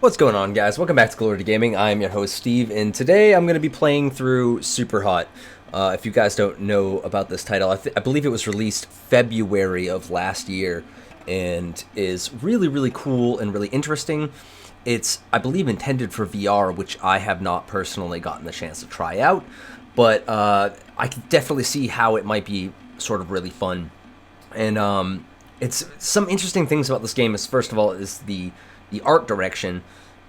What's going on, guys? Welcome back to Glory to Gaming. I am your host, Steve, and today I'm going to be playing through SUPERHOT. If you guys don't know about this title, I believe it was released February of last year and is really, really cool and really interesting. It's, I believe, intended for VR, which I have not personally gotten the chance to try out, but I can definitely see how it might be sort of really fun. And it's some interesting things about this game is, first of all, is the art direction.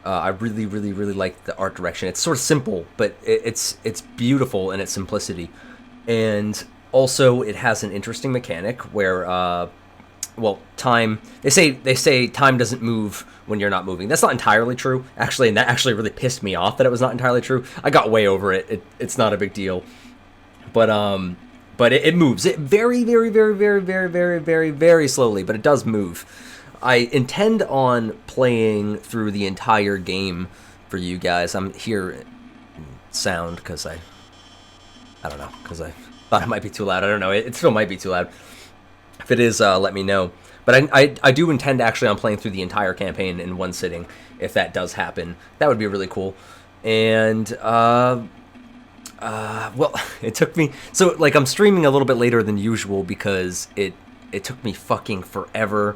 I really, really, really like the art direction. It's sort of simple, but it's beautiful in its simplicity, and also it has an interesting mechanic where, well, time. They say time doesn't move when you're not moving. That's not entirely true, actually, and that actually really pissed me off that it was not entirely true. I got way over it. It's not a big deal, but it moves. It very, very, very, very, very, very, very, very slowly, but it does move. I intend on playing through the entire game for you guys. I'm here in sound because I don't know, because I thought it might be too loud. I don't know. It still might be too loud. If it is, let me know. But I do intend actually on playing through the entire campaign in one sitting. If that does happen, that would be really cool. And well, it took me, so like I'm streaming a little bit later than usual because it took me fucking forever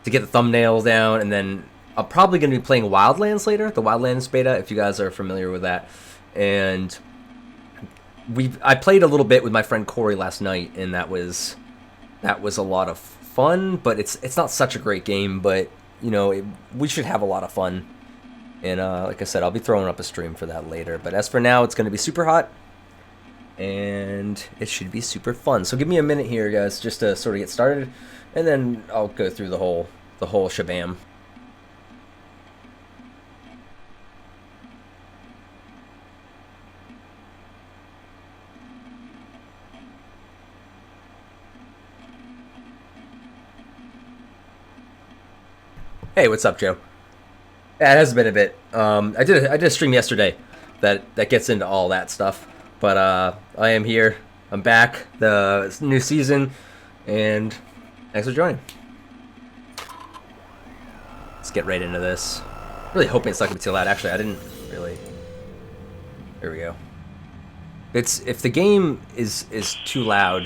to get the thumbnails down, and then I'm probably going to be playing Wildlands later, the Wildlands beta, if you guys are familiar with that. And I played a little bit with my friend Corey last night, and that was a lot of fun, but it's not such a great game, but you know, we should have a lot of fun. And like I said, I'll be throwing up a stream for that later. But as for now, it's going to be SUPERHOT, and it should be super fun. So give me a minute here, guys, just to sort of get started, and then I'll go through the whole shabam. Hey, what's up, Joe? Yeah, it has been a bit. I did a stream yesterday that gets into all that stuff, but I am here. I'm back. The new season, and thanks for joining. Let's get right into this. Really hoping it's not gonna be too loud. Actually, I didn't really. Here we go. If the game is too loud,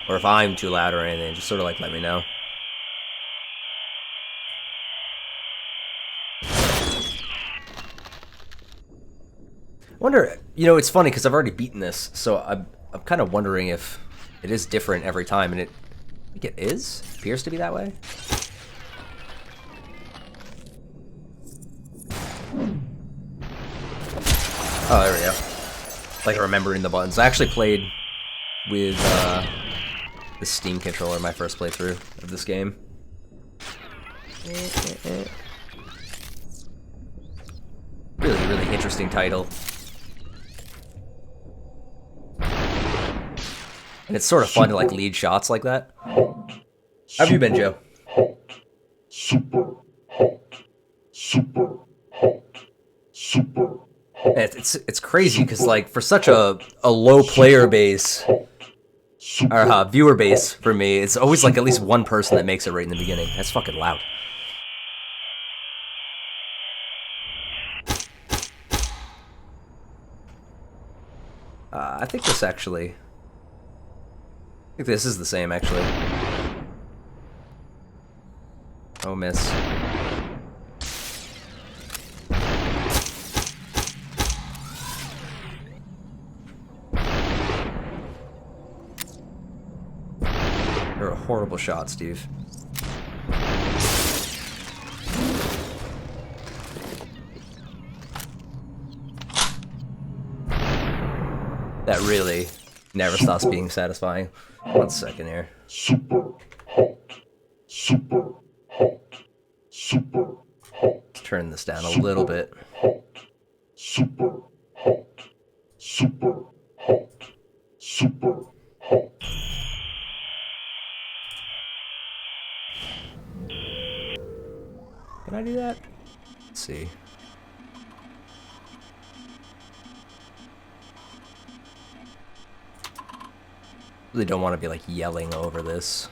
or if I'm too loud or anything, just sort of like let me know. I wonder, you know, it's funny because I've already beaten this, so I'm kind of wondering if it is different every time, and I think it is. Appears to be that way. Oh, there we go. Like remembering the buttons. I actually played with the Steam controller my first playthrough of this game. Really, really interesting title. And it's sort of fun to like lead shots like that. How have you been, Joe? Hot. Super hot. Super hot. Super hot. It's crazy because like for such a low player base or viewer base for me, it's always like at least one person that makes it right in the beginning. That's fucking loud. I think this actually. I think this is the same, actually. Oh, miss. You're a horrible shot, Steve. That really never stops being satisfying. 1 second here. Super hot. Super hot. Super hot. Let's turn this down a little bit. Hot. Super hot. Super hot. Super hot. Can I do that? Let's see. Really don't want to be like yelling over this.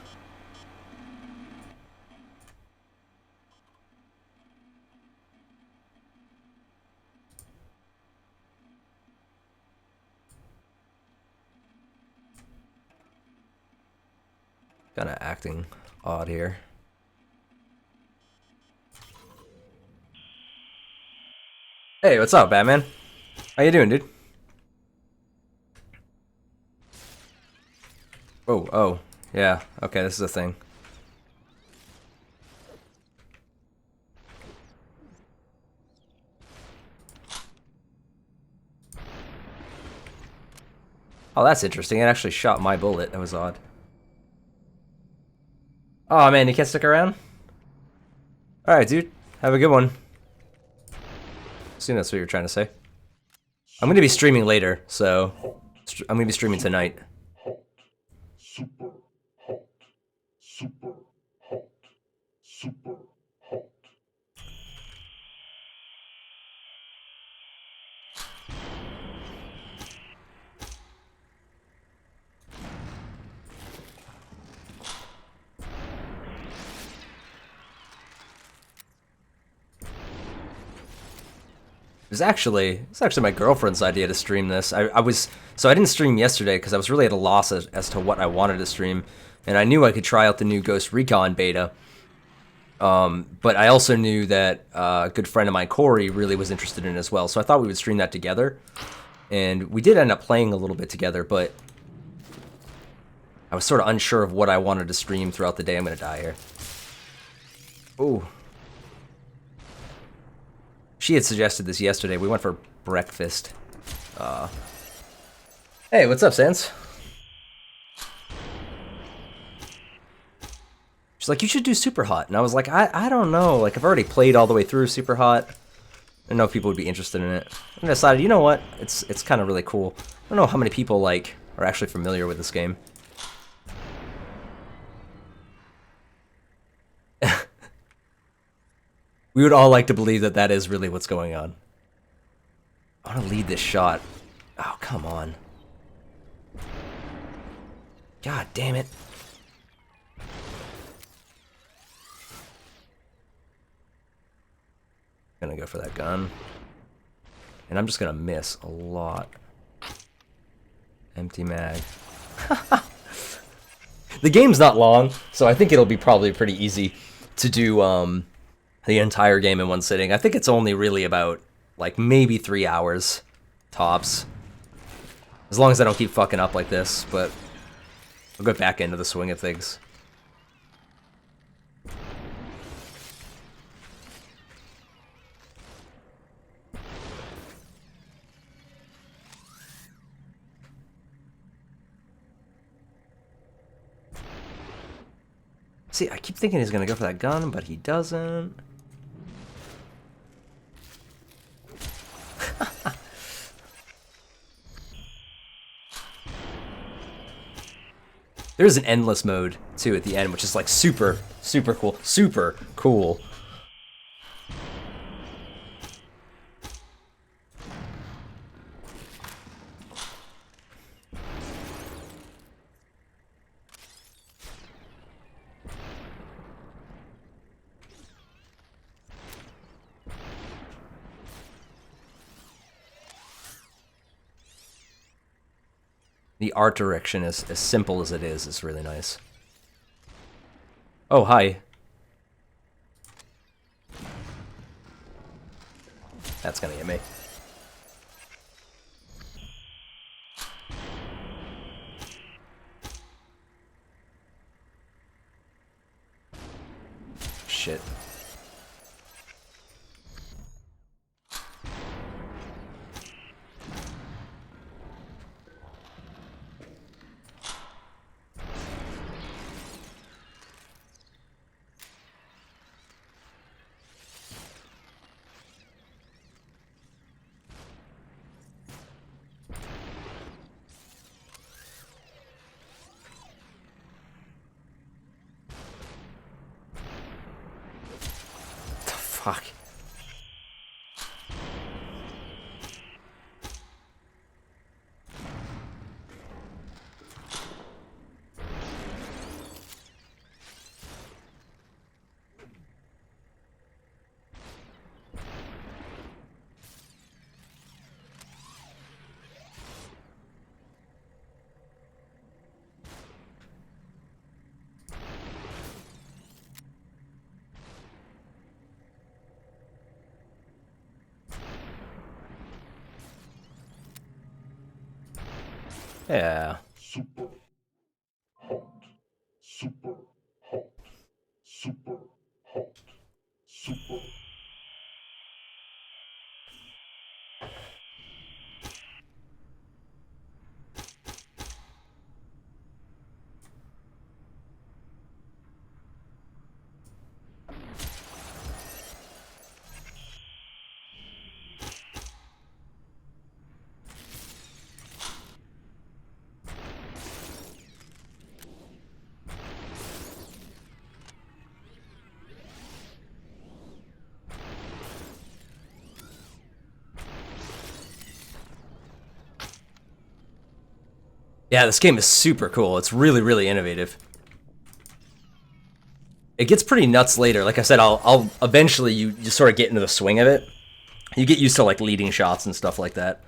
Kind of acting odd here. Hey, what's up, Batman? How you doing, dude? Oh, yeah. Okay, this is a thing. Oh, that's interesting. It actually shot my bullet. That was odd. Oh, man, you can't stick around? Alright, dude. Have a good one. Assume that's what you're trying to say. I'm going to be streaming later, so... I'm going to be streaming tonight. Hot. Super hot. Super hot. Super hot. It's actually my girlfriend's idea to stream this. So I didn't stream yesterday because I was really at a loss as to what I wanted to stream, and I knew I could try out the new Ghost Recon beta. But I also knew that a good friend of mine, Corey, really was interested in it as well. So I thought we would stream that together, and we did end up playing a little bit together. But I was sort of unsure of what I wanted to stream throughout the day. I'm gonna die here. Ooh. She had suggested this yesterday. We went for breakfast. Hey, what's up, Sans? She's like, you should do SUPERHOT. And I was like, I don't know. Like, I've already played all the way through SUPERHOT. I don't know if people would be interested in it. And I decided, you know what? It's kind of really cool. I don't know how many people, like, are actually familiar with this game. We would all like to believe that that is really what's going on. I want to lead this shot. Oh, come on. God damn it. Gonna go for that gun. And I'm just gonna miss a lot. Empty mag. The game's not long, so I think it'll be probably pretty easy to do the entire game in one sitting. I think it's only really about, like, maybe 3 hours tops. As long as I don't keep fucking up like this, but I'll get back into the swing of things. See, I keep thinking he's gonna go for that gun, but he doesn't. There's an endless mode, too, at the end, which is, like, super, super cool. Super cool. The art direction is as simple as it is really nice. Oh, hi. That's gonna get me. Shit. Fuck. Yeah. Super hot. Super hot. Super hot. Super. Yeah, this game is super cool. It's really, really innovative. It gets pretty nuts later. Like I said, I'll eventually you just sort of get into the swing of it. You get used to like leading shots and stuff like that.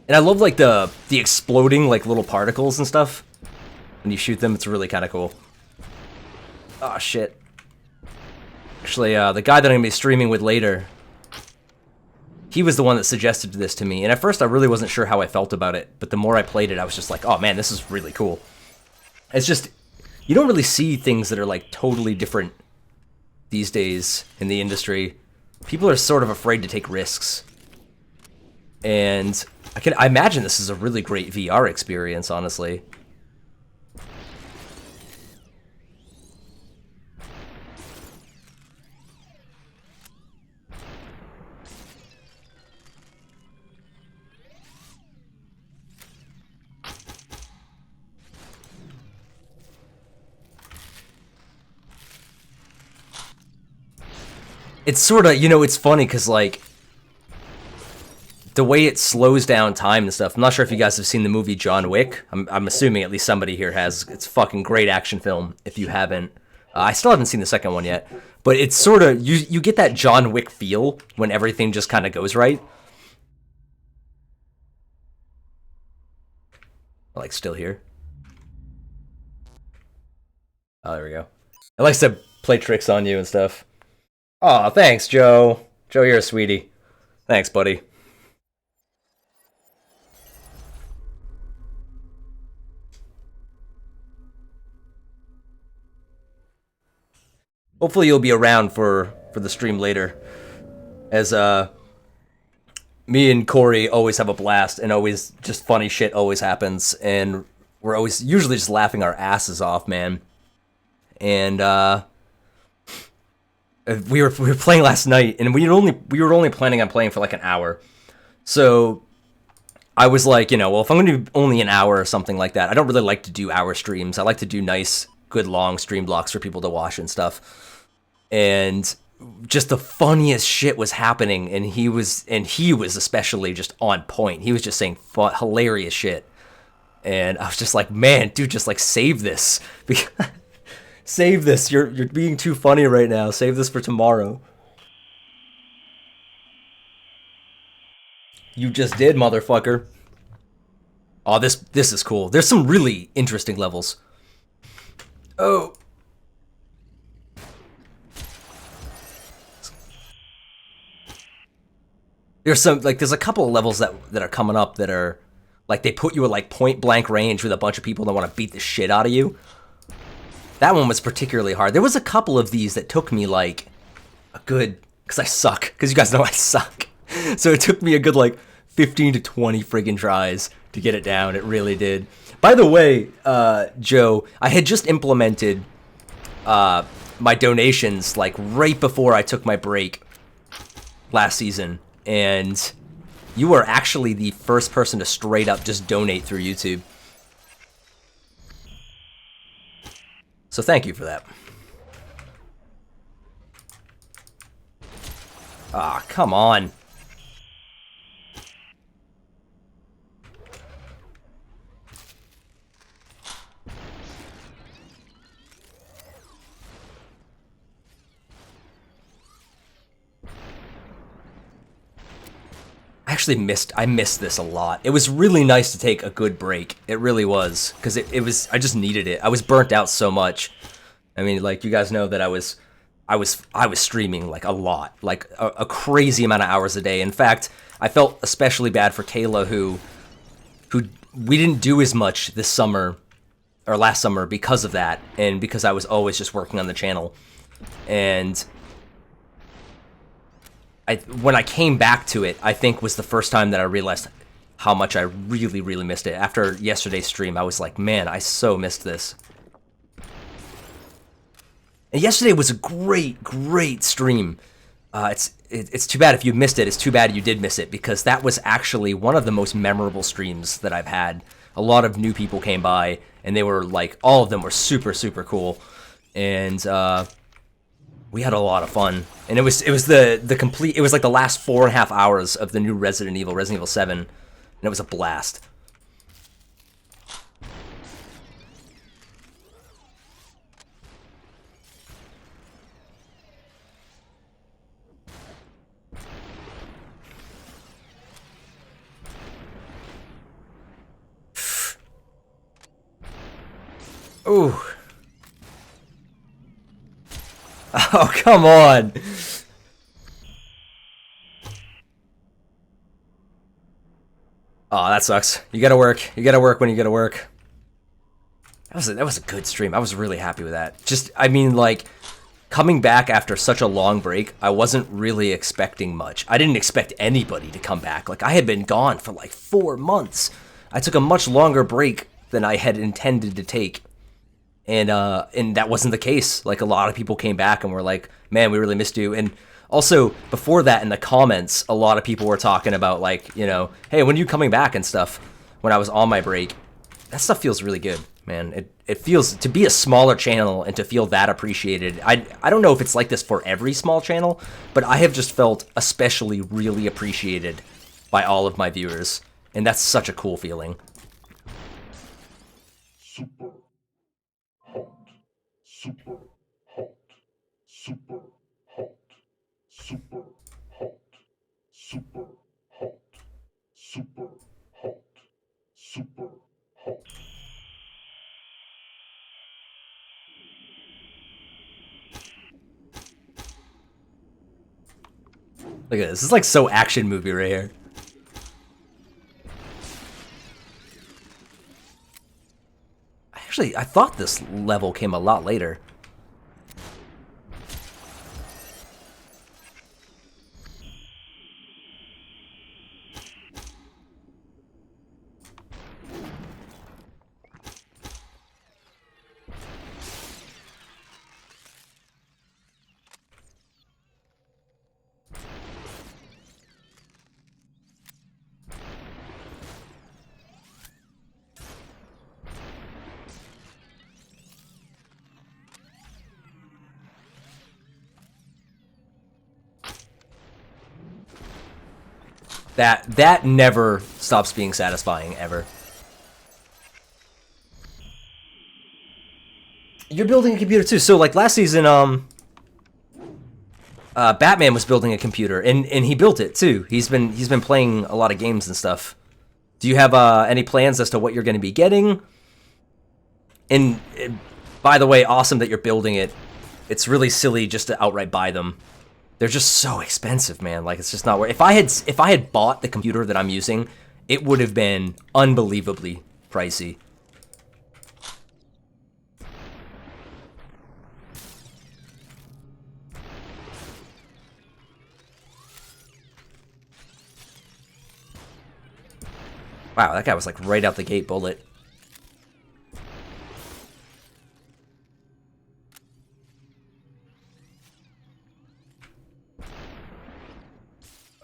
And I love like the exploding like little particles and stuff. When you shoot them, it's really kind of cool. Oh shit. Actually, the guy that I'm gonna be streaming with later, he was the one that suggested this to me. And at first I really wasn't sure how I felt about it, but the more I played it, I was just like, oh man, this is really cool. It's just, you don't really see things that are like totally different these days in the industry. People are sort of afraid to take risks. And I imagine this is a really great VR experience, honestly. It's sort of, you know, it's funny because, like, the way it slows down time and stuff. I'm not sure if you guys have seen the movie John Wick. I'm assuming at least somebody here has. It's a fucking great action film if you haven't. I still haven't seen the second one yet. But it's sort of, you get that John Wick feel when everything just kind of goes right. Like, still here. Oh, there we go. It likes to play tricks on you and stuff. Aw, thanks, Joe. Joe, you're a sweetie. Thanks, buddy. Hopefully you'll be around for the stream later. As, me and Corey always have a blast, and always just funny shit always happens, and we're always usually just laughing our asses off, man. And, we were playing last night, and we were only planning on playing for like an hour. So I was like, you know, well, if I'm going to do only an hour or something like that, I don't really like to do hour streams. I like to do nice, good long stream blocks for people to watch and stuff. And just the funniest shit was happening, and he was especially just on point. He was just saying hilarious shit. And I was just like, man, dude, just like save this. Save this. You're being too funny right now. Save this for tomorrow. You just did, motherfucker. Oh, this is cool. There's some really interesting levels. Oh. There's a couple of levels that are coming up that are like they put you at like point blank range with a bunch of people that want to beat the shit out of you. That one was particularly hard. There was a couple of these that took me like a good, because I suck, because you guys know I suck. So it took me a good like 15 to 20 friggin' tries to get it down. It really did. By the way, Joe, I had just implemented my donations like right before I took my break last season, and you were actually the first person to straight up just donate through YouTube. So thank you for that. Ah, come on. I missed this a lot. It was really nice to take a good break. It really was, because it was, I just needed it. I was burnt out so much. I mean, like, you guys know that I was I was streaming like a lot, like a crazy amount of hours a day. In fact, I felt especially bad for Kayla, who we didn't do as much this summer or last summer because of that, and because I was always just working on the channel. And when I came back to it, I think was the first time that I realized how much I really, really missed it. After yesterday's stream, I was like, man, I so missed this. And yesterday was a great, great stream. It's too bad if you missed it. It's too bad you did miss it, because that was actually one of the most memorable streams that I've had. A lot of new people came by, and they were like, all of them were super, super cool. And we had a lot of fun. And it was the complete, it was like the last 4.5 hours of the new Resident Evil 7, and it was a blast. Ooh. Oh, come on. Oh, that sucks. You gotta work. You gotta work when you gotta work. That was a good stream. I was really happy with that. Just, I mean, like, coming back after such a long break, I wasn't really expecting much. I didn't expect anybody to come back. Like, I had been gone for like 4 months. I took a much longer break than I had intended to take. And that wasn't the case. Like, a lot of people came back and were like, man, we really missed you. And also, before that, in the comments, a lot of people were talking about, like, you know, hey, when are you coming back and stuff, when I was on my break. That stuff feels really good, man. It feels, to be a smaller channel and to feel that appreciated. I don't know if it's like this for every small channel, but I have just felt especially really appreciated by all of my viewers. And that's such a cool feeling. Super hot, super hot, super hot, super hot, super hot, super hot, super hot. Look at this. This is like so action movie right here. Actually, I thought this level came a lot later. That never stops being satisfying, ever. You're building a computer too. So like last season, Batman was building a computer, and he built it too. He's been playing a lot of games and stuff. Do you have any plans as to what you're going to be getting? And by the way, awesome that you're building it. It's really silly just to outright buy them. They're just so expensive, man. Like, it's just not worth. If I had bought the computer that I'm using, it would have been unbelievably pricey. Wow, that guy was like right out the gate bullet.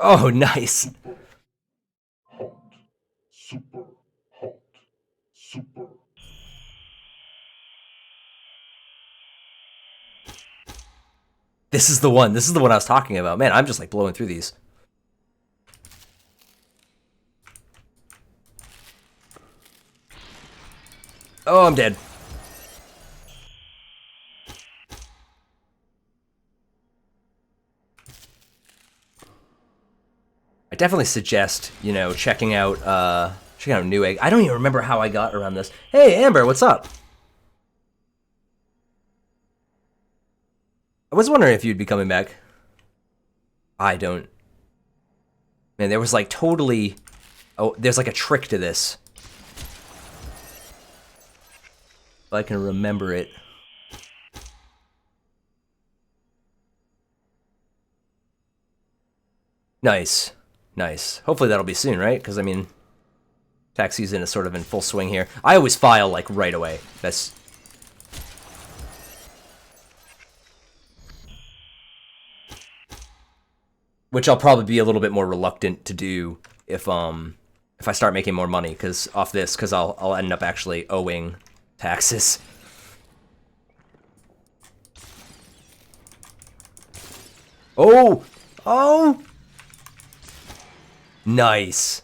Oh, nice. Hot, super hot, super. This is the one. This is the one I was talking about. Man, I'm just like blowing through these. Oh, I'm dead. I definitely suggest, you know, checking out Newegg. I don't even remember how I got around this. Hey, Amber, what's up? I was wondering if you'd be coming back. I don't. Man, there was like totally... Oh, there's like a trick to this. If I can remember it. Nice. Nice. Hopefully that'll be soon, right? Because, I mean, tax season is sort of in full swing here. I always file, like, right away. That's... Which I'll probably be a little bit more reluctant to do if I start making more money off this, because I'll end up actually owing taxes. Oh! Oh! Nice.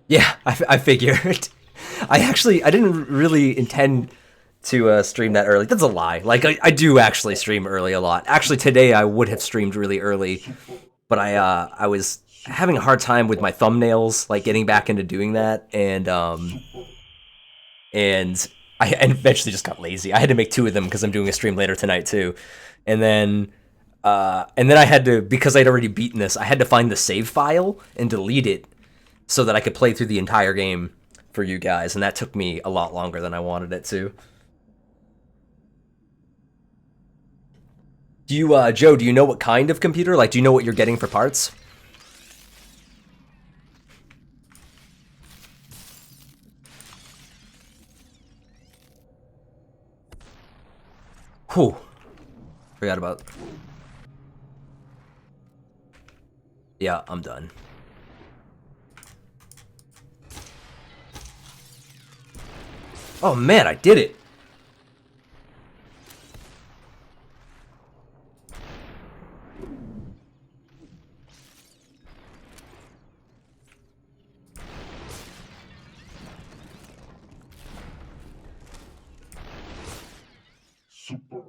Yeah, I figured. I didn't really intend to stream that early. That's a lie. Like, I do actually stream early a lot. Actually, today I would have streamed really early, but I was having a hard time with my thumbnails, like, getting back into doing that, and I eventually just got lazy. I had to make 2 of them because I'm doing a stream later tonight, too. And then I had to, because I'd already beaten this, I had to find the save file and delete it, so that I could play through the entire game for you guys, and that took me a lot longer than I wanted it to. Do you, Joe, do you know what kind of computer? Like, do you know what you're getting for parts? Whew. Forgot about... Yeah, I'm done. Oh man, I did it! Super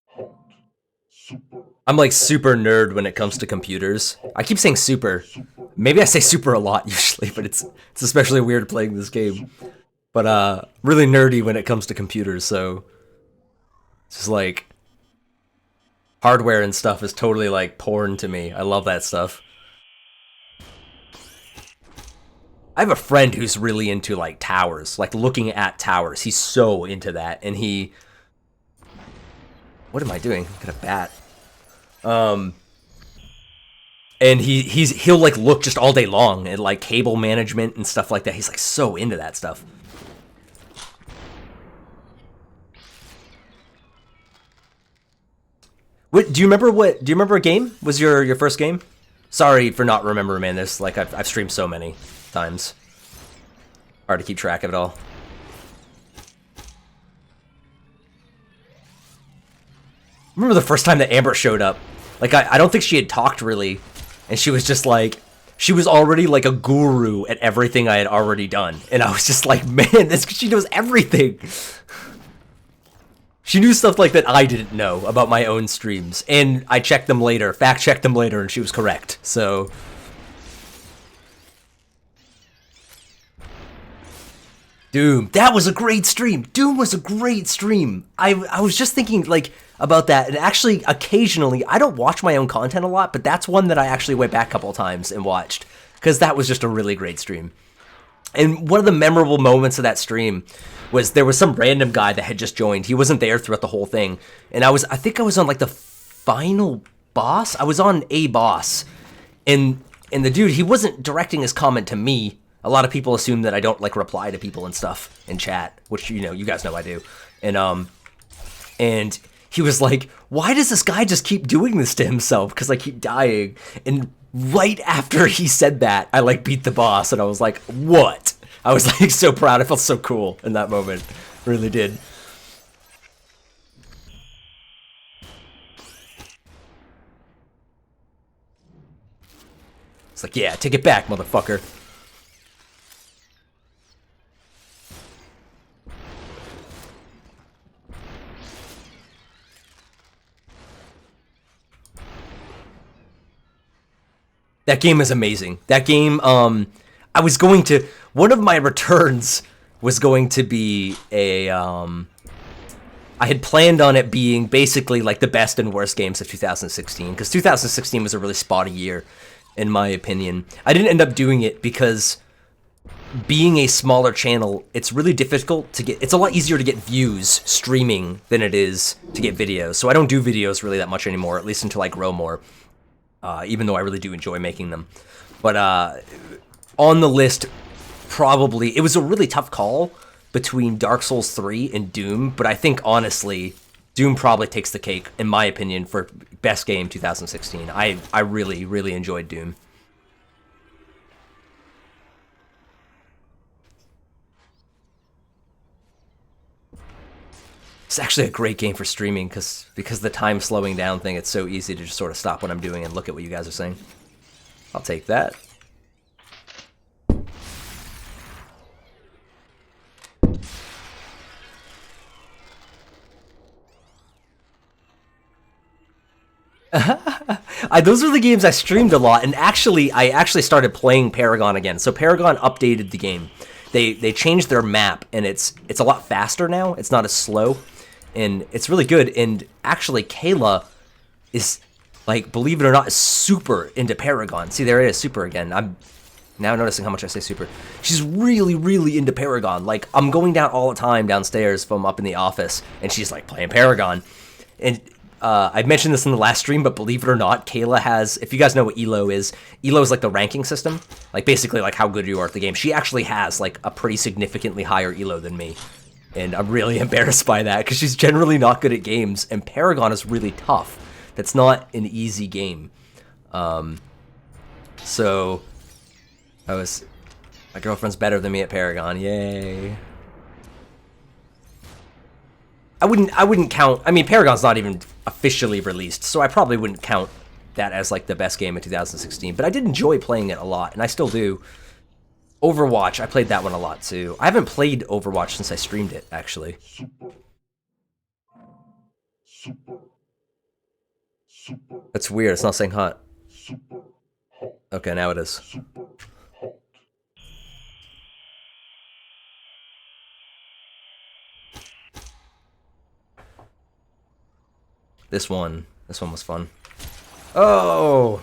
hot. Super. I'm like super nerd when it comes to computers. I keep saying super. Maybe I say super a lot usually, but it's especially weird playing this game. But really nerdy when it comes to computers, so it's just like hardware and stuff is totally like porn to me. I love that stuff. I have a friend who's really into like towers, like looking at towers. He's so into that, and he... What am I doing? I got a bat. And he'll like look just all day long at like cable management and stuff like that. He's like so into that stuff. Do you remember what game was your first game? Sorry for not remembering, man. There's like I've streamed so many times. Hard to keep track of it all. Remember the first time that Amber showed up? Like I don't think she had talked really, and she was just like, she was already like a guru at everything I had already done, and I was just like, man, she knows everything. She knew stuff like that I didn't know about my own streams, and I checked them later, fact-checked them later, and she was correct, so... Doom, that was a great stream! Doom was a great stream! I was just thinking, like, about that, and actually, occasionally, I don't watch my own content a lot, but that's one that I actually went back a couple times and watched, because that was just a really great stream. And one of the memorable moments of that stream was there was some random guy that had just joined. He wasn't there throughout the whole thing. And I think I was on like the final boss. I was on a boss. And the dude, he wasn't directing his comment to me. A lot of people assume that I don't like reply to people and stuff in chat, which, you know, you guys know I do. And he was like, why does this guy just keep doing this to himself? Because I keep dying. And right after he said that, I like beat the boss, and I was like, what? I was like so proud. I felt so cool in that moment. Really did. It's like, yeah, take it back, motherfucker. That game is amazing. That game, I was going to, one of my returns was going to be I had planned on it being basically like the best and worst games of 2016, because 2016 was a really spotty year, in my opinion. I didn't end up doing it because being a smaller channel, it's really difficult to get, it's a lot easier to get views streaming than it is to get videos. So I don't do videos really that much anymore, at least until I grow more, even though I really do enjoy making them. But on the list, probably, it was a really tough call between Dark Souls 3 and Doom, but I think, honestly, Doom probably takes the cake, in my opinion, for best game 2016. I really, really enjoyed Doom. It's actually a great game for streaming, because the time slowing down thing, it's so easy to just sort of stop what I'm doing and look at what you guys are saying. I'll take that. Those are the games I streamed a lot, and I actually started playing Paragon again. So Paragon updated the game. They changed their map, and it's a lot faster now. It's not as slow, and it's really good. And actually, Kayla is, like, believe it or not, is super into Paragon. See, there it is, super again. I'm now noticing how much I say super. She's really, really into Paragon. Like, I'm going down all the time downstairs from up in the office, and she's, like, playing Paragon. And I mentioned this in the last stream, but believe it or not, Kayla has, if you guys know what ELO is like the ranking system, like basically like how good you are at the game. She actually has like a pretty significantly higher ELO than me, and I'm really embarrassed by that, because she's generally not good at games, and Paragon is really tough. That's not an easy game. So, my girlfriend's better than me at Paragon, yay. I wouldn't count, I mean, Paragon's not even officially released, so I probably wouldn't count that as like the best game of 2016, but I did enjoy playing it a lot, and I still do. Overwatch, I played that one a lot too. I haven't played Overwatch since I streamed it, actually. That's weird, it's not saying hot. Okay, now it is. This one was fun. Oh!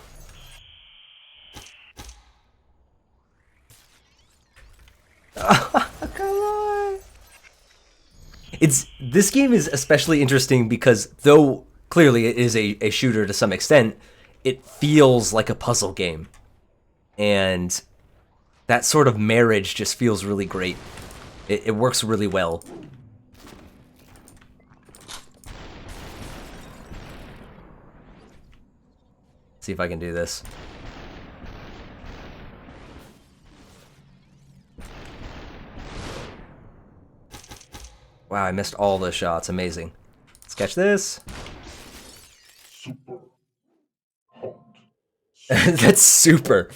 Come on! This game is especially interesting because, though clearly it is a shooter to some extent, it feels like a puzzle game. And that sort of marriage just feels really great. It works really well. See if I can do this. Wow, I missed all those shots. Amazing. Let's catch this. That's super.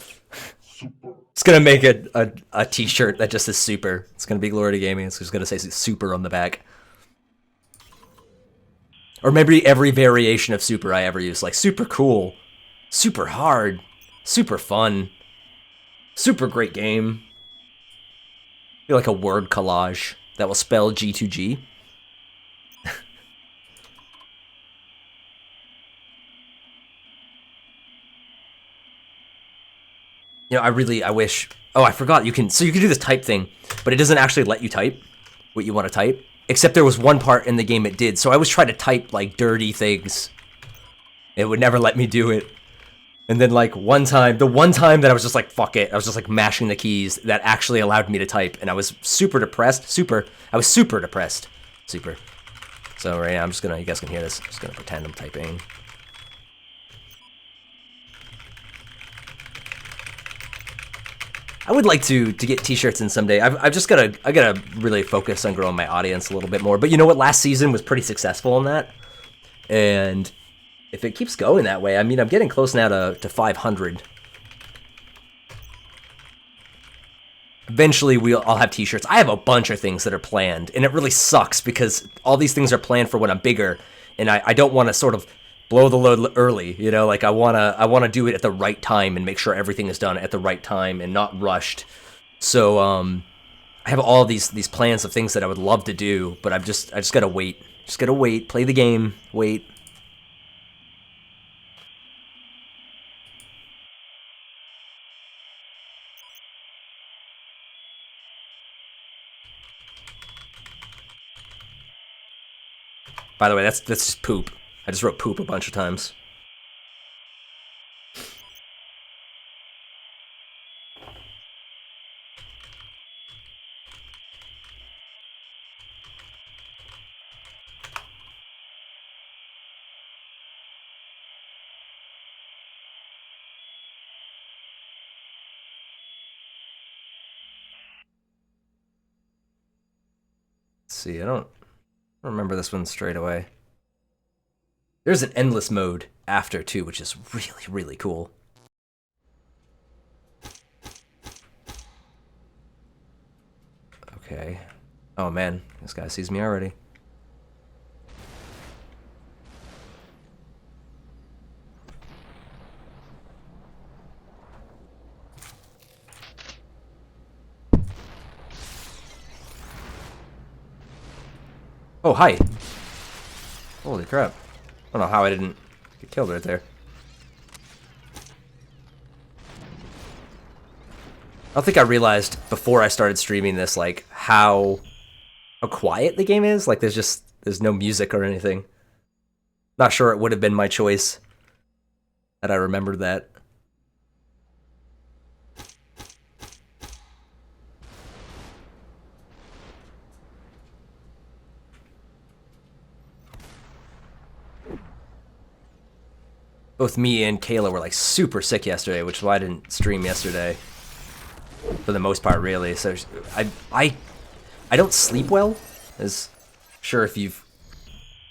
It's gonna make a t-shirt that just says super. It's gonna be Glory to Gaming. It's just gonna say super on the back. Or maybe every variation of super I ever use, like super cool, super hard, super fun, super great game. I feel like a word collage that will spell G2G. You know, I wish, oh, I forgot, you can do this type thing, but it doesn't actually let you type what you want to type, except there was one part in the game it did, so I always try to type, like, dirty things. It would never let me do it. And then, like, the one time that I was just like, fuck it, I was just, like, mashing the keys, that actually allowed me to type, and I was super depressed, I was super depressed, super. So right now, you guys can hear this, I'm just gonna pretend I'm typing. I would like to get t-shirts in someday. I gotta really focus on growing my audience a little bit more. But you know what? Last season was pretty successful in that. And if it keeps going that way, I mean, I'm getting close now to 500. Eventually, I'll have t-shirts. I have a bunch of things that are planned, and it really sucks because all these things are planned for when I'm bigger, and I don't want to sort of blow the load early. You know, like I wanna do it at the right time and make sure everything is done at the right time and not rushed. So I have all these plans of things that I would love to do, but I just gotta wait. Just gotta wait. Play the game. Wait. By the way, that's just poop. I just wrote poop a bunch of times. Let's see, I don't remember this one straight away. There's an endless mode after too, which is really, really cool. Okay. Oh man, this guy sees me already. Oh, hi. Holy crap. I don't know how I didn't get killed right there. I don't think I realized before I started streaming this, like, how quiet the game is. Like, there's no music or anything. Not sure it would have been my choice had I remembered that. Both me and Kayla were like super sick yesterday, which is why I didn't stream yesterday. For the most part, really. So I don't sleep well, as sure if you've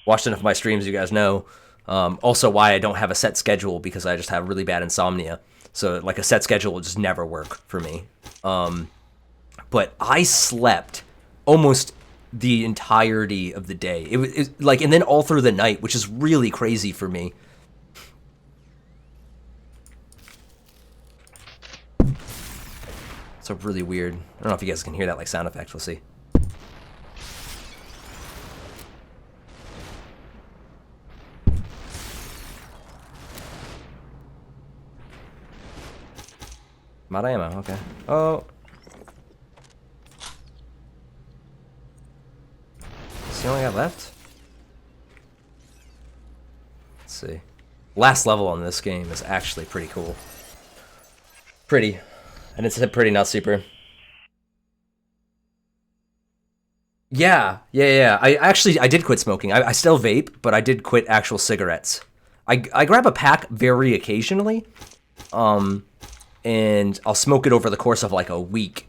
watched enough of my streams, you guys know. Also, why I don't have a set schedule, because I just have really bad insomnia. So like a set schedule will just never work for me. But I slept almost the entirety of the day. It was like, and then all through the night, which is really crazy for me. So really weird. I don't know if you guys can hear that like sound effect. We'll see. I'm out of ammo. Okay. Oh. Is the only guy left? Let's see. Last level on this game is actually pretty cool. Pretty. And it's pretty, not super. Yeah. I did quit smoking. I still vape, but I did quit actual cigarettes. I grab a pack very occasionally, and I'll smoke it over the course of like a week,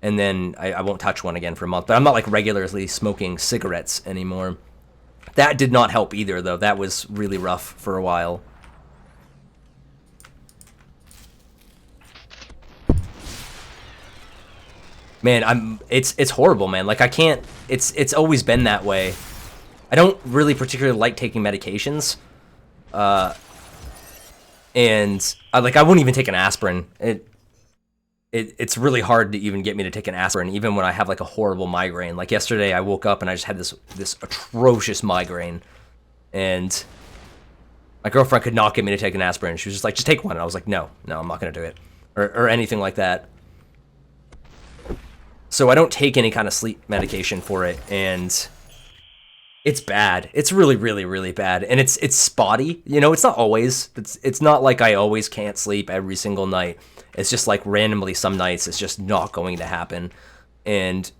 and then I won't touch one again for a month. But I'm not like regularly smoking cigarettes anymore. That did not help either, though. That was really rough for a while. Man, it's horrible, man. Like I can't. It's always been that way. I don't really particularly like taking medications, and I wouldn't even take an aspirin. It's really hard to even get me to take an aspirin, even when I have like a horrible migraine. Like yesterday, I woke up and I just had this atrocious migraine, and my girlfriend could not get me to take an aspirin. She was just like, "Just take one." And I was like, "No, I'm not gonna do it," or anything like that. So I don't take any kind of sleep medication for it, and it's bad. It's really, really, really bad, and it's spotty. You know, it's not always. It's not like I always can't sleep every single night. It's just like randomly some nights it's just not going to happen, and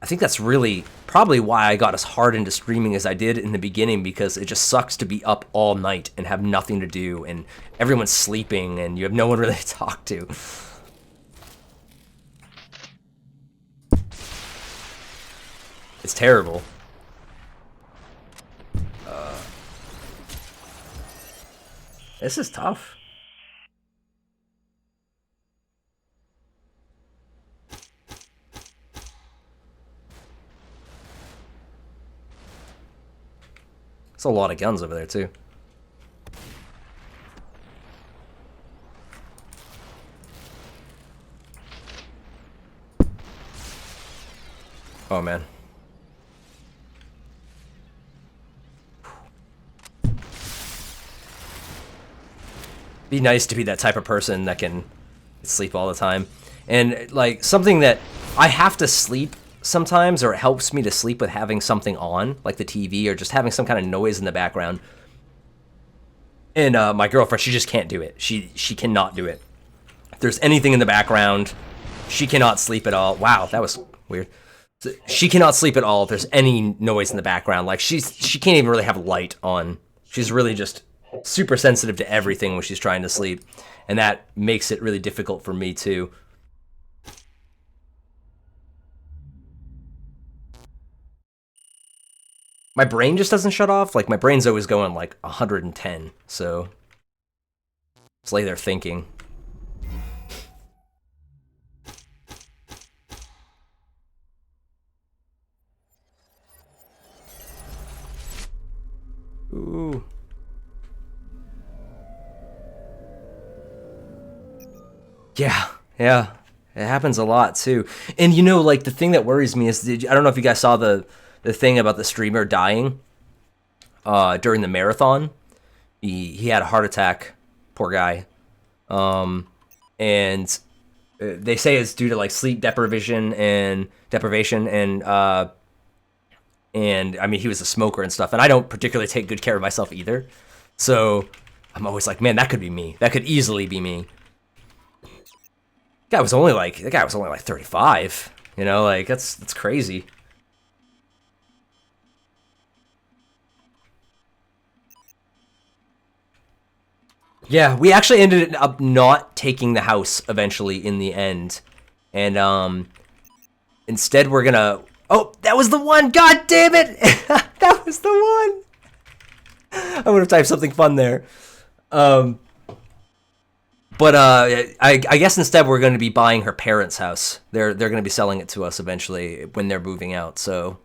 I think that's really probably why I got as hard into streaming as I did in the beginning, because it just sucks to be up all night and have nothing to do, and everyone's sleeping, and you have no one really to talk to. It's terrible. This is tough. It's a lot of guns over there, too. Oh, man. Be nice to be that type of person that can sleep all the time. And, like, something that I have to sleep sometimes, or it helps me to sleep with having something on, like the TV, or just having some kind of noise in the background. And my girlfriend, she just can't do it. She cannot do it. If there's anything in the background, she cannot sleep at all. Wow, that was weird. She cannot sleep at all if there's any noise in the background. Like, she can't even really have light on. She's really just super sensitive to everything when she's trying to sleep. And that makes it really difficult for me, too. My brain just doesn't shut off. Like, my brain's always going, like, 110. So, just lay there thinking. Ooh. Yeah, yeah. It happens a lot, too. And, you know, like, the thing that worries me is, I don't know if you guys saw the thing about the streamer dying during the marathon. He had a heart attack, poor guy. And they say it's due to, like, sleep deprivation, and I mean, he was a smoker and stuff, and I don't particularly take good care of myself either. So I'm always like, man, that could be me. That could easily be me. The guy was only like 35. You know, like, that's crazy. Yeah, we actually ended up not taking the house eventually in the end. And instead we're gonna... Oh, that was the one! God damn it! That was the one! I would have typed something fun there. But I guess instead we're going to be buying her parents' house. They're going to be selling it to us eventually when they're moving out. So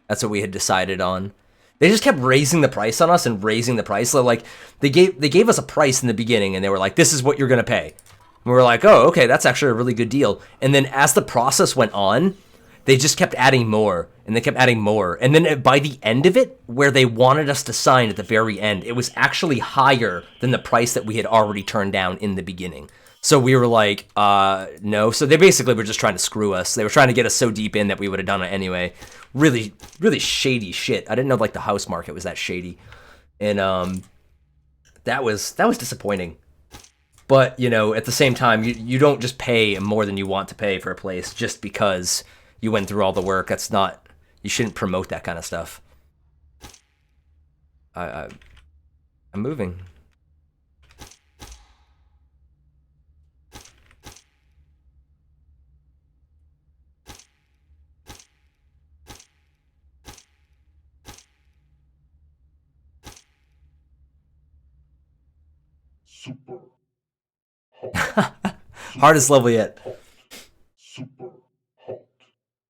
that's what we had decided on. They just kept raising the price on us and raising the price. So, like, they gave us a price in the beginning, and they were like, "This is what you're going to pay." And we were like, "Oh, okay, that's actually a really good deal." And then as the process went on, they just kept adding more, and they kept adding more. And then by the end of it, where they wanted us to sign at the very end, it was actually higher than the price that we had already turned down in the beginning. So we were like, no. So they basically were just trying to screw us. They were trying to get us so deep in that we would have done it anyway. Really, really shady shit. I didn't know, like, the house market was that shady. And that was disappointing. But, you know, at the same time, you don't just pay more than you want to pay for a place just because you went through all the work. That's not... You shouldn't promote that kind of stuff. I'm moving. Super hot. Hardest level yet. Super hot.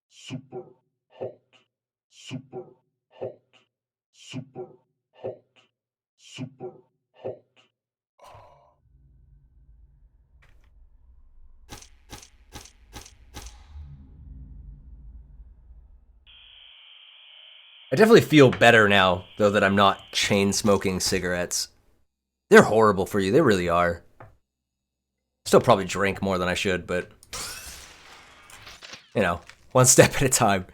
Super hot. Super hot. Super hot. Super hot. I definitely feel better now, though, that I'm not chain smoking cigarettes. They're horrible for you. They really are. Still probably drink more than I should, but... You know, one step at a time.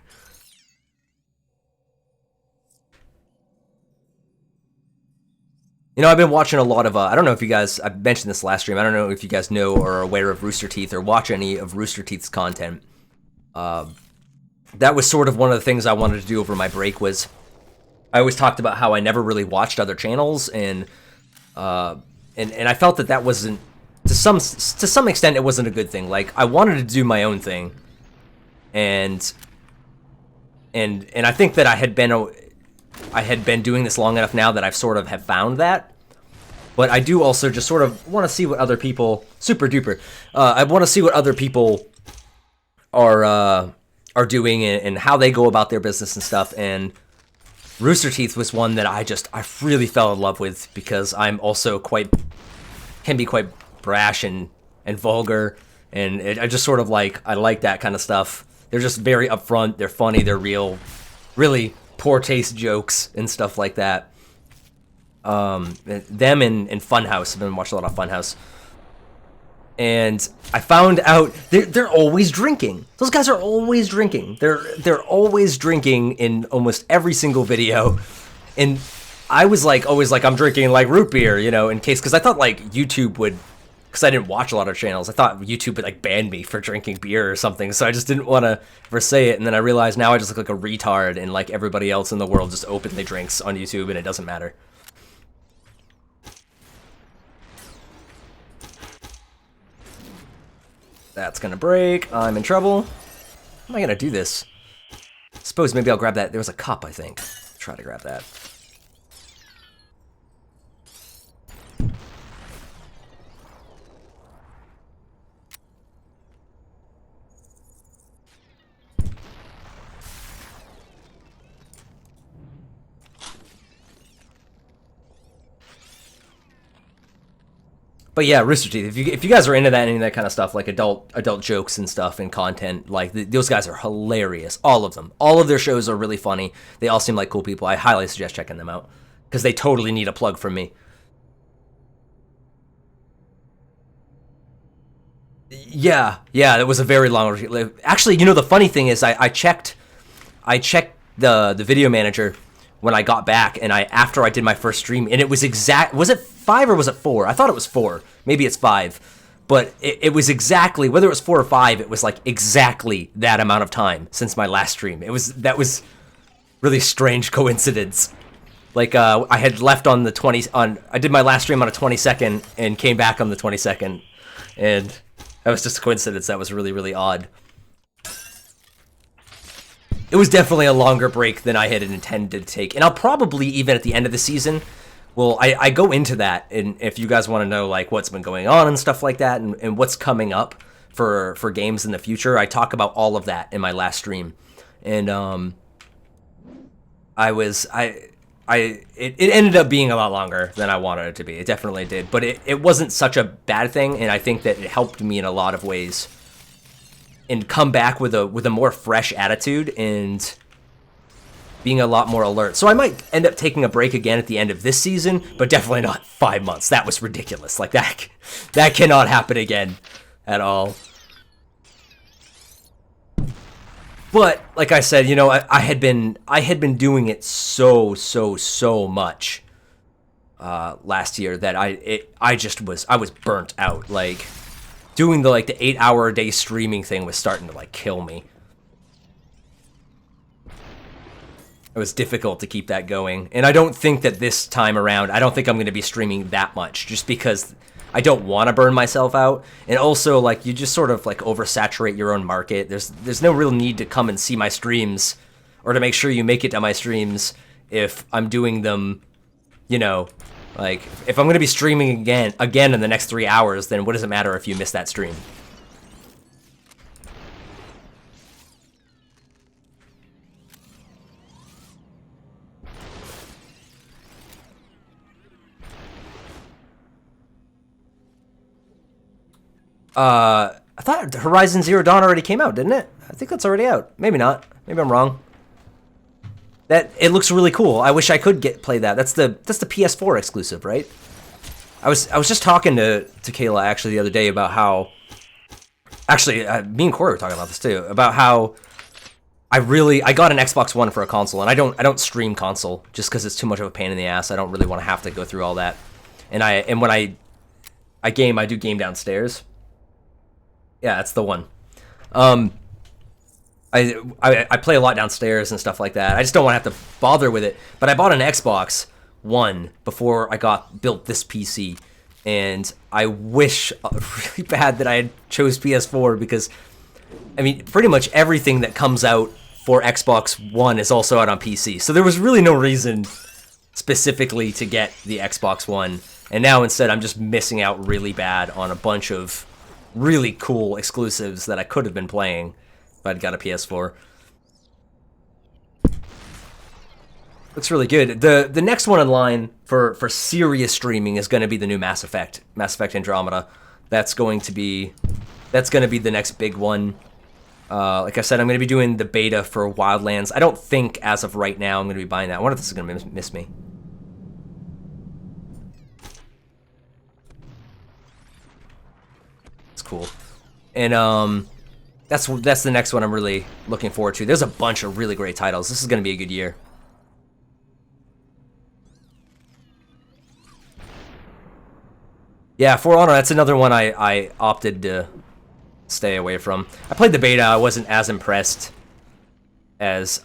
You know, I've been watching a lot of, I don't know if you guys, I mentioned this last stream, I don't know if you guys know or are aware of Rooster Teeth or watch any of Rooster Teeth's content. That was sort of one of the things I wanted to do over my break was, I always talked about how I never really watched other channels, and I felt that wasn't, to some extent, it wasn't a good thing. Like, I wanted to do my own thing, and I think that I had been doing this long enough now that I've sort of have found that. But I do also just sort of want to see what other people, super duper, I want to see what other people are doing and how they go about their business and stuff. And Rooster Teeth was one that I really fell in love with, because I'm also can be quite brash and vulgar, and I just sort of I like that kind of stuff. They're just very upfront. They're funny. They're real, really poor taste jokes and stuff like that. Them and Funhouse. I've been watching a lot of Funhouse. And I found out they're always drinking. Those guys are always drinking. They're always drinking in almost every single video. And I was like, always like, I'm drinking like root beer, you know, in case, because I thought like YouTube would, because I didn't watch a lot of channels, I thought YouTube would like ban me for drinking beer or something. So I just didn't want to ever say it. And then I realized now I just look like a retard, and like everybody else in the world just openly drinks on YouTube, and it doesn't matter. That's gonna break. I'm in trouble. How am I gonna do this? Suppose maybe I'll grab that. There was a cup, I think. Try to grab that. But yeah, Rooster Teeth. If you guys are into that, any of that kind of stuff, like adult jokes and stuff and content, like those guys are hilarious. All of them. All of their shows are really funny. They all seem like cool people. I highly suggest checking them out because they totally need a plug from me. Yeah, it was a very long. Actually, you know, the funny thing is, I checked the video manager when I got back, and after I did my first stream, and it was exact. Was it 5 or was it 4? I thought it was 4. Maybe it's 5, but it was exactly, whether it was 4 or 5. It was like exactly that amount of time since my last stream. That was really strange coincidence. Like I had left on the 20 on. I did my last stream on a 22nd and came back on the 22nd, and that was just a coincidence. That was really, really odd. It was definitely a longer break than I had intended to take. And I'll probably, even at the end of the season, well, I go into that. And if you guys want to know like what's been going on and stuff like that, and what's coming up for games in the future, I talk about all of that in my last stream. And it ended up being a lot longer than I wanted it to be. It definitely did. But it wasn't such a bad thing, and I think that it helped me in a lot of ways. And come back with a more fresh attitude and being a lot more alert. So I might end up taking a break again at the end of this season, but definitely not 5 months. That was ridiculous. Like that cannot happen again at all. But like I said, you know, I had been doing it so much last year that I was burnt out. Like doing the 8-hour a day streaming thing was starting to like kill me. It was difficult to keep that going. And I don't think that this time around, I don't think I'm going to be streaming that much just because I don't want to burn myself out. And also like you just sort of like oversaturate your own market. There's no real need to come and see my streams or to make sure you make it to my streams if I'm doing them, you know, like, if I'm going to be streaming again in the next 3 hours, then what does it matter if you miss that stream? I thought Horizon Zero Dawn already came out, didn't it? I think that's already out. Maybe not. Maybe I'm wrong. It looks really cool. I wish I could play that. That's the PS4 exclusive, right? I was just talking to Kayla actually the other day about how, actually me and Corey were talking about this too, about how I got an Xbox One for a console, and I don't stream console just because it's too much of a pain in the ass. I don't really want to have to go through all that. And when I game, I do game downstairs. Yeah, that's the one. I play a lot downstairs and stuff like that. I just don't want to have to bother with it. But I bought an Xbox One before I built this PC, and I wish really bad that I had chose PS4 because, I mean, pretty much everything that comes out for Xbox One is also out on PC. So there was really no reason specifically to get the Xbox One. And now instead I'm just missing out really bad on a bunch of really cool exclusives that I could have been playing if I'd got a PS4. Looks really good. The next one in line for serious streaming is going to be the new Mass Effect Andromeda. That's going to be the next big one. Like I said, I'm going to be doing the beta for Wildlands. I don't think, as of right now, I'm going to be buying that. I wonder if this is going to miss me. It's cool. And that's the next one I'm really looking forward to. There's a bunch of really great titles. This is going to be a good year. Yeah, For Honor, that's another one I opted to stay away from. I played the beta. I wasn't as impressed as,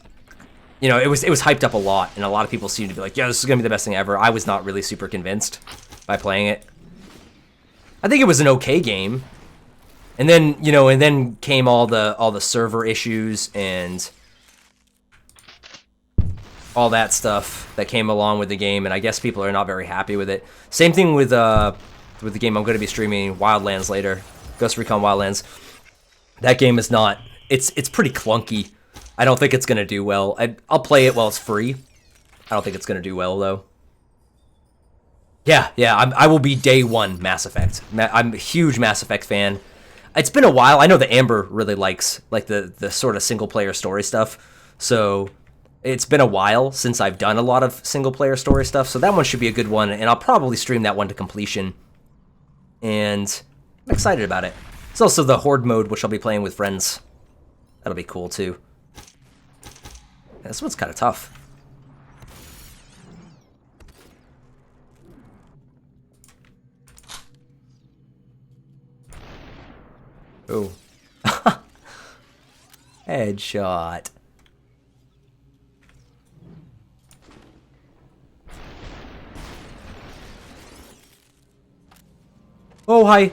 you know, it was hyped up a lot, and a lot of people seemed to be like, yeah, this is going to be the best thing ever. I was not really super convinced by playing it. I think it was an okay game. And then, you know, and then came all the server issues and all that stuff that came along with the game, and I guess people are not very happy with it. Same thing with the game I'm going to be streaming, Wildlands, later. Ghost Recon Wildlands. That game is not... It's pretty clunky. I don't think it's going to do well. I'll play it while it's free. I don't think it's going to do well, though. Yeah, I will be day one Mass Effect. I'm a huge Mass Effect fan. It's been a while. I know that Amber really likes like the sort of single-player story stuff. So it's been a while since I've done a lot of single-player story stuff. So that one should be a good one, and I'll probably stream that one to completion. And I'm excited about it. It's also the Horde mode, which I'll be playing with friends. That'll be cool, too. Yeah, this one's kind of tough. Oh. Headshot. Oh, hi.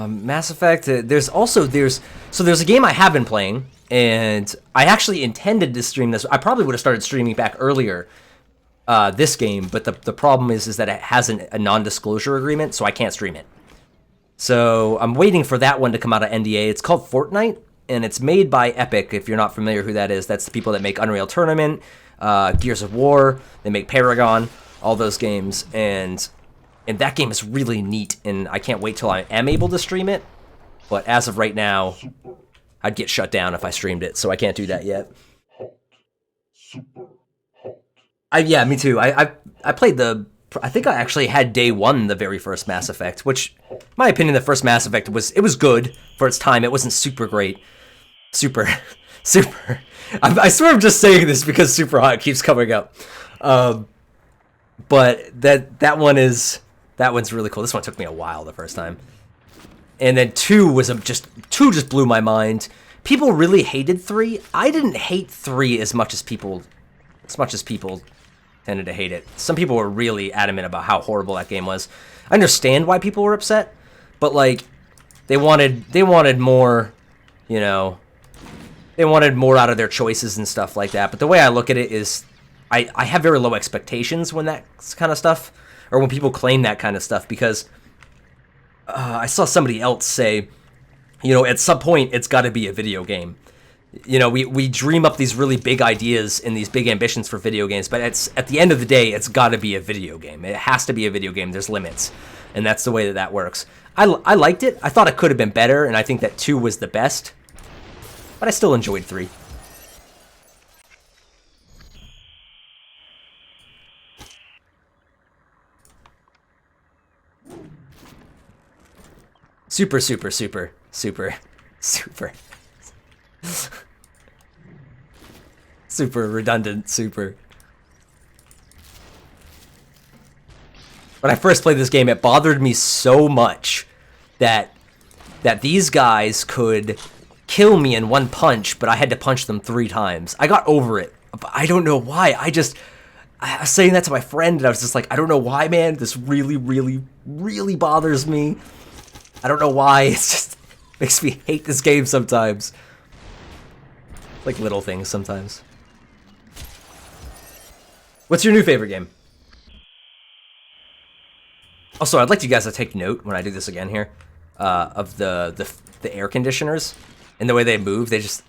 Mass Effect, there's a game I have been playing, and I actually intended to stream this. I probably would have started streaming back earlier, this game, but the problem is that it has a non-disclosure agreement, so I can't stream it. So I'm waiting for that one to come out of NDA. It's called Fortnite, and it's made by Epic. If you're not familiar who that is, that's the people that make Unreal Tournament, Gears of War, they make Paragon, all those games, and that game is really neat, and I can't wait till I am able to stream it. But as of right now, I'd get shut down if I streamed it, so I can't do that yet. Yeah, me too. I played I think I actually had day one the very first Mass Effect, which, in my opinion, the first Mass Effect was good for its time. It wasn't super great. Super. I swear I'm just saying this because SUPERHOT keeps coming up. But that one's really cool. This one took me a while the first time. And then 2 just blew my mind. People really hated 3. I didn't hate 3 as much as people tended to hate it. Some people were really adamant about how horrible that game was. I understand why people were upset, but like they wanted more, you know, they wanted more out of their choices and stuff like that. But the way I look at it is I have very low expectations when that kind of stuff, or when people claim that kind of stuff, because I saw somebody else say, you know, at some point it's got to be a video game. You know, we dream up these really big ideas and these big ambitions for video games, but at the end of the day, it's got to be a video game. It has to be a video game. There's limits, and that's the way that works. I liked it. I thought it could have been better, and I think that 2 was the best, but I still enjoyed 3. Super. Super redundant, super. When I first played this game, it bothered me so much that these guys could kill me in one punch, but I had to punch them 3 times. I got over it, but I don't know why. I was saying that to my friend, and I was just like, I don't know why, man. This really, really, really bothers me. I don't know why. It's just makes me hate this game sometimes. Like little things sometimes. What's your new favorite game? Also, I'd like you guys to take note when I do this again here, of the air conditioners and the way they move. They just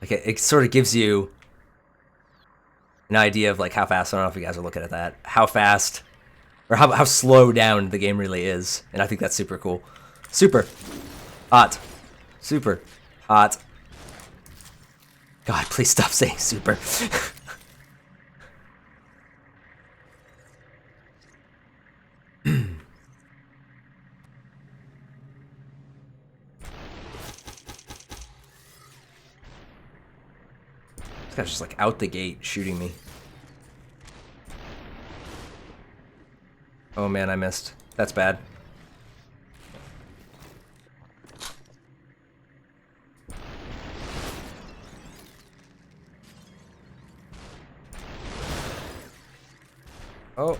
like it sort of gives you an idea of like how fast. I don't know if you guys are looking at that. How fast or how slow down the game really is, and I think that's super cool. Super hot, super hot. God, please stop saying super. This guy's just like out the gate shooting me. Oh man, I missed. That's bad. Oh.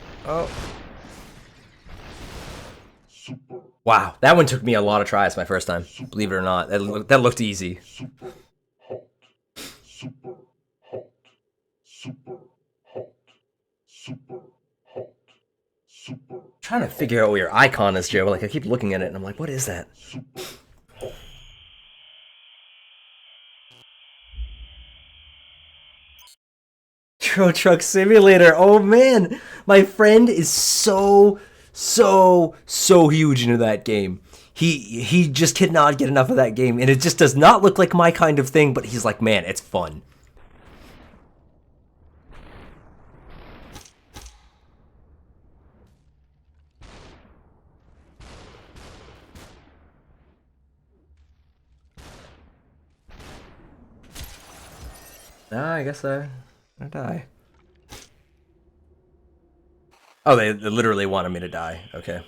Wow, that one took me a lot of tries my first time. Believe it or not, that looked easy. Trying to figure out what your icon is, Joe. Like I keep looking at it and I'm like, what is that? Euro Truck Simulator. Oh man, my friend is so huge into that game. He just cannot get enough of that game, and it just does not look like my kind of thing. But he's like, man, it's fun. Nah, I guess I'm gonna die. Oh, they literally wanted me to die. Okay.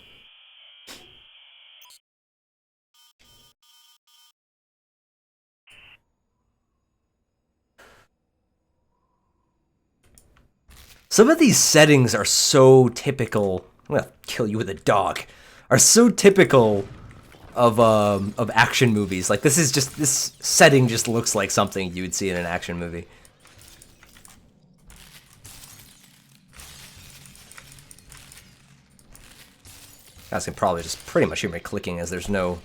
Some of these settings are so typical. I'm gonna kill you with a dog. Are so typical of action movies. Like this setting just looks like something you would see in an action movie. You guys can probably just pretty much hear me clicking as there's no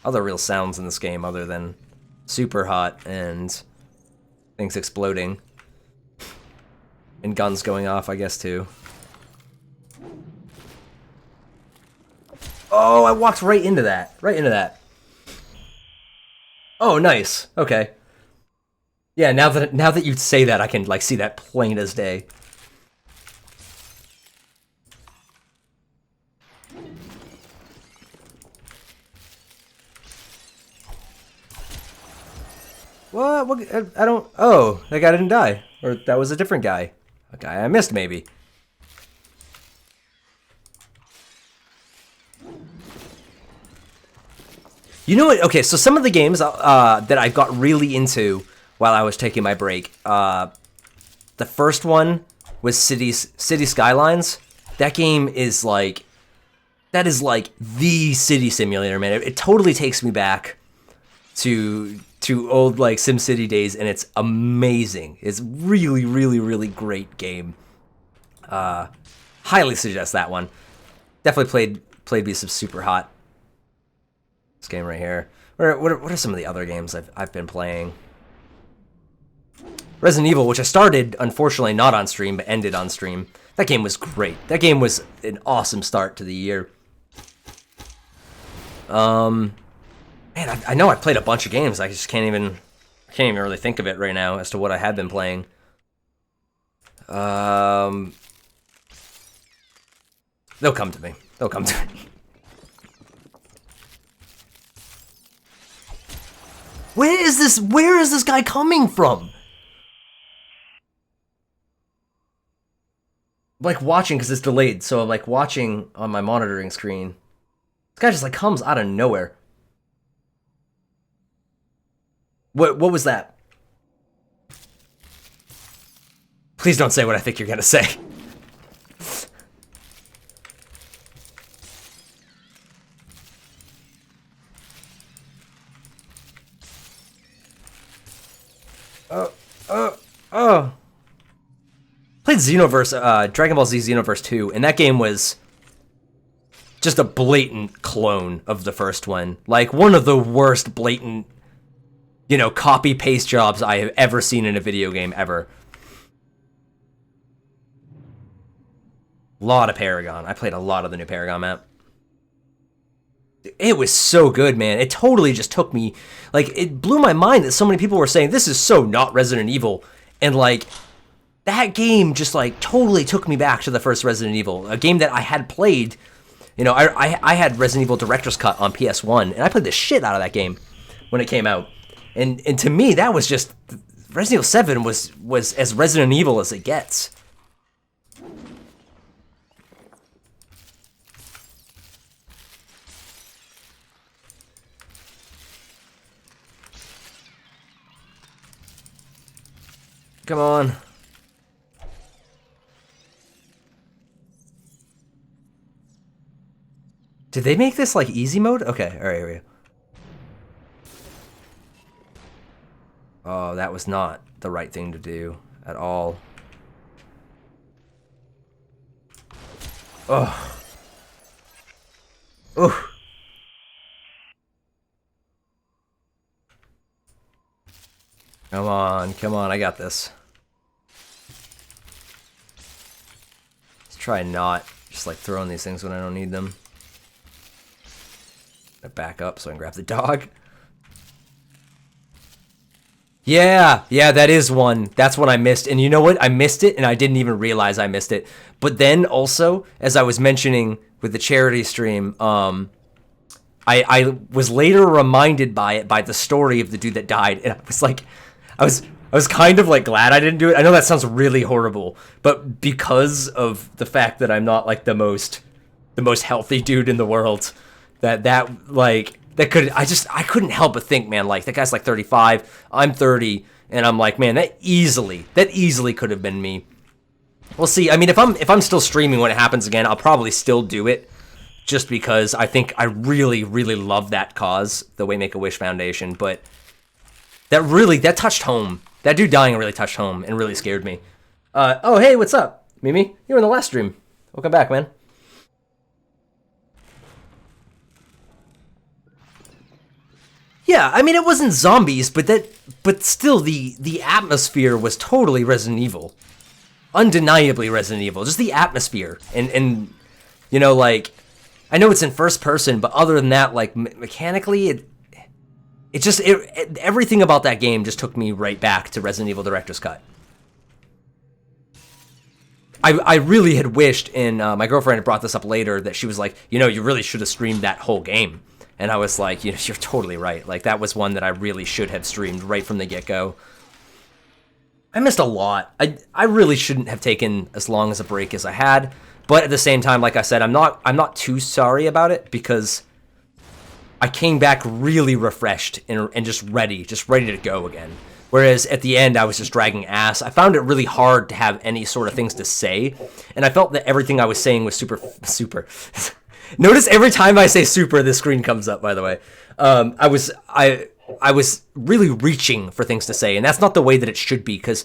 other real sounds in this game other than super hot and things exploding. And guns going off, I guess, too. Oh, I walked right into that. Right into that. Oh, nice. Okay. Yeah, now that you say that, I can like see that plain as day. What? I don't... Oh, that guy didn't die. Or that was a different guy. A guy I missed, maybe. You know what? Okay, so some of the games that I got really into while I was taking my break. The first one was City Skylines. That game is like... That is like the city simulator, man. It totally takes me back to old like SimCity days, and it's amazing. It's really great game. Highly suggest that one. Definitely played me some SUPERHOT. This game right here. What are some of the other games I've been playing? Resident Evil, which I started unfortunately not on stream but ended on stream. That game was great. That game was an awesome start to the year. Man, I know I played a bunch of games. I just can't even really think of it right now as to what I have been playing. They'll come to me. They'll come to me. Where is this guy coming from? I'm like watching because it's delayed, so I'm like watching on my monitoring screen. This guy just like comes out of nowhere. What was that? Please don't say what I think you're gonna say. Oh. Played Xenoverse, Dragon Ball Z Xenoverse 2, and that game was just a blatant clone of the first one. Like, one of the worst blatant, copy-paste jobs I have ever seen in a video game, ever. A lot of Paragon. I played a lot of the new Paragon map. It was so good, man. It totally just took me, like, it blew my mind that so many people were saying, this is so not Resident Evil. And, like, that game just, like, totally took me back to the first Resident Evil. A game that I had played, you know, I had Resident Evil Director's Cut on PS1, and I played the shit out of that game when it came out. And to me, that was just, Resident Evil 7 was as Resident Evil as it gets. Come on. Did they make this like easy mode? Okay, all right, here we go. Oh, that was not the right thing to do at all. Oh. Ooh. Come on, I got this. Let's try not just like throwing these things when I don't need them. Back up so I can grab the dog. Yeah, that is one. That's one I missed. And you know what? I missed it and I didn't even realize I missed it. But then also, as I was mentioning with the charity stream, I was later reminded by it, by the story of the dude that died. And I was like, I was kind of like glad I didn't do it. I know that sounds really horrible, but because of the fact that I'm not like the most healthy dude in the world, I couldn't help but think, man, like that guy's like 35, I'm 30, and I'm like, man, that easily could have been me. We'll see. I mean, if I'm still streaming when it happens again, I'll probably still do it, just because I think I really, really love that cause, the Way Make-A-Wish Foundation. But that touched home. That dude dying really touched home and really scared me. Oh, hey, what's up, Mimi? You were in the last stream. Welcome back, man. Yeah, I mean, it wasn't zombies, but still the atmosphere was totally Resident Evil. Undeniably Resident Evil. Just the atmosphere. And you know, like, I know it's in first person, but other than that, like, mechanically, everything about that game just took me right back to Resident Evil Director's Cut. I really had wished, and my girlfriend had brought this up later, that she was like, you know, you really should have streamed that whole game. And I was like, you know, you're totally right. Like, that was one that I really should have streamed right from the get-go. I missed a lot. I really shouldn't have taken as long as a break as I had. But at the same time, like I said, I'm not too sorry about it, because I came back really refreshed and just ready to go again. Whereas at the end, I was just dragging ass. I found it really hard to have any sort of things to say. And I felt that everything I was saying was super. Notice every time I say super, the screen comes up, by the way. I was really reaching for things to say, and that's not the way that it should be, because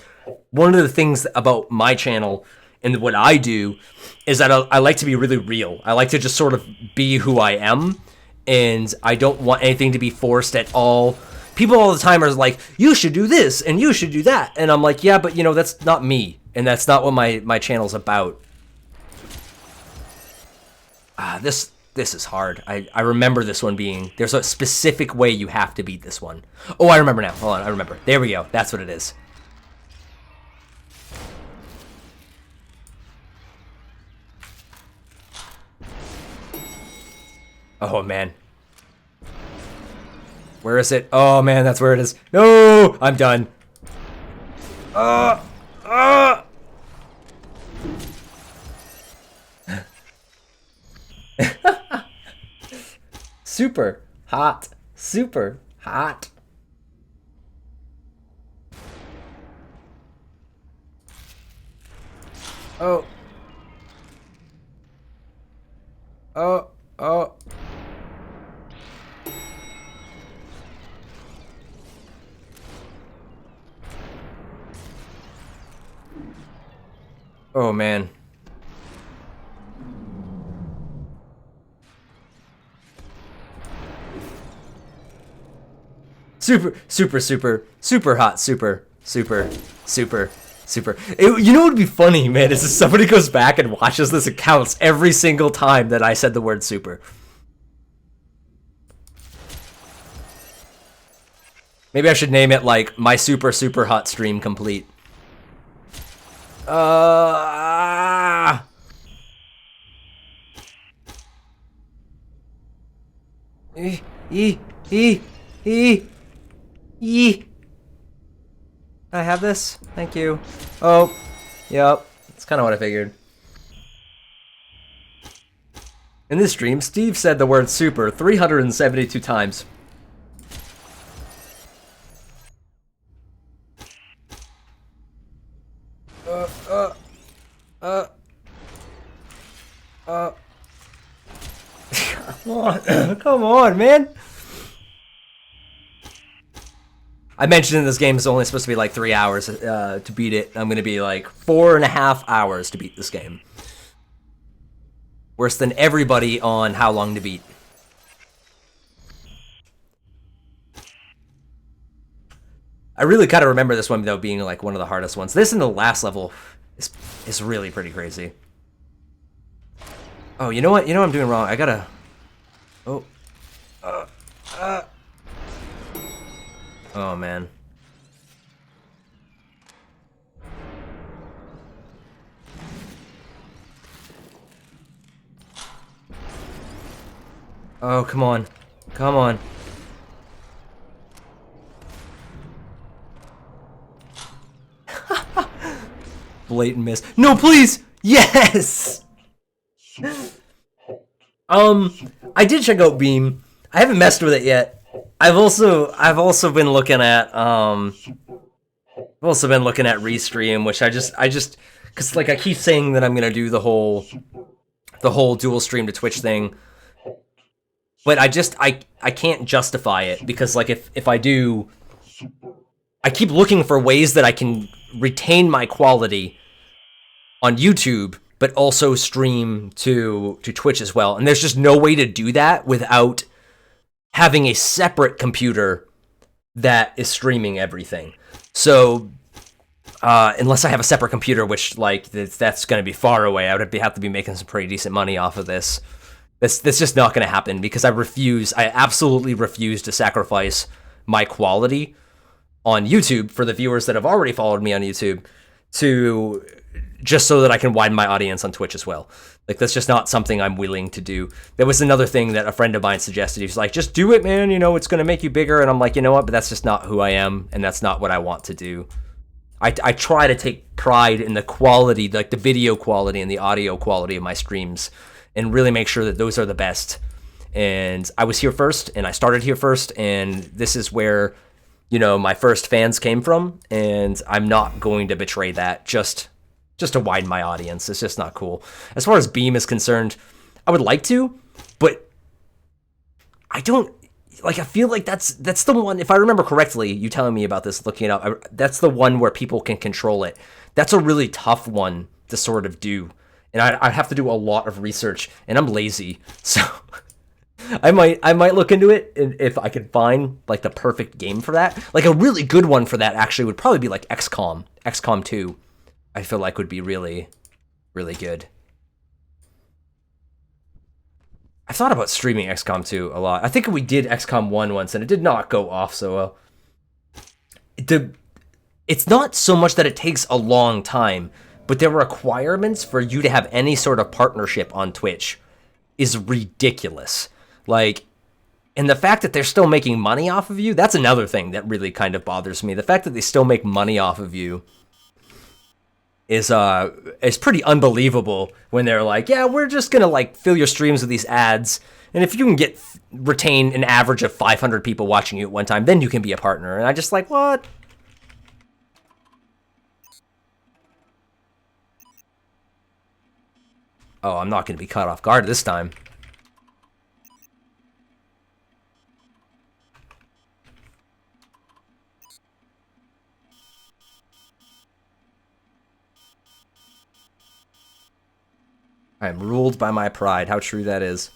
one of the things about my channel and what I do is that I like to be really real. I like to just sort of be who I am, and I don't want anything to be forced at all. People all the time are like, you should do this, and you should do that. And I'm like, yeah, but, you know, that's not me, and that's not what my channel's about. This is hard. I remember this one being, there's a specific way you have to beat this one. Oh, I remember now. Hold on, I remember. There we go. That's what it is. Oh, man. Where is it? Oh, man, that's where it is. No! I'm done. Super hot. Super hot. Oh. Oh. Oh. Oh, man. Super hot, super. Super. You know what would be funny, man, is if somebody goes back and watches this and counts every single time that I said the word super. Maybe I should name it like my super hot stream complete. E e e e. I have this? Thank you. Oh, yep. That's kind of what I figured. In this stream, Steve said the word super 372 times. Come on. Come on, man. I mentioned this game is only supposed to be like 3 hours to beat it. I'm going to be like 4.5 hours to beat this game. Worse than everybody on How Long to Beat. I really kind of remember this one, though, being like one of the hardest ones. This and the last level is really pretty crazy. Oh, you know what? You know what I'm doing wrong? I gotta... Oh. Oh, man. Oh, come on. Come on. Blatant miss. No, please! Yes! I did check out Beam. I haven't messed with it yet. I've also been looking at Restream, which I just cuz like I keep saying that I'm going to do the whole dual stream to Twitch thing. But I can't justify it because like if I do, I keep looking for ways that I can retain my quality on YouTube but also stream to Twitch as well. And there's just no way to do that without having a separate computer that is streaming everything. So unless I have a separate computer, which like that's going to be far away, I would have to be making some pretty decent money off of this. That's just not going to happen because I absolutely refuse to sacrifice my quality on YouTube for the viewers that have already followed me on YouTube to just so that I can widen my audience on Twitch as well. Like, that's just not something I'm willing to do. There was another thing that a friend of mine suggested. He was like, just do it, man. You know, it's going to make you bigger. And I'm like, you know what? But that's just not who I am. And that's not what I want to do. I try to take pride in the quality, like the video quality and the audio quality of my streams and really make sure that those are the best. And I was here first and I started here first. And this is where, you know, my first fans came from. And I'm not going to betray that just to widen my audience. It's just not cool. As far as Beam is concerned, I would like to, but I don't, like, I feel like that's the one, if I remember correctly, you telling me about this, looking it up, that's the one where people can control it. That's a really tough one to sort of do. And I have to do a lot of research, and I'm lazy, so I might look into it if I could find, like, the perfect game for that. Like, a really good one for that, actually, would probably be, like, XCOM 2. I feel like would be really, really good. I thought about streaming XCOM 2 a lot. I think we did XCOM 1 once, and it did not go off so well. It's not so much that it takes a long time, but the requirements for you to have any sort of partnership on Twitch is ridiculous. Like, and the fact that they're still making money off of you, that's another thing that really kind of bothers me. The fact that they still make money off of you is pretty unbelievable when they're like, yeah, we're just gonna like fill your streams with these ads, and if you can retain an average of 500 people watching you at one time, then you can be a partner. And I just like, what? Oh, I'm not gonna be caught off guard this time. I am ruled by my pride. How true that is.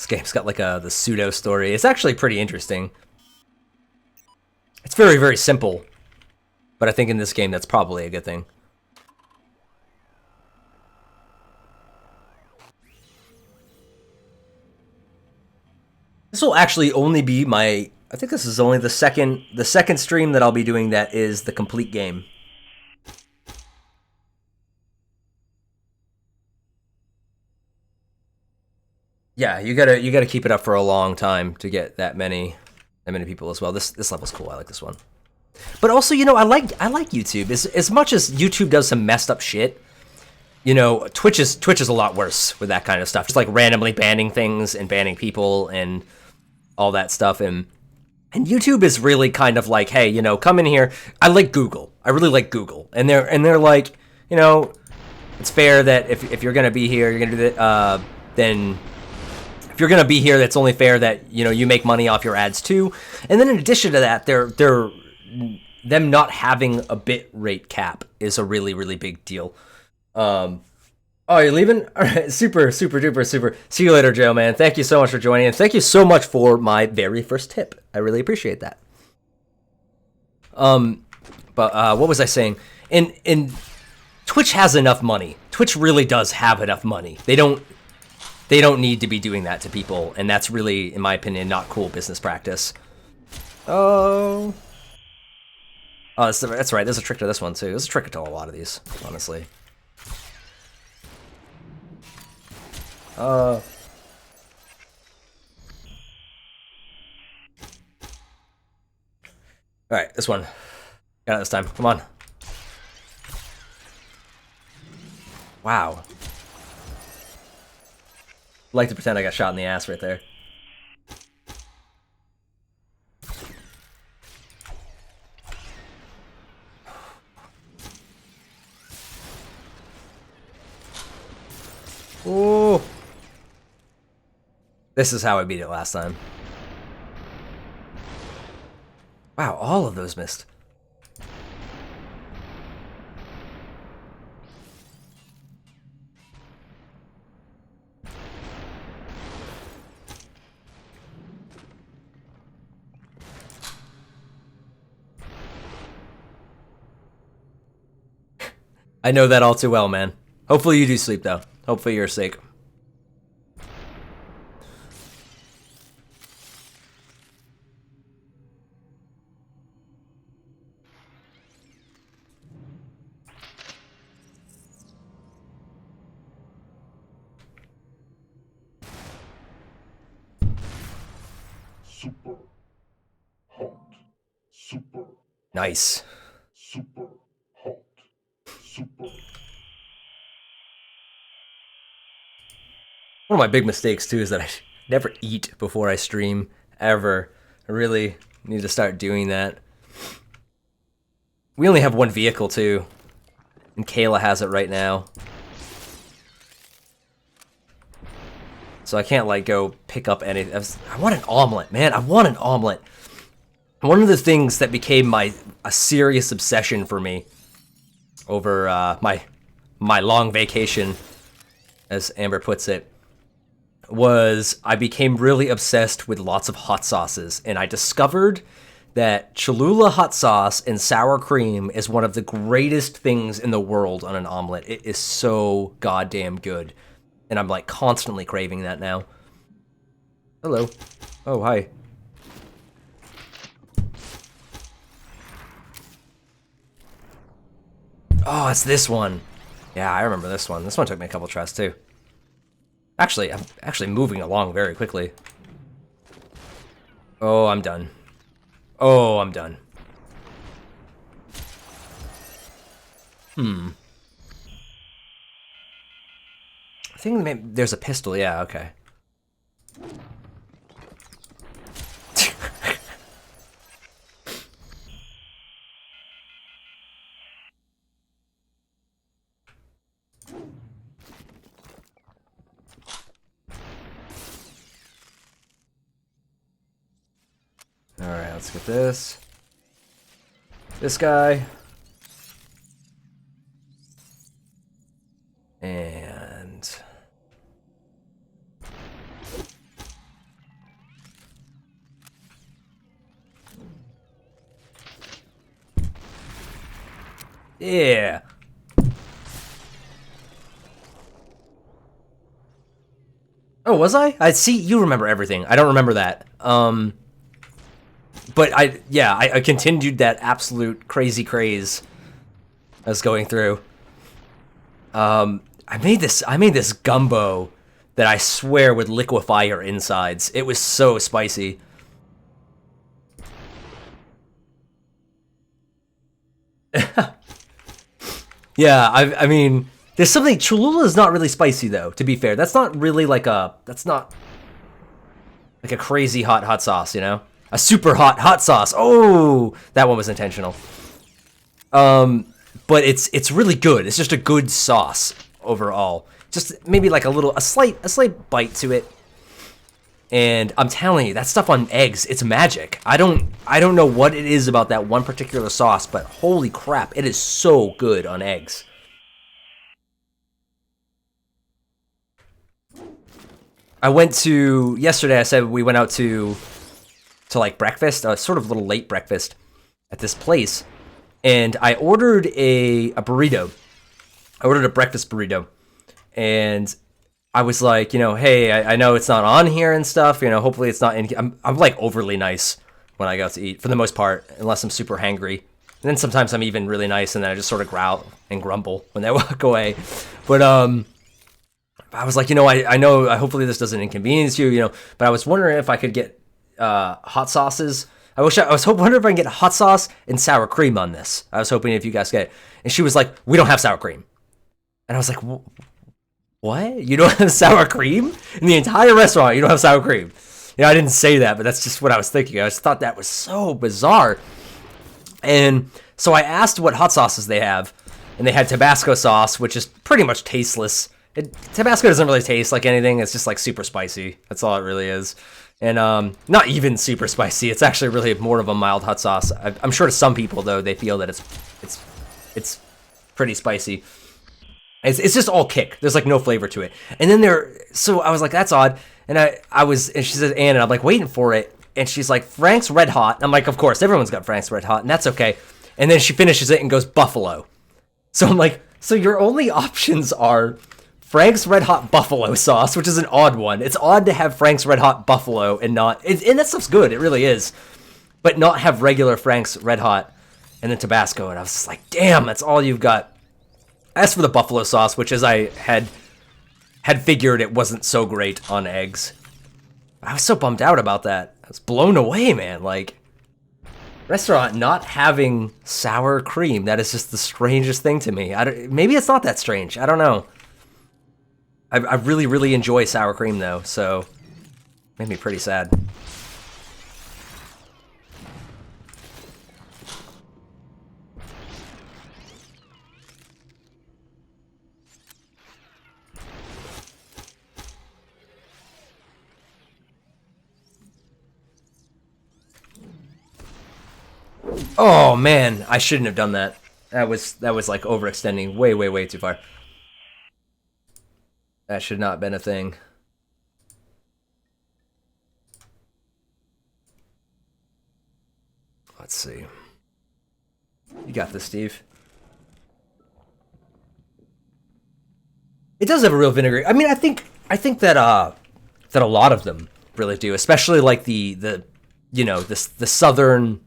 This game's got like the pseudo story. It's actually pretty interesting. It's very, very simple. But I think in this game, that's probably a good thing. This will actually only be my... I think this is only the second stream that I'll be doing that is the complete game. Yeah, you gotta keep it up for a long time to get that many people as well. This level's cool. I like this one. But also, you know, I like YouTube. As much as YouTube does some messed up shit, you know, Twitch is a lot worse with that kind of stuff. Just like randomly banning things and banning people and all that stuff. And YouTube is really kind of like, hey, you know, come in here. I like Google. I really like Google. And they're like, you know, it's fair that if you're gonna be here, you're gonna do that. Then if you're gonna be here, that's only fair that, you know, you make money off your ads too. And then in addition to that, them not having a bit rate cap is a really, really big deal. Oh, you're leaving? All right, super, super duper, super. See you later, Joe, man. Thank you so much for joining, and thank you so much for my very first tip. I really appreciate that. But what was I saying? In Twitch has enough money. Twitch really does have enough money. They don't need to be doing that to people, and that's really, in my opinion, not cool business practice. Oh, that's right. There's a trick to this one too. There's a trick to a lot of these, honestly. All right, this one. Got it this time. Come on. Wow. I like to pretend I got shot in the ass right there. Ooh. This is how I beat it last time. Wow, all of those missed. I know that all too well, man. Hopefully you do sleep, though. Hopefully you're safe. Super hot. Super. Nice. Super hot. Super. One of my big mistakes, too, is that I never eat before I stream, ever. I really need to start doing that. We only have one vehicle, too. And Kayla has it right now. So I can't, like, go pick up anything. I want an omelet, man. I want an omelet. One of the things that became a serious obsession for me over my long vacation, as Amber puts it, was I became really obsessed with lots of hot sauces. And I discovered that Cholula hot sauce and sour cream is one of the greatest things in the world on an omelet. It is so goddamn good. And I'm like constantly craving that now. Hello. Oh, hi. Oh, it's this one. Yeah, I remember this one. This one took me a couple tries too. Actually, I'm actually moving along very quickly. Oh, I'm done. Oh, I'm done. I think maybe there's a pistol. Yeah, okay. Alright, let's get this. This guy. And... Yeah. Oh, was I? I see. You remember everything. I don't remember that. But I continued that absolute crazy craze I was going through. I made this gumbo that I swear would liquefy your insides. It was so spicy. Yeah, I mean, there's something. Cholula is not really spicy though. To be fair, that's not really like a. That's not like a crazy hot sauce, you know? A super hot sauce. Oh, that one was intentional. But it's really good. It's just a good sauce overall. Just maybe like a slight bite to it. And I'm telling you, that stuff on eggs, it's magic. I don't know what it is about that one particular sauce, but holy crap, it is so good on eggs. I went to yesterday. I said we went out to like breakfast, a sort of little late breakfast at this place, and I ordered a burrito. I ordered a breakfast burrito, and I was like, you know, hey, I know it's not on here and stuff. You know, hopefully it's not in. I'm like overly nice when I go to eat for the most part, unless I'm super hangry. And then sometimes I'm even really nice, and then I just sort of growl and grumble when they walk away. But I was like, you know, I know, hopefully this doesn't inconvenience you, you know, but I was wondering if I could get hot sauces. I was wondering if I can get hot sauce and sour cream on this. I was hoping if you guys get it. And she was like, we don't have sour cream. And I was like, what? You don't have sour cream? In the entire restaurant, you don't have sour cream. You know, I didn't say that, but that's just what I was thinking. I just thought that was so bizarre. And so I asked what hot sauces they have, and they had Tabasco sauce, which is pretty much tasteless. Tabasco doesn't really taste like anything. It's just like super spicy. That's all it really is. And not even super spicy. It's actually really more of a mild hot sauce. I'm sure to some people though, they feel that it's pretty spicy. It's just all kick. There's like no flavor to it. And then so I was like, that's odd. And and she says, and I'm like waiting for it. And she's like, Frank's Red Hot. I'm like, of course, everyone's got Frank's Red Hot, and that's okay. And then she finishes it and goes Buffalo. So I'm like, so your only options are Frank's Red Hot Buffalo sauce, which is an odd one. It's odd to have Frank's Red Hot Buffalo and not, and that stuff's good, it really is, but not have regular Frank's Red Hot and then Tabasco. And I was just like, damn, that's all you've got. As for the buffalo sauce, which as I had figured it wasn't so great on eggs, I was so bummed out about that. I was blown away, man. Like, restaurant not having sour cream, that is just the strangest thing to me. Maybe it's not that strange. I don't know. I really, really enjoy sour cream, though, so made me pretty sad. Oh, man, I shouldn't have done that. That was like overextending way, way, way too far. That should not have been a thing. Let's see. You got this, Steve. It does have a real vinegar. I mean, I think that that a lot of them really do, especially like the you know, the southern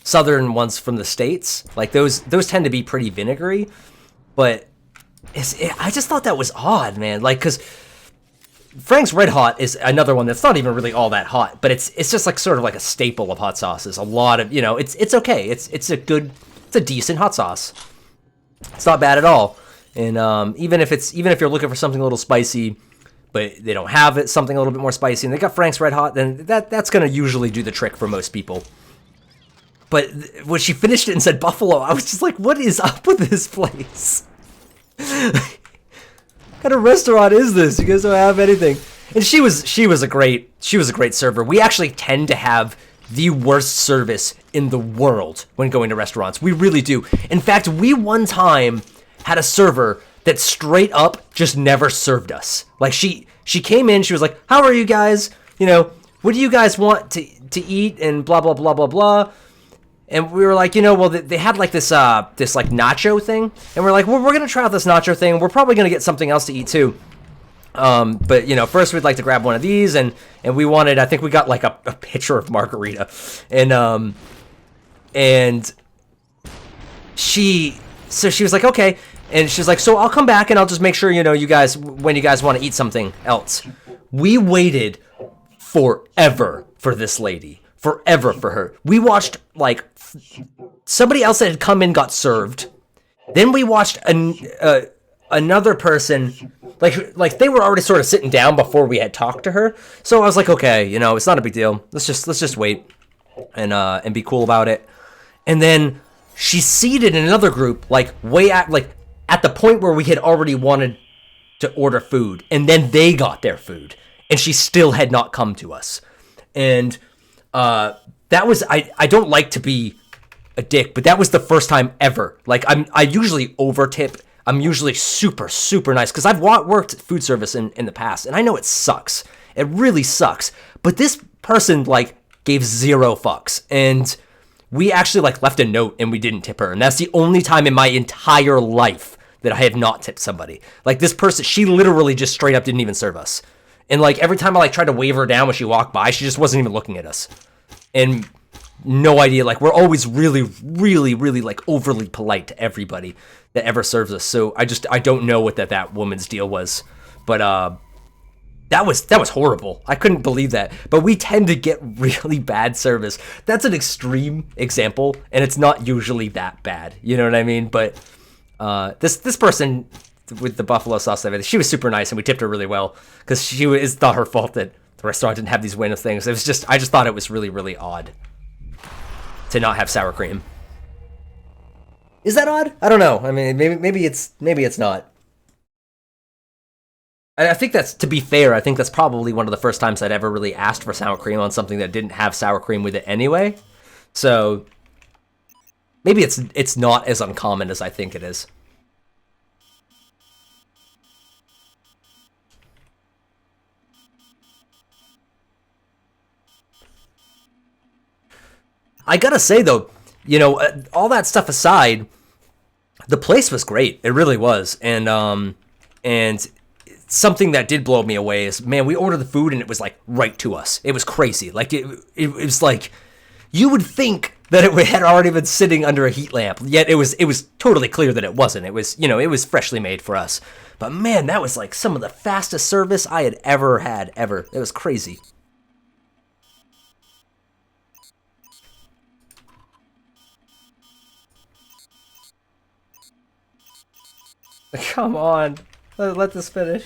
southern ones from the States. Like those tend to be pretty vinegary, but I just thought that was odd, man. Like, because Frank's Red Hot is another one that's not even really all that hot, but it's just like sort of like a staple of hot sauces. A lot of, you know, it's okay. It's a decent hot sauce. It's not bad at all. And even if you're looking for something a little spicy, but they don't have it, something a little bit more spicy, and they got Frank's Red Hot, then that's gonna usually do the trick for most people. But when she finished it and said Buffalo, I was just like, what is up with this place? What kind of restaurant is this? You guys don't have anything. And she was a great server. We actually tend to have the worst service in the world when going to restaurants. We really do. In fact, we one time had a server that straight up just never served us. Like she came in, she was like, "How are you guys? You know, what do you guys want to eat?" and blah blah blah blah blah. And we were like, well, they had like this this like nacho thing, and we're like, well, we're gonna try out this nacho thing. We're probably gonna get something else to eat too. But first we'd like to grab one of these, and we wanted, I think we got like a pitcher of margarita, and she was like, okay, and she was like, so I'll come back and I'll just make sure you guys, when you guys want to eat something else. We waited forever for this lady, forever for her. We watched like somebody else that had come in got served. Then we watched another person, like they were already sort of sitting down before we had talked to her. So I was like, okay, it's not a big deal. Let's just wait and be cool about it. And then she's seated in another group, like at the point where we had already wanted to order food, and then they got their food, and she still had not come to us. And that was, I don't like to be a dick, but that was the first time ever. Like I usually over tip. I'm usually super, super nice because I've worked food service in the past, and I know it sucks. It really sucks. But this person like gave 0 fucks, and we actually like left a note and we didn't tip her. And that's the only time in my entire life that I have not tipped somebody. Like this person, she literally just straight up didn't even serve us. And like every time I like tried to wave her down when she walked by, she just wasn't even looking at us. And no idea, like we're always really, really, really like overly polite to everybody that ever serves us. So I don't know what that woman's deal was. But that was horrible. I couldn't believe that. But we tend to get really bad service. That's an extreme example, and it's not usually that bad. You know what I mean? But this person with the buffalo sauce, she was super nice, and we tipped her really well because it's not her fault that the restaurant didn't have these window things. It was just, I just thought it was really, really odd to not have sour cream. Is that odd? I don't know. I mean, maybe it's not. I think that's, to be fair, I think that's probably one of the first times I'd ever really asked for sour cream on something that didn't have sour cream with it anyway. So maybe it's not as uncommon as I think it is. I gotta say though, all that stuff aside, the place was great. It really was, and something that did blow me away is, man, we ordered the food and it was like right to us. It was crazy. Like it was like you would think that it had already been sitting under a heat lamp, yet it was totally clear that it wasn't. It was it was freshly made for us. But man, that was like some of the fastest service I had ever had ever. It was crazy. Come on, let this finish.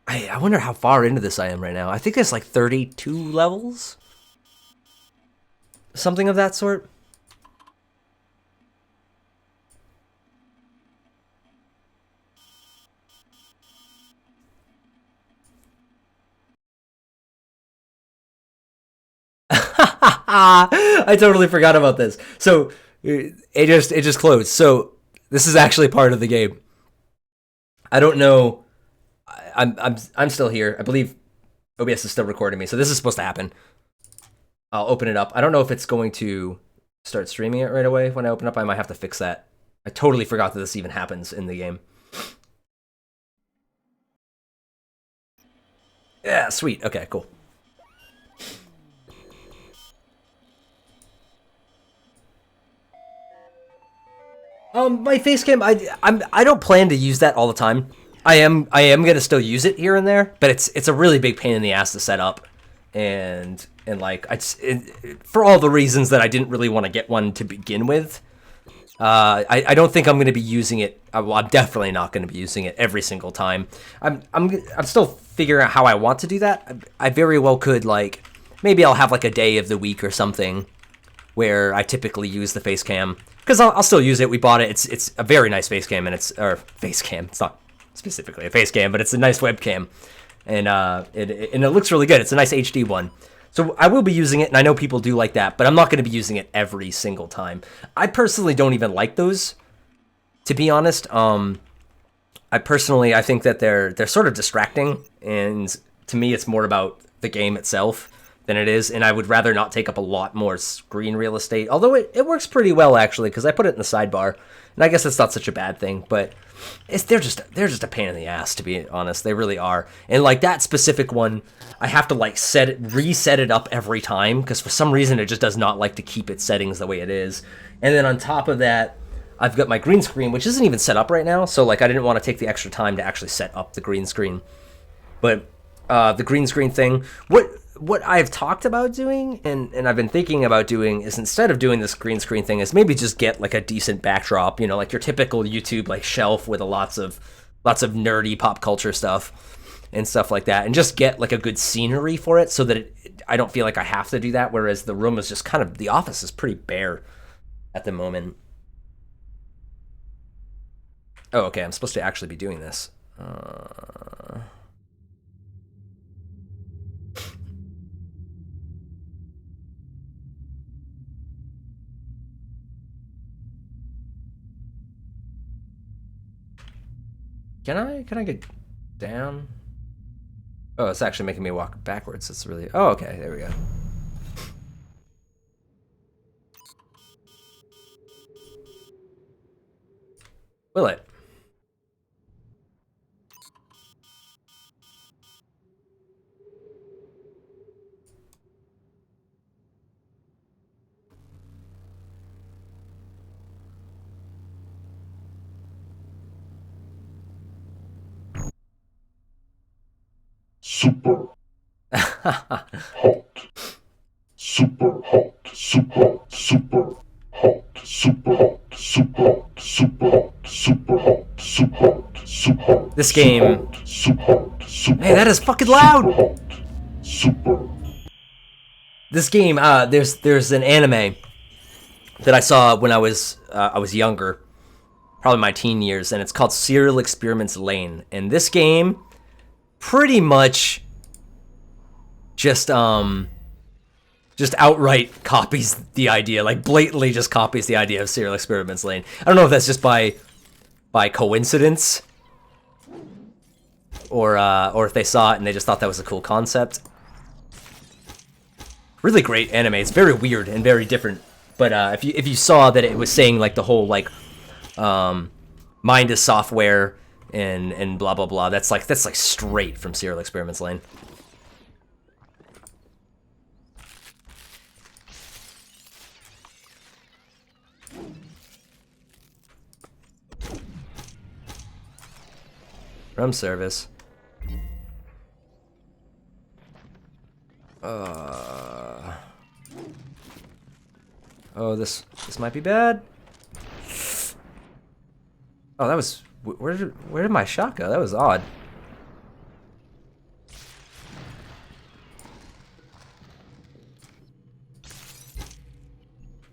I wonder how far into this I am right now. I think it's like 32 levels? Something of that sort. I totally forgot about this. So it just closed. So this is actually part of the game. I don't know. I'm still here. I believe OBS is still recording me. So this is supposed to happen. I'll open it up. I don't know if it's going to start streaming it right away when I open up. I might have to fix that. I totally forgot that this even happens in the game. Yeah, sweet. Okay, cool. My face cam, I don't plan to use that all the time. I am gonna still use it here and there, but it's a really big pain in the ass to set up, and like for all the reasons that I didn't really want to get one to begin with. I don't think I'm gonna be using it. Well, I'm definitely not gonna be using it every single time. I'm still figuring out how I want to do that. I very well could, like, maybe I'll have like a day of the week or something where I typically use the face cam. Because I'll still use it. We bought it. It's a very nice face cam, and it's not specifically a face cam, but it's a nice webcam, and it looks really good. It's a nice HD one. So I will be using it, and I know people do like that, but I'm not going to be using it every single time. I personally don't even like those, to be honest. I personally, I think that they're sort of distracting, and to me, it's more about the game itself than it is. And I would rather not take up a lot more screen real estate. Although it works pretty well actually, because I put it in the sidebar, and I guess it's not such a bad thing. But they're just a pain in the ass, to be honest. They really are. And like that specific one, I have to like reset it up every time because for some reason it just does not like to keep its settings the way it is. And then on top of that, I've got my green screen, which isn't even set up right now, so like I didn't want to take the extra time to actually set up the green screen. But the green screen thing, what I've talked about doing and I've been thinking about doing is instead of doing this green screen thing, is maybe just get like a decent backdrop, you know, like your typical YouTube like shelf with lots of nerdy pop culture stuff and stuff like that, and just get like a good scenery for it so that I don't feel like I have to do that. Whereas the room is just kind of, the office is pretty bare at the moment. Oh, okay, I'm supposed to actually be doing this. Can I get down? Oh, it's actually making me walk backwards. It's really... Oh, okay, there we go. Will it? Super hot. Super hot. Super, super hot. Super hot. Super hot. Super hot. Super hot. Super hot. Super hot. This game... Super hot. Super Man, that is fucking loud! hot. Super. This game, there's an anime that I saw when I was younger, probably my teen years, and it's called Serial Experiments Lane. And this game pretty much just outright copies the idea, like blatantly just copies the idea of Serial Experiments Lane. I don't know if that's just by coincidence or if they saw it and they just thought that was a cool concept. Really great anime. It's very weird and very different. But if you saw that it was saying like the whole like mind is software and blah blah blah, that's like straight from Serial Experiments Lane. Room service. Oh, this might be bad. Oh, that was... Where did my shot go? That was odd.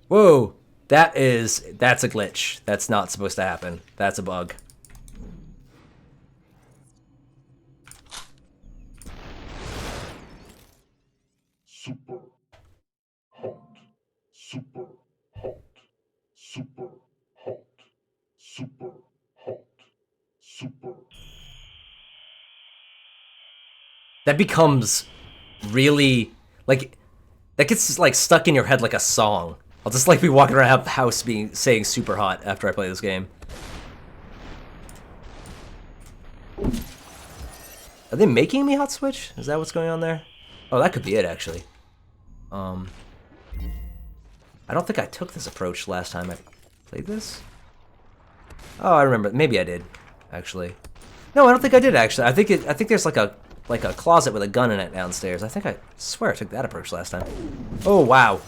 Whoa! That's a glitch. That's not supposed to happen. That's a bug. Super hot. Super hot. Super hot. Super hot. Super. That becomes really like that gets like stuck in your head like a song. I'll just like be walking around the house saying super hot after I play this game. Are they making me hot switch? Is that what's going on there? Oh, that could be it actually. I don't think I took this approach last time I played this. Oh, I remember. Maybe I did, actually. No, I don't think I did actually. I think there's like a closet with a gun in it downstairs. I swear I took that approach last time. Oh wow.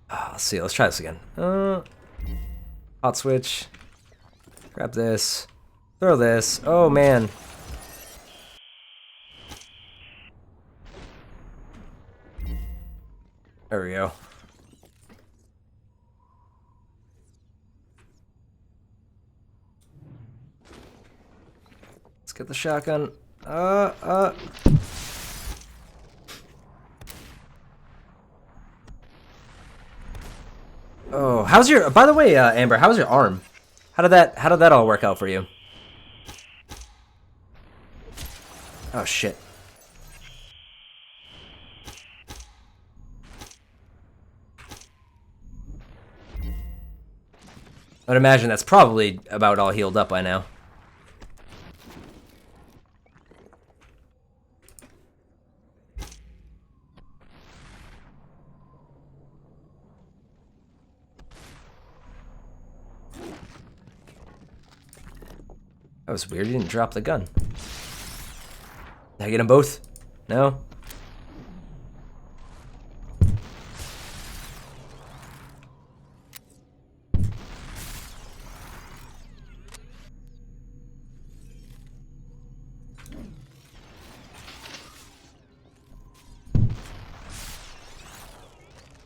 Let's see. Let's try this again. Hot switch. Grab this. Throw this. Oh man. There we go. get the shotgun. Oh, how's your? By the way, Amber, how's your arm? How did that all work out for you? Oh shit. I'd imagine that's probably about all healed up by now. That was weird, you didn't drop the gun. Did I get them both? No?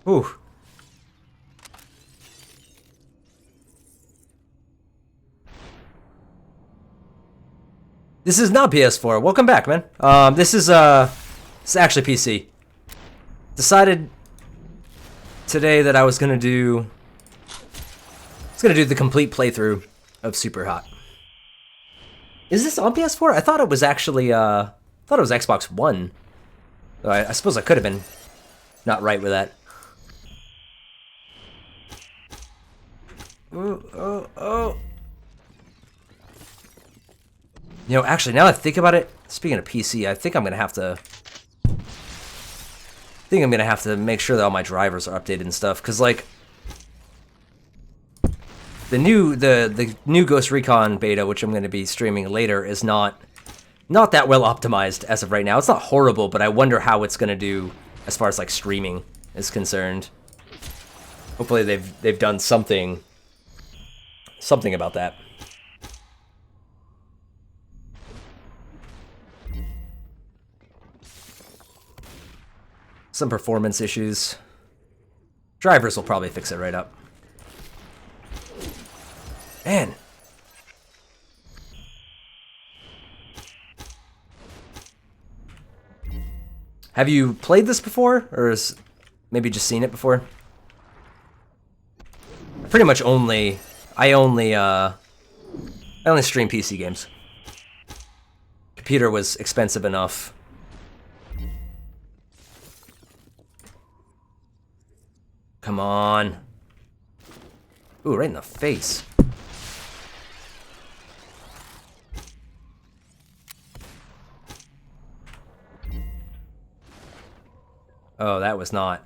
Ooh. This is not PS4. Welcome back, man. This is actually PC. Decided today that I was gonna do the complete playthrough of SUPERHOT. Is this on PS4? I thought it was actually Xbox One. I suppose I could have been not right with that. Oh. You know, actually, now that I think about it, speaking of PC, I think I'm gonna have to make sure that all my drivers are updated and stuff, because like the new Ghost Recon beta, which I'm gonna be streaming later, is not that well optimized as of right now. It's not horrible, but I wonder how it's gonna do as far as like streaming is concerned. Hopefully they've done something about that. Some performance issues. Drivers will probably fix it right up. Man. Have you played this before, or is maybe just seen it before? Pretty much only. I only stream PC games. Computer was expensive enough. Come on. Ooh, right in the face. Oh, that was not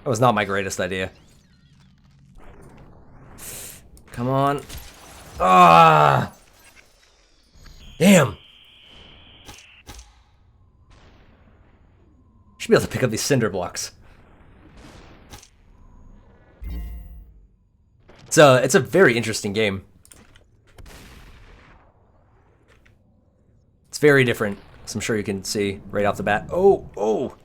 my greatest idea. Come on. Ah! Damn. Should be able to pick up these cinder blocks. It's a very interesting game. It's very different, as I'm sure you can see right off the bat. Oh!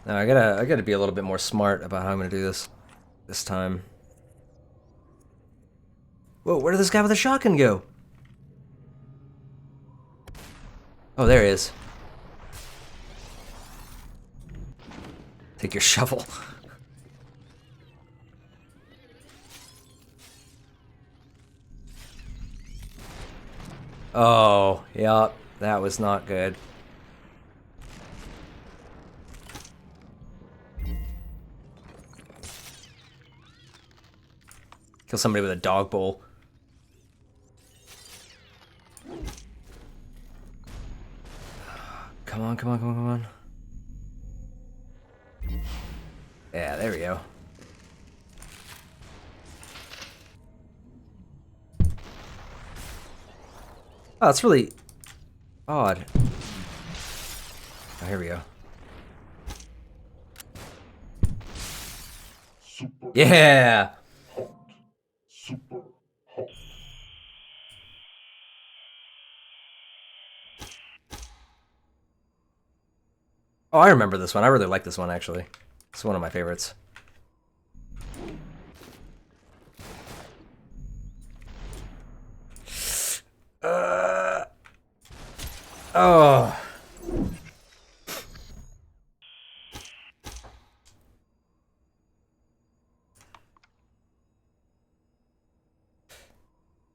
Now I gotta be a little bit more smart about how I'm gonna do this time. Whoa, where did this guy with the shotgun go? Oh, there he is. Take your shovel. Oh, yep, that was not good. Kill somebody with a dog bowl. Come on. Yeah, there we go. Oh, it's really odd. Oh, here we go. Yeah! Super hot. Oh, I remember this one. I really like this one, actually. It's one of my favorites. Oh.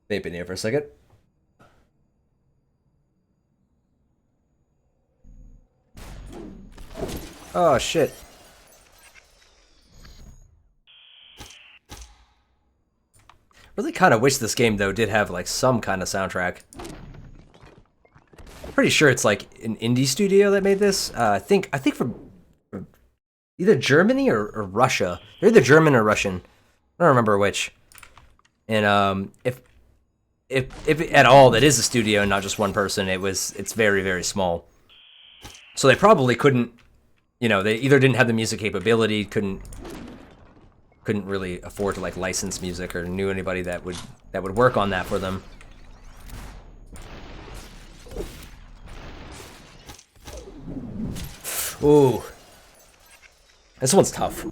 They've been here for a second. Oh, shit. Really kind of wish this game, though, did have, like, some kind of soundtrack. Pretty sure it's, like, an indie studio that made this. I think from either Germany or Russia. They're either German or Russian. I don't remember which. And if at all that is a studio and not just one person, it's very, very small. So they probably couldn't, you know, they either didn't have the music capability, couldn't really afford to like license music, or knew anybody that would work on that for them. Ooh. This one's tough.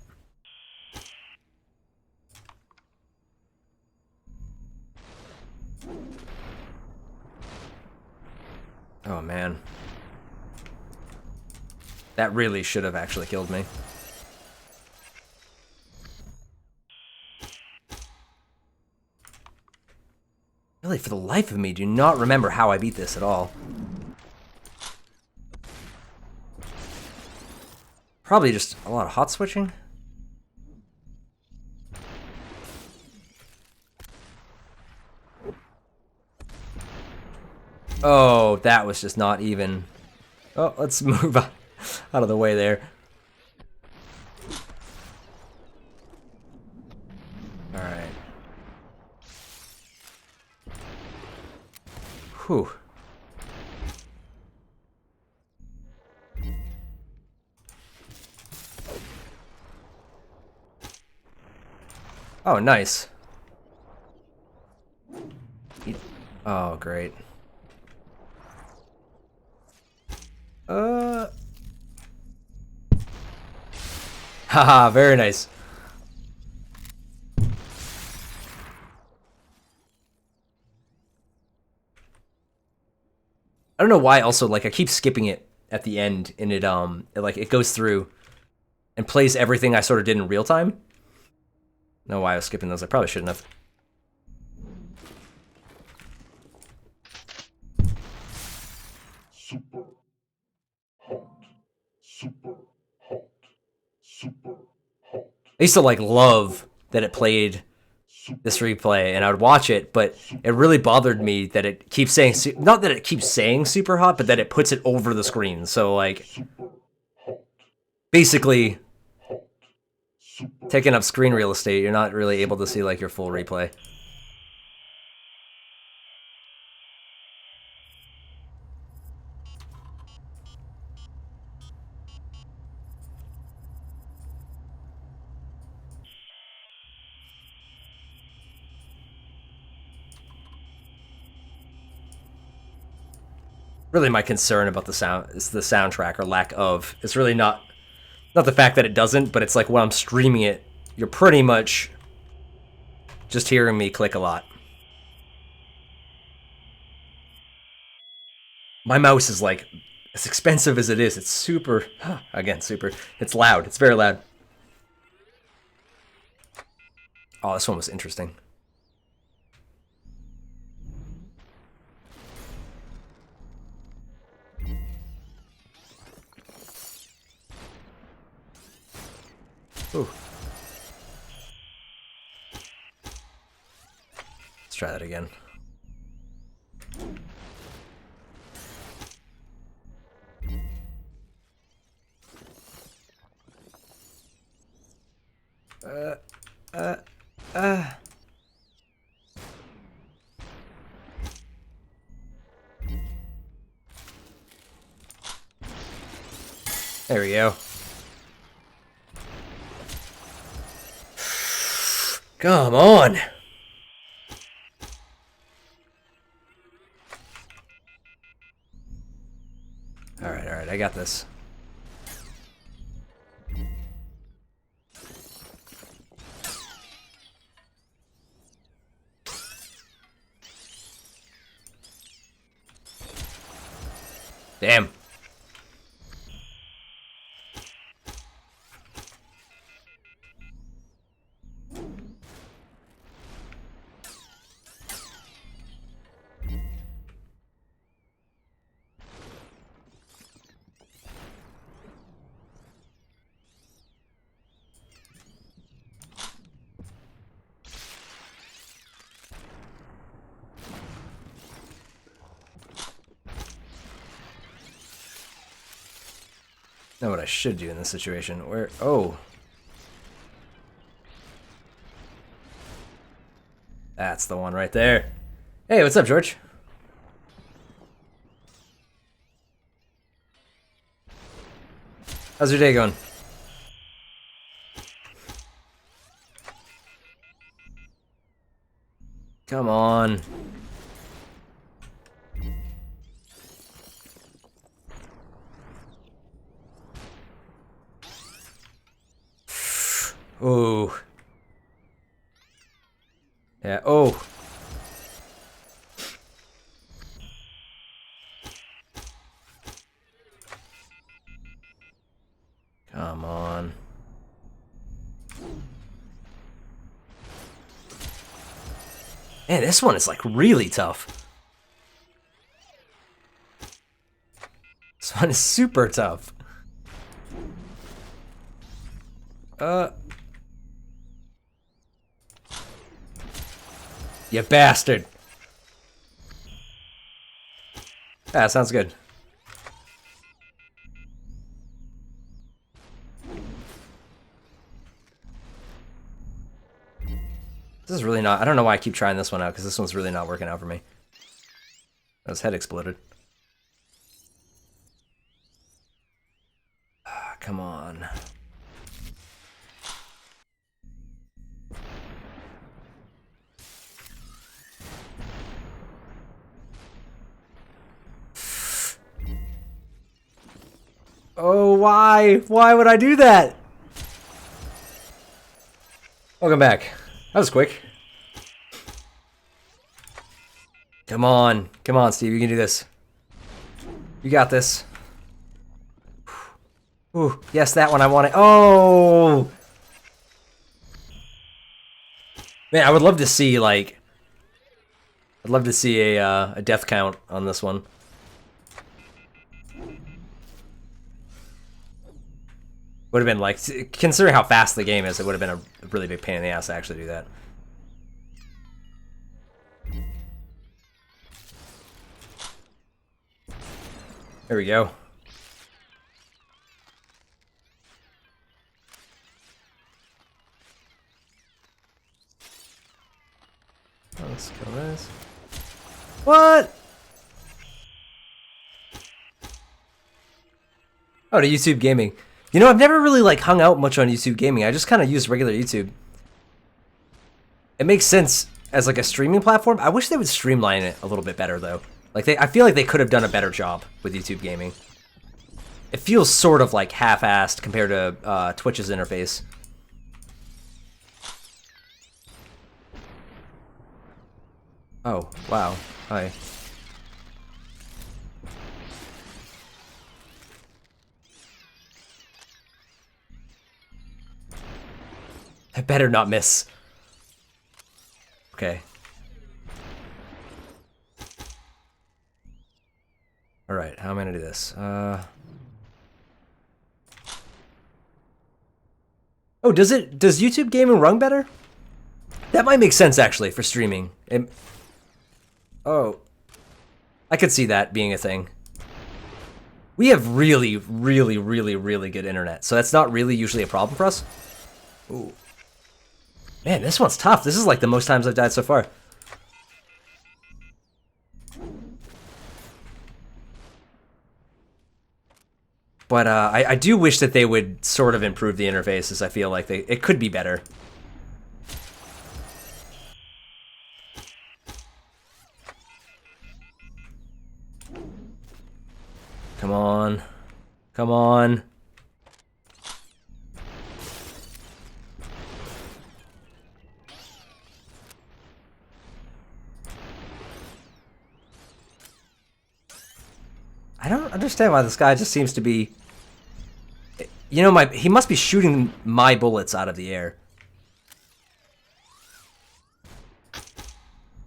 Oh man. That really should have actually killed me. Really, for the life of me, do not remember how I beat this at all. Probably just a lot of hot switching. Oh, that was just not even. Oh, let's move out of the way there. All right. Whew. Oh, nice. Oh, great. Haha, very nice. I don't know why also, like, I keep skipping it at the end, and it goes through and plays everything I sort of did in real time. I don't know why I was skipping those. I probably shouldn't have. Super hot. Super hot. Super hot. I used to like love that it played this replay, and I would watch it, but it really bothered me that it keeps saying, not that it keeps saying super hot, but that it puts it over the screen. So like, basically taking up screen real estate, you're not really able to see like your full replay. Really, my concern about the soundtrack or lack of. It's really not the fact that it doesn't, but it's like when I'm streaming it, you're pretty much just hearing me click a lot. My mouse is like, as expensive as it is, it's super, again, super, it's loud, it's very loud. Oh, this one was interesting. Ooh. Let's try that again. There we go. Come on. All right, I got this. Damn. Know what I should do in this situation. Where? Oh. That's the one right there. Hey, what's up, George? How's your day going? Come on. Oh. Yeah, oh. Come on. Man, this one is like really tough. This one is super tough. You bastard. Yeah, sounds good. This is really not... I don't know why I keep trying this one out, because this one's really not working out for me. His head exploded. Ah, come on. Oh, why? Why would I do that? Welcome back. That was quick. Come on. Come on, Steve. You can do this. You got this. Ooh, yes, that one I wanted. Oh! Man, I would love to see, like... I'd love to see a death count on this one. Would have been like, considering how fast the game is, it would have been a really big pain in the ass to actually do that. There we go. Let's kill this. What? Oh, to YouTube Gaming. You know, I've never really like hung out much on YouTube Gaming. I just kind of use regular YouTube. It makes sense as like a streaming platform. I wish they would streamline it a little bit better though. Like I feel like they could have done a better job with YouTube Gaming. It feels sort of like half-assed compared to Twitch's interface. Oh, wow. Hi. I better not miss. Okay. Alright, how am I gonna do this? Oh, does YouTube Gaming run better? That might make sense, actually, for streaming. Oh. I could see that being a thing. We have really, really, really, really good internet, so that's not really usually a problem for us. Ooh. Man, this one's tough. This is like the most times I've died so far. But I do wish that they would sort of improve the interfaces. I feel like it could be better. Come on. Come on. I don't understand why this guy just seems to be... You know, he must be shooting my bullets out of the air.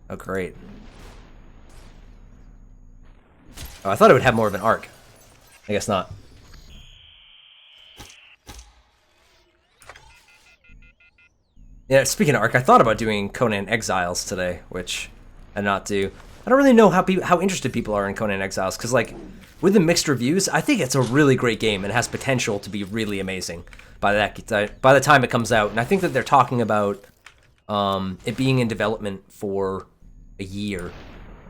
Oh, great. Oh, I thought it would have more of an arc. I guess not. Yeah, speaking of arc, I thought about doing Conan Exiles today, which I did not do. I don't really know how interested people are in Conan Exiles, because, like, with the mixed reviews, I think it's a really great game and has potential to be really amazing by the time it comes out. And I think that they're talking about it being in development for a year,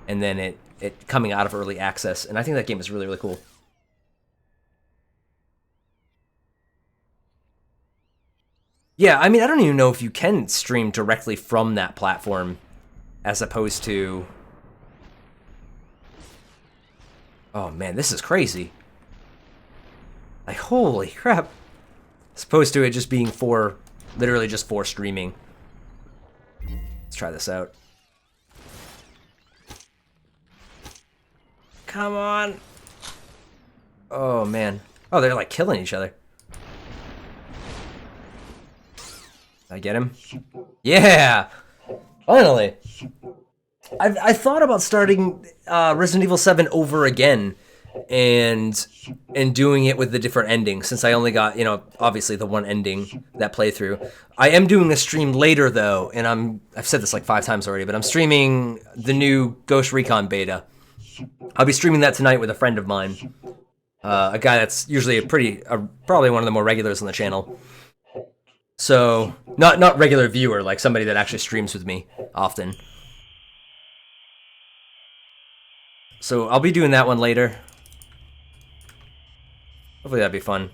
and then it coming out of early access. And I think that game is really, really cool. Yeah, I mean, I don't even know if you can stream directly from that platform as opposed to... Oh man, this is crazy. Like, holy crap. As opposed to it just being literally just for streaming. Let's try this out. Come on. Oh man. Oh, they're like killing each other. Did I get him? Yeah! Finally! I thought about starting Resident Evil 7 over again and doing it with the different endings, since I only got, you know, obviously the one ending, that playthrough. I am doing a stream later though, and I've said this like 5 times already, but I'm streaming the new Ghost Recon beta. I'll be streaming that tonight with a friend of mine. A guy that's usually probably one of the more regulars on the channel. So, not regular viewer, like somebody that actually streams with me often. So I'll be doing that one later. Hopefully that'd be fun.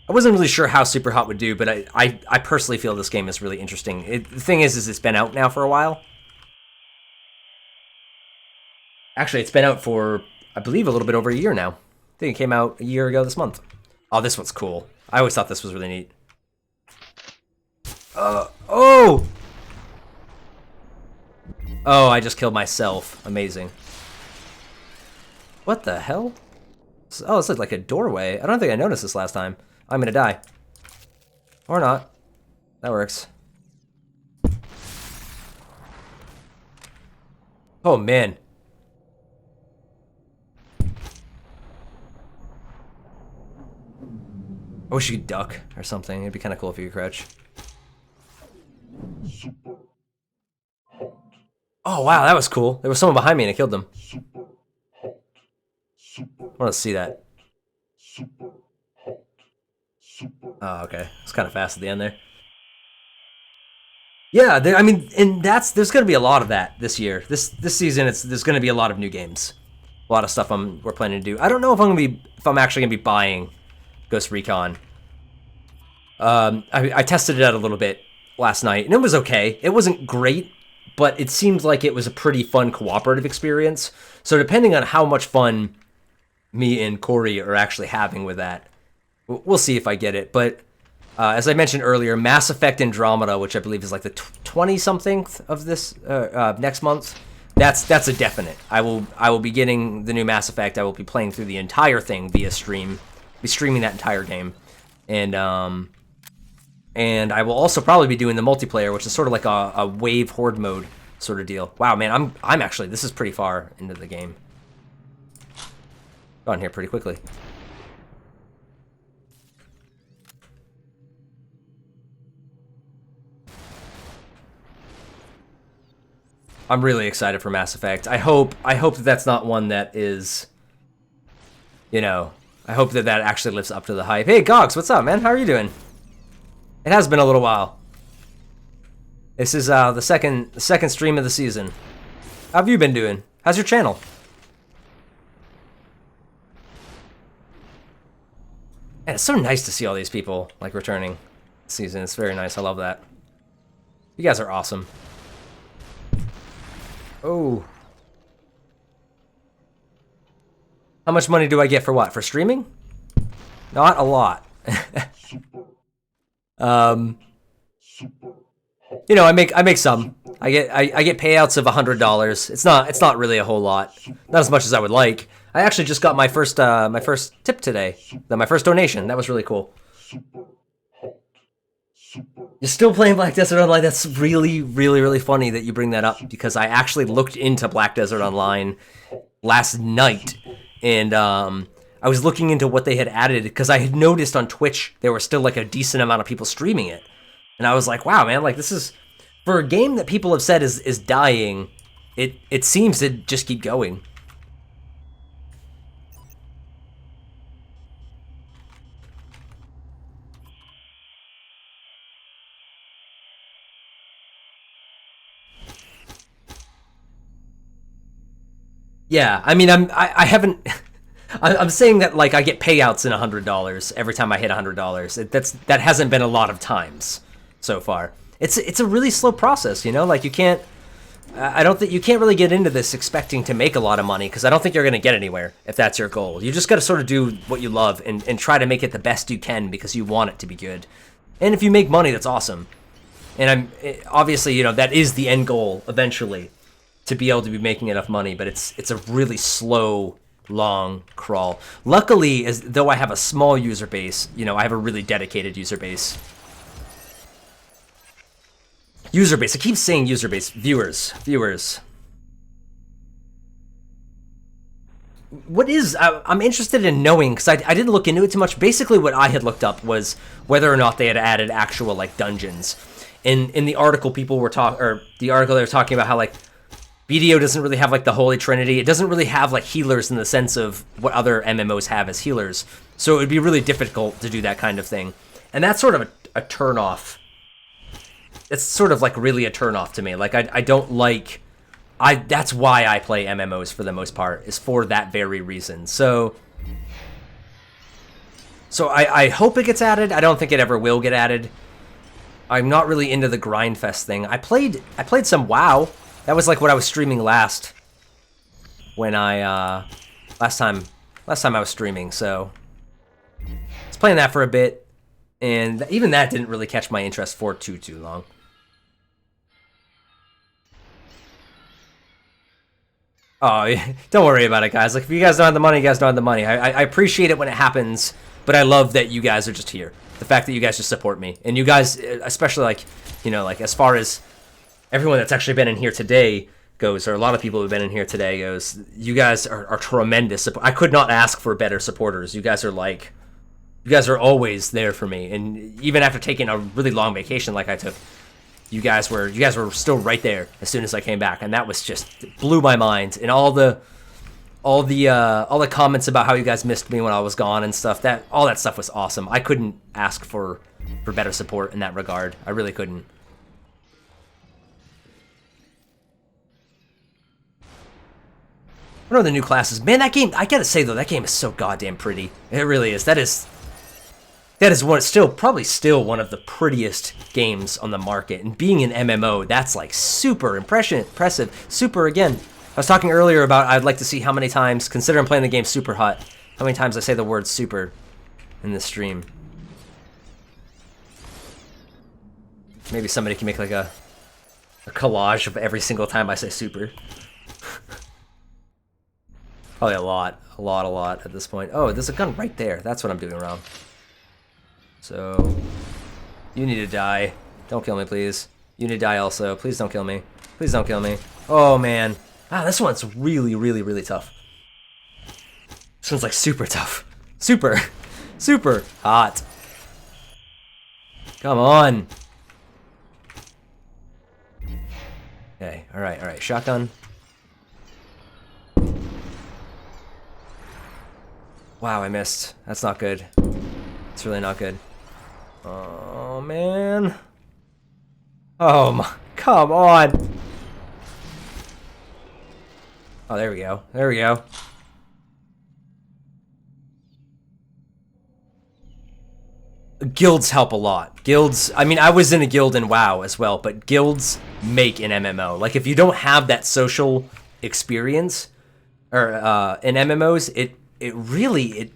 I wasn't really sure how SUPERHOT would do, but I personally feel this game is really interesting. The thing is it's been out now for a while. Actually, it's been out for, I believe, a little bit over a year now. I think it came out a year ago this month. Oh, this one's cool. I always thought this was really neat. Oh! Oh, I just killed myself. Amazing. What the hell? Oh, this looks like a doorway. I don't think I noticed this last time. I'm gonna die. Or not. That works. Oh, man. I wish you could duck or something. It'd be kind of cool if you could crouch. Oh, wow, that was cool. There was someone behind me and I killed them. I want to see that. Oh, okay. It's kind of fast at the end there. Yeah, I mean, and there's going to be a lot of that this year. This season, there's going to be a lot of new games. A lot of stuff we're planning to do. I don't know if I'm actually going to be buying Ghost Recon. I tested it out a little bit last night, and it was okay. It wasn't great, but it seemed like it was a pretty fun cooperative experience. So depending on how much fun me and Corey are actually having with that, we'll see if I get it. But as I mentioned earlier, Mass Effect Andromeda, which I believe is like the 20-something of this next month, that's a definite. I will be getting the new Mass Effect. I will be playing through the entire thing via stream. Be streaming that entire game, and I will also probably be doing the multiplayer, which is sort of like a wave horde mode sort of deal. Wow, man, I'm actually, this is pretty far into the game. Gone here pretty quickly. I'm really excited for Mass Effect. I hope that that's not one that is, you know, I hope that actually lives up to the hype. Hey, Gogs, what's up, man? How are you doing? It has been a little while. This is the second stream of the season. How have you been doing? How's your channel? And it's so nice to see all these people like returning this season. It's very nice. I love that. You guys are awesome. Oh. How much money do I get for what? For streaming? Not a lot. You know, I make some. I get payouts of $100. It's not really a whole lot. Not as much as I would like. I actually just got my first tip today. My first donation. That was really cool. Super hot. Super. You're still playing Black Desert Online? That's really, really, really funny that you bring that up, because I actually looked into Black Desert Online last night, and I was looking into what they had added, because I had noticed on Twitch there were still like a decent amount of people streaming it. And I was like, wow, man, like this is, for a game that people have said is dying, it seems to just keep going. Yeah, I mean, I haven't. I'm saying that like I get payouts in $100 every time I hit $100. That hasn't been a lot of times so far. It's a really slow process, you know. Like you can't. I don't think you can't really get into this expecting to make a lot of money, because I don't think you're gonna get anywhere if that's your goal. You just got to sort of do what you love and try to make it the best you can because you want it to be good. And if you make money, that's awesome. And obviously, you know, that is the end goal eventually, to be able to be making enough money, but it's a really slow, long crawl. Luckily, as though I have a small user base, you know, I have a really dedicated user base. User base. I keep saying user base. Viewers. What is... I'm interested in knowing, because I didn't look into it too much. Basically, what I had looked up was whether or not they had added actual, like, dungeons. In the article, people were the article they were talking about how, like, BDO doesn't really have, like, the Holy Trinity. It doesn't really have, like, healers in the sense of what other MMOs have as healers. So it would be really difficult to do that kind of thing. And that's sort of a turn-off. It's sort of, like, really a turn-off to me. Like, I don't like... That's why I play MMOs for the most part, is for that very reason. So I hope it gets added. I don't think it ever will get added. I'm not really into the Grindfest thing. I played some WoW. That was like what I was streaming last. When last time I was streaming, so I was playing that for a bit, and even that didn't really catch my interest for too long. Oh, don't worry about it, guys. Like, if you guys don't have the money, you guys don't have the money. I appreciate it when it happens, but I love that you guys are just here. The fact that you guys just support me, and you guys, especially like, you know, like as far as everyone that's actually been in here today goes, or a lot of people who've been in here today goes, you guys are tremendous. I could not ask for better supporters. You guys are always there for me, and even after taking a really long vacation like I took, you guys were still right there as soon as I came back, and that was just blew my mind. And all the comments about how you guys missed me when I was gone and stuff, all that stuff was awesome. I couldn't ask for better support in that regard. I really couldn't. What are the new classes? Man, that game, I gotta say though, that game is so goddamn pretty. It really is. That is probably still one of the prettiest games on the market. And being an MMO, that's like super impressive. Super, again, I was talking earlier about I'd like to see how many times, considering playing the game SUPERHOT, how many times I say the word super in this stream. Maybe somebody can make like a collage of every single time I say super. Probably a lot at this point. Oh, there's a gun right there. That's what I'm doing wrong. So, you need to die. Don't kill me, please. You need to die also. Please don't kill me. Please don't kill me. Oh, man. Ah, this one's really, really, really tough. This one's like super tough. Super hot. Come on. Okay, alright. Shotgun. Wow, I missed. That's not good. It's really not good. Oh, man. Oh, my. Come on. Oh, there we go. There we go. Guilds help a lot. Guilds, I mean, I was in a guild in WoW as well, but guilds make an MMO. Like, if you don't have that social experience, or in MMOs, it really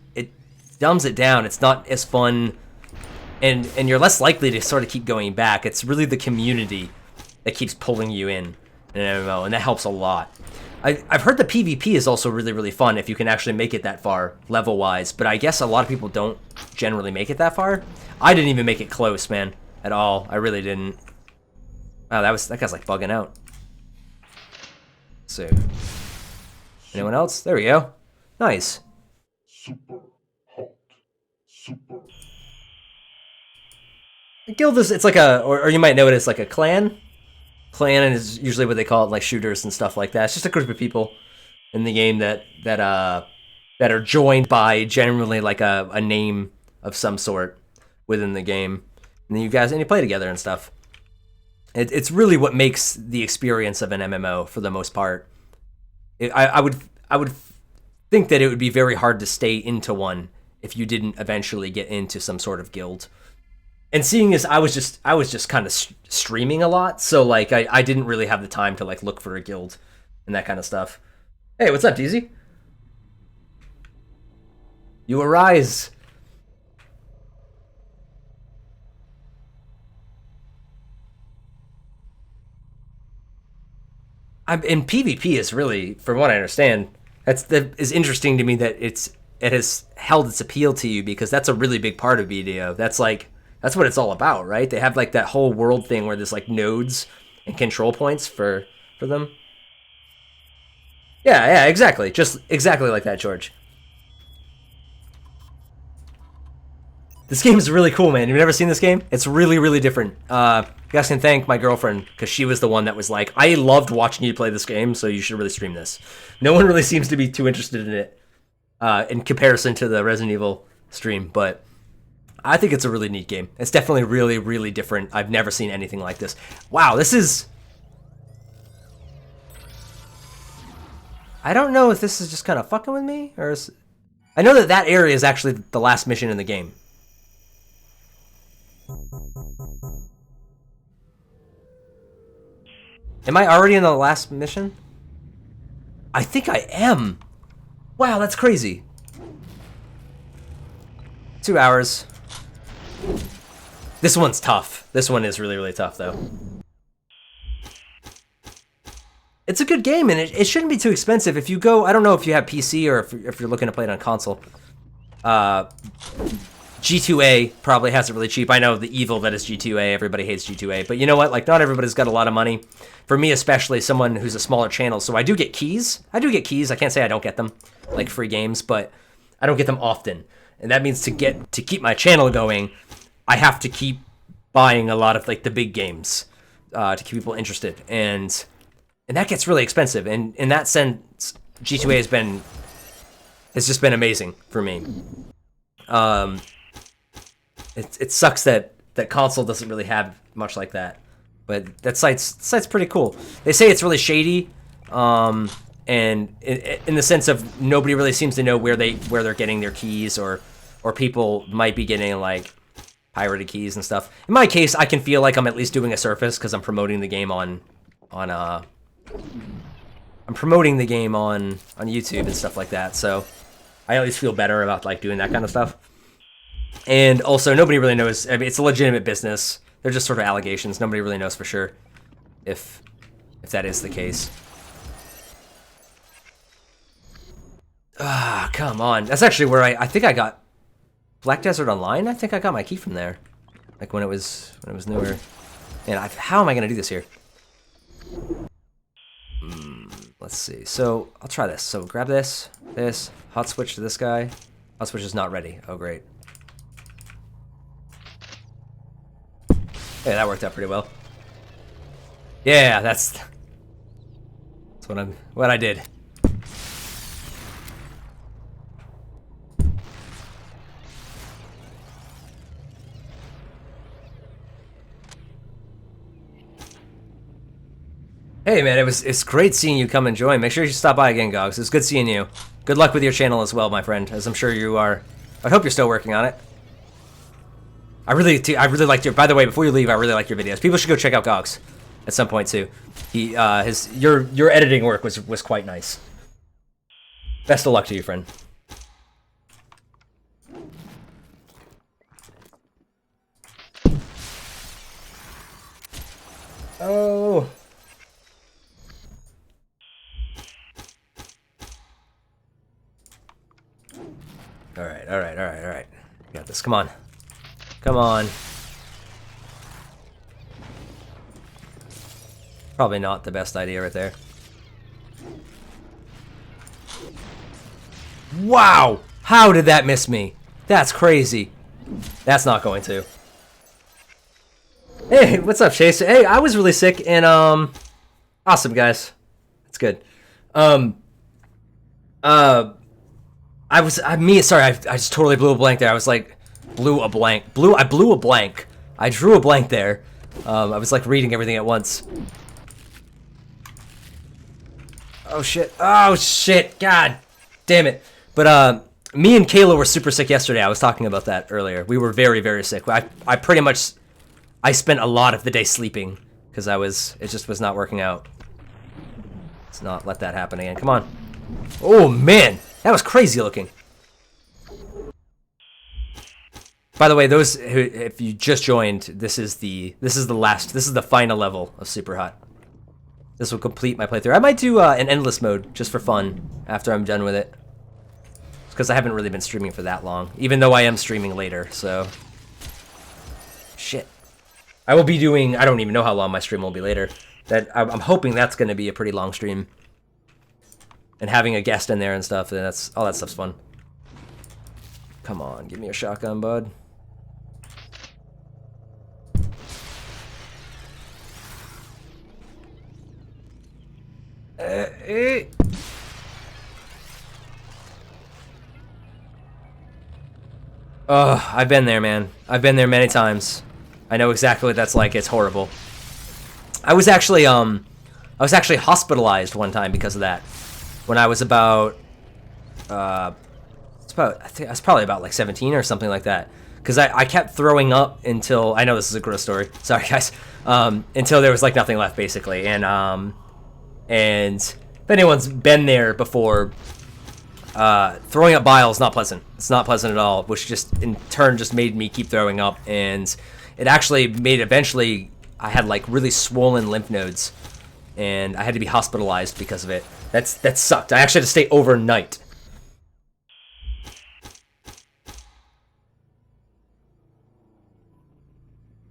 dumbs it down. It's not as fun, and you're less likely to sort of keep going back. It's really the community that keeps pulling you in an MMO, and that helps a lot. I've heard the PvP is also really, really fun if you can actually make it that far, level-wise, but I guess a lot of people don't generally make it that far. I didn't even make it close, man, at all. I really didn't. Wow, that guy's like bugging out. So, anyone else? There we go. Nice. Super hot. Super. A guild is, it's like a, or you might know it as like a clan. Clan is usually what they call it, like shooters and stuff like that. It's just a group of people in the game that are joined by generally like a name of some sort within the game, and then you play together and stuff. It's really what makes the experience of an MMO for the most part. I would think that it would be very hard to stay into one if you didn't eventually get into some sort of guild. And seeing as I was just kind of streaming a lot, so like I didn't really have the time to like look for a guild and that kind of stuff. Hey, what's up, DZ? You arise. In PvP is really, from what I understand, that is interesting to me that it has held its appeal to you, because that's a really big part of BDO. That's what it's all about, right? They have like that whole world thing where there's like nodes and control points for them. Yeah, exactly. Just exactly like that, George. This game is really cool, man. You've never seen this game? It's really, really different. You guys can thank my girlfriend, because she was the one that was like, I loved watching you play this game, so you should really stream this. No one really seems to be too interested in it in comparison to the Resident Evil stream, but I think it's a really neat game. It's definitely really, really different. I've never seen anything like this. Wow, this is... I don't know if this is just kind of fucking with me, or is... I know that area is actually the last mission in the game. Am I already in the last mission? I think I am. Wow, that's crazy. 2 hours. This one's tough. This one is really, really tough, though. It's a good game, and it shouldn't be too expensive. If you go, I don't know if you have PC or if you're looking to play it on console. G2A probably has it really cheap. I know the evil that is G2A. Everybody hates G2A. But you know what? Like, not everybody's got a lot of money. For me, especially, someone who's a smaller channel. So I do get keys. I can't say I don't get them, like free games, but I don't get them often. And that means to keep my channel going, I have to keep buying a lot of like the big games to keep people interested, and that gets really expensive. And in that sense, G2A has just been amazing for me. It sucks that console doesn't really have much like that, but that site's pretty cool. They say it's really shady, and in the sense of nobody really seems to know where they're getting their keys, or people might be getting like pirated keys and stuff. In my case, I can feel like I'm at least doing a service because I'm promoting the game on YouTube and stuff like that. So I at least feel better about like doing that kind of stuff. And also, nobody really knows. I mean, it's a legitimate business. They're just sort of allegations. Nobody really knows for sure if that is the case. Ah, come on. That's actually where I think I got Black Desert Online. I think I got my key from there, like when it was newer. And how am I gonna do this here? Let's see. So I'll try this. So grab this, hot switch to this guy. Hot switch is not ready. Oh great. Hey, that worked out pretty well. Yeah, that's what I did. Hey man, it's great seeing you come and join. Make sure you stop by again, Gogs. It's good seeing you. Good luck with your channel as well, my friend, as I'm sure you are. I hope you're still working on it. I really liked your. By the way, before you leave, I really like your videos. People should go check out Gogs at some point too. Your editing work was quite nice. Best of luck to you, friend. Oh. Alright. Got this. Come on. Come on. Probably not the best idea right there. Wow! How did that miss me? That's crazy. That's not going to. Hey, what's up, Chase? Hey, I was really sick and awesome, guys. That's good. Sorry, I just totally blew a blank there. I was like, I blew a blank. I drew a blank there. I was like reading everything at once. Oh shit, god damn it. But me and Kayla were super sick yesterday. I was talking about that earlier. We were very, very sick. I pretty much, I spent a lot of the day sleeping because it just was not working out. Let's not let that happen again. Come on. Oh man, that was crazy looking. By the way, those who, if you just joined, this is the final level of SUPERHOT. This will complete my playthrough. I might do an endless mode just for fun after I'm done with it. It's because I haven't really been streaming for that long, even though I am streaming later, so. Shit. I will be doing, I don't even know how long my stream will be later. I'm hoping that's going to be a pretty long stream. And having a guest in there and stuff, and all that stuff's fun. Come on, give me a shotgun, bud. I've been there, man. I've been there many times. I know exactly what that's like. It's horrible. I was actually hospitalized one time because of that. When I was about, I think I was probably about like 17 or something like that. Because I kept throwing up until, I know this is a gross story. Sorry, guys. Until there was like nothing left, basically. And if anyone's been there before, throwing up bile is not pleasant. It's not pleasant at all, which just in turn just made me keep throwing up, and it actually made eventually I had like really swollen lymph nodes, and I had to be hospitalized because of it. That sucked. I actually had to stay overnight.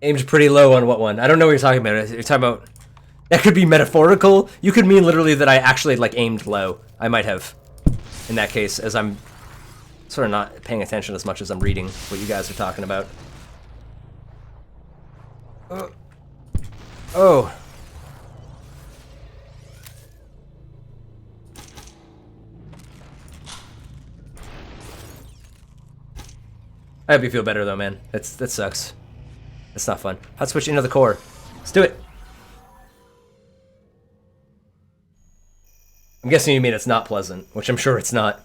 Aimed pretty low on what one? I don't know what you're talking about. You're talking about, that could be metaphorical. You could mean literally that I actually like aimed low. I might have. In that case, as I'm sort of not paying attention as much as I'm reading what you guys are talking about. Oh. I hope you feel better though, man. That sucks. That's not fun. Hot switch into the core. Let's do it. I'm guessing you mean it's not pleasant, which I'm sure it's not.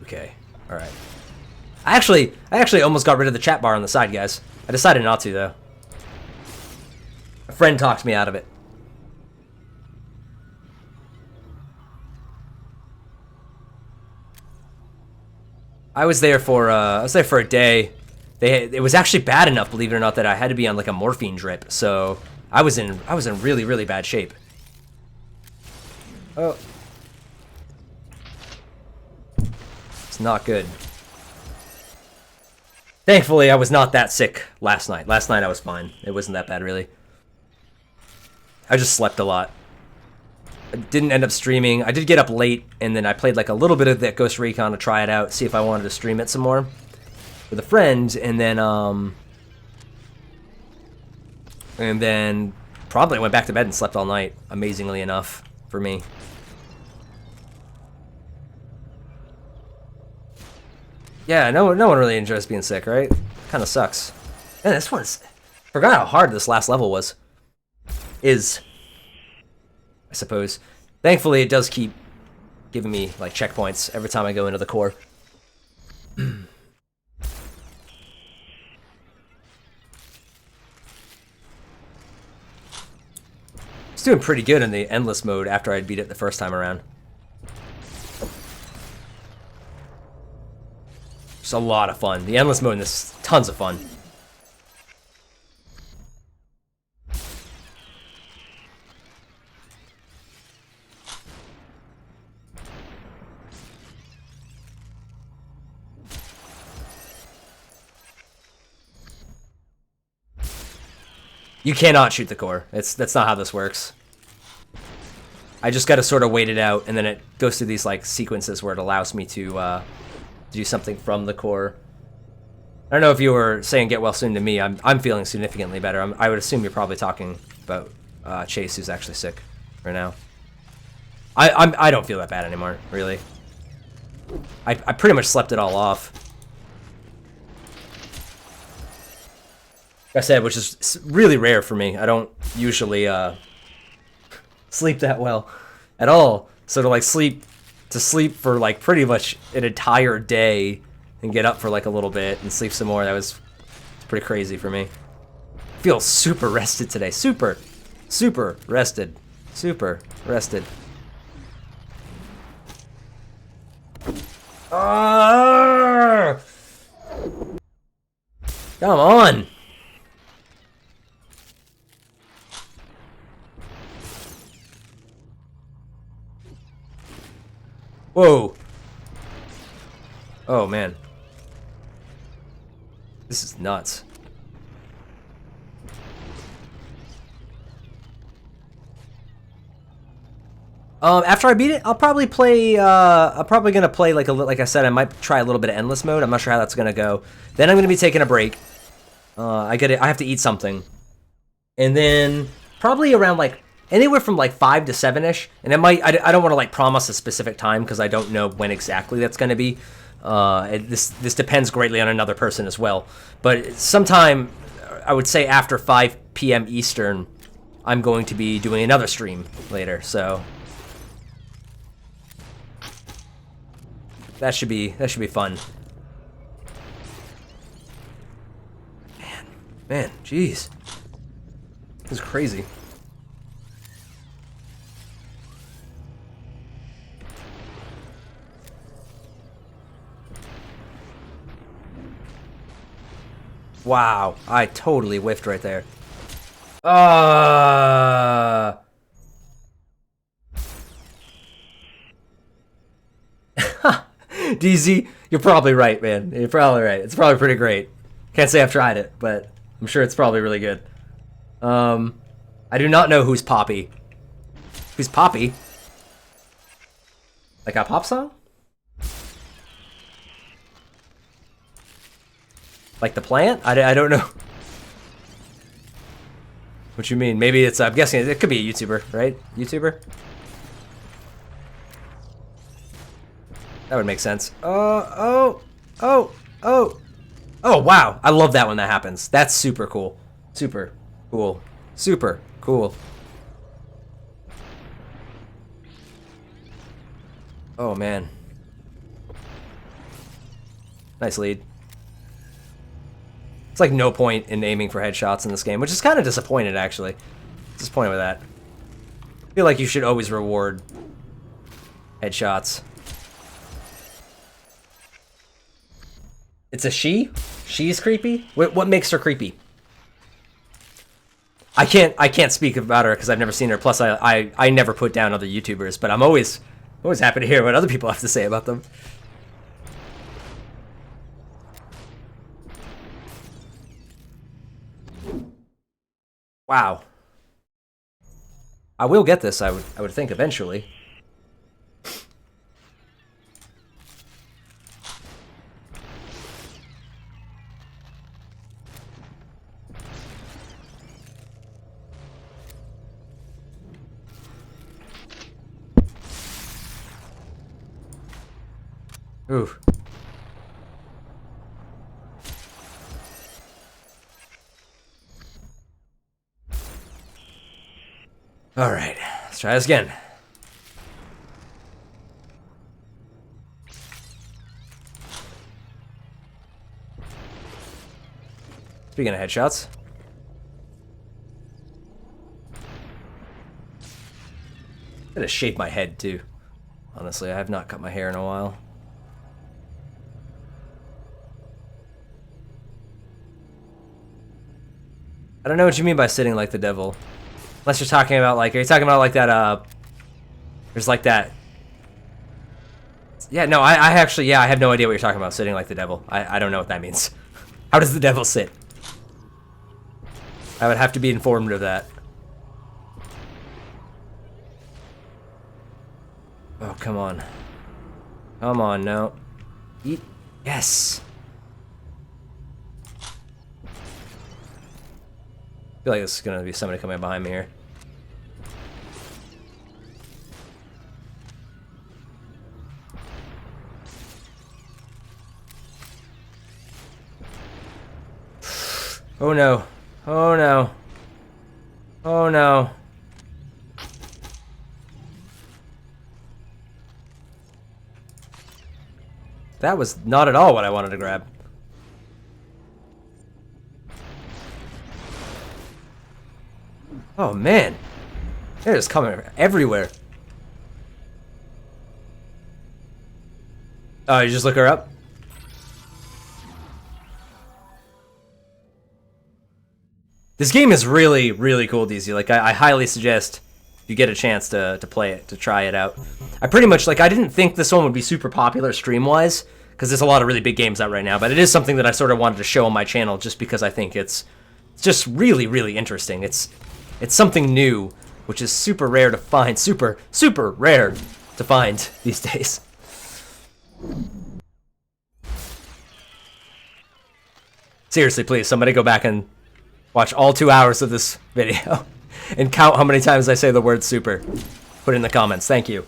Okay, alright. I actually almost got rid of the chat bar on the side, guys. I decided not to, though. A friend talked me out of it. I was there for a day. It was actually bad enough, believe it or not, that I had to be on like a morphine drip. So I was in really, really bad shape. Oh. It's not good. Thankfully, I was not that sick last night. Last night I was fine. It wasn't that bad, really. I just slept a lot. I didn't end up streaming. I did get up late, and then I played like a little bit of that Ghost Recon to try it out, see if I wanted to stream it some more with a friend, and then probably went back to bed and slept all night, amazingly enough for me. Yeah, no one really enjoys being sick, right? Kind of sucks. Man, this one's, forgot how hard this last level was. I suppose. Thankfully, it does keep giving me like checkpoints every time I go into the core. It's doing pretty good in the endless mode after I beat it the first time around. It's a lot of fun. The endless mode in this is tons of fun. You cannot shoot the core. That's not how this works. I just got to sort of wait it out, and then it goes through these like sequences where it allows me to do something from the core. I don't know if you were saying get well soon to me. I'm feeling significantly better. I would assume you're probably talking about Chase, who's actually sick right now. I don't feel that bad anymore, really. I pretty much slept it all off. Like I said, which is really rare for me. I don't usually sleep that well at all. So to like sleep for like pretty much an entire day and get up for like a little bit and sleep some more, that was pretty crazy for me. I feel super rested today. Super rested. Super rested. Come on. Whoa. Oh, man. This is nuts. After I beat it, I'll probably play, I'm probably gonna play like I said, I might try a little bit of endless mode. I'm not sure how that's gonna go. Then I'm gonna be taking a break. I have to eat something. And then probably around like anywhere from like 5 to 7-ish, and it might. I don't want to like promise a specific time because I don't know when exactly that's going to be. This depends greatly on another person as well. But sometime, I would say after 5 p.m. Eastern, I'm going to be doing another stream later. So that should be fun. Man, jeez, this is crazy. Wow, I totally whiffed right there. DZ, you're probably right, man. You're probably right. It's probably pretty great. Can't say I've tried it, but I'm sure it's probably really good. I do not know who's Poppy. Who's Poppy? Like a pop song? Like the plant? I don't know. What you mean? Maybe it's, I'm guessing it could be a YouTuber, right? YouTuber? That would make sense. Oh, wow. I love that when that happens. That's super cool. Super cool. Super cool. Oh, man. Nice lead. It's like no point in aiming for headshots in this game, which is kind of disappointed, actually. Disappointed with that. I feel like you should always reward headshots. It's a she? She's creepy? What makes her creepy? I can't speak about her because I've never seen her. Plus, I never put down other YouTubers, but I'm always happy to hear what other people have to say about them. Wow. I will get this, I would think, eventually. Ooh. All right, let's try this again. Speaking of headshots. I'm gonna shape my head too. Honestly, I have not cut my hair in a while. I don't know what you mean by sitting like the devil. Unless you're talking about like, are you talking about like that, there's like that. Yeah, no, I actually, yeah, I have no idea what you're talking about, sitting like the devil. I don't know what that means. How does the devil sit? I would have to be informed of that. Oh, come on. Come on, no. Eat. Yes! I feel like this is gonna be somebody coming behind me here. Oh no. Oh no. Oh no. That was not at all what I wanted to grab. Oh man. They're just coming everywhere. Oh, you just look her up? This game is really, really cool, DZ. Like, I highly suggest you get a chance to play it, to try it out. I pretty much, like, I didn't think this one would be super popular stream-wise, because there's a lot of really big games out right now, but it is something that I sort of wanted to show on my channel just because I think it's just really, really interesting. It's something new, which is super rare to find. Super, super rare to find these days. Seriously, please, somebody go back and watch all 2 hours of this video and count how many times I say the word super. Put it in the comments. Thank you.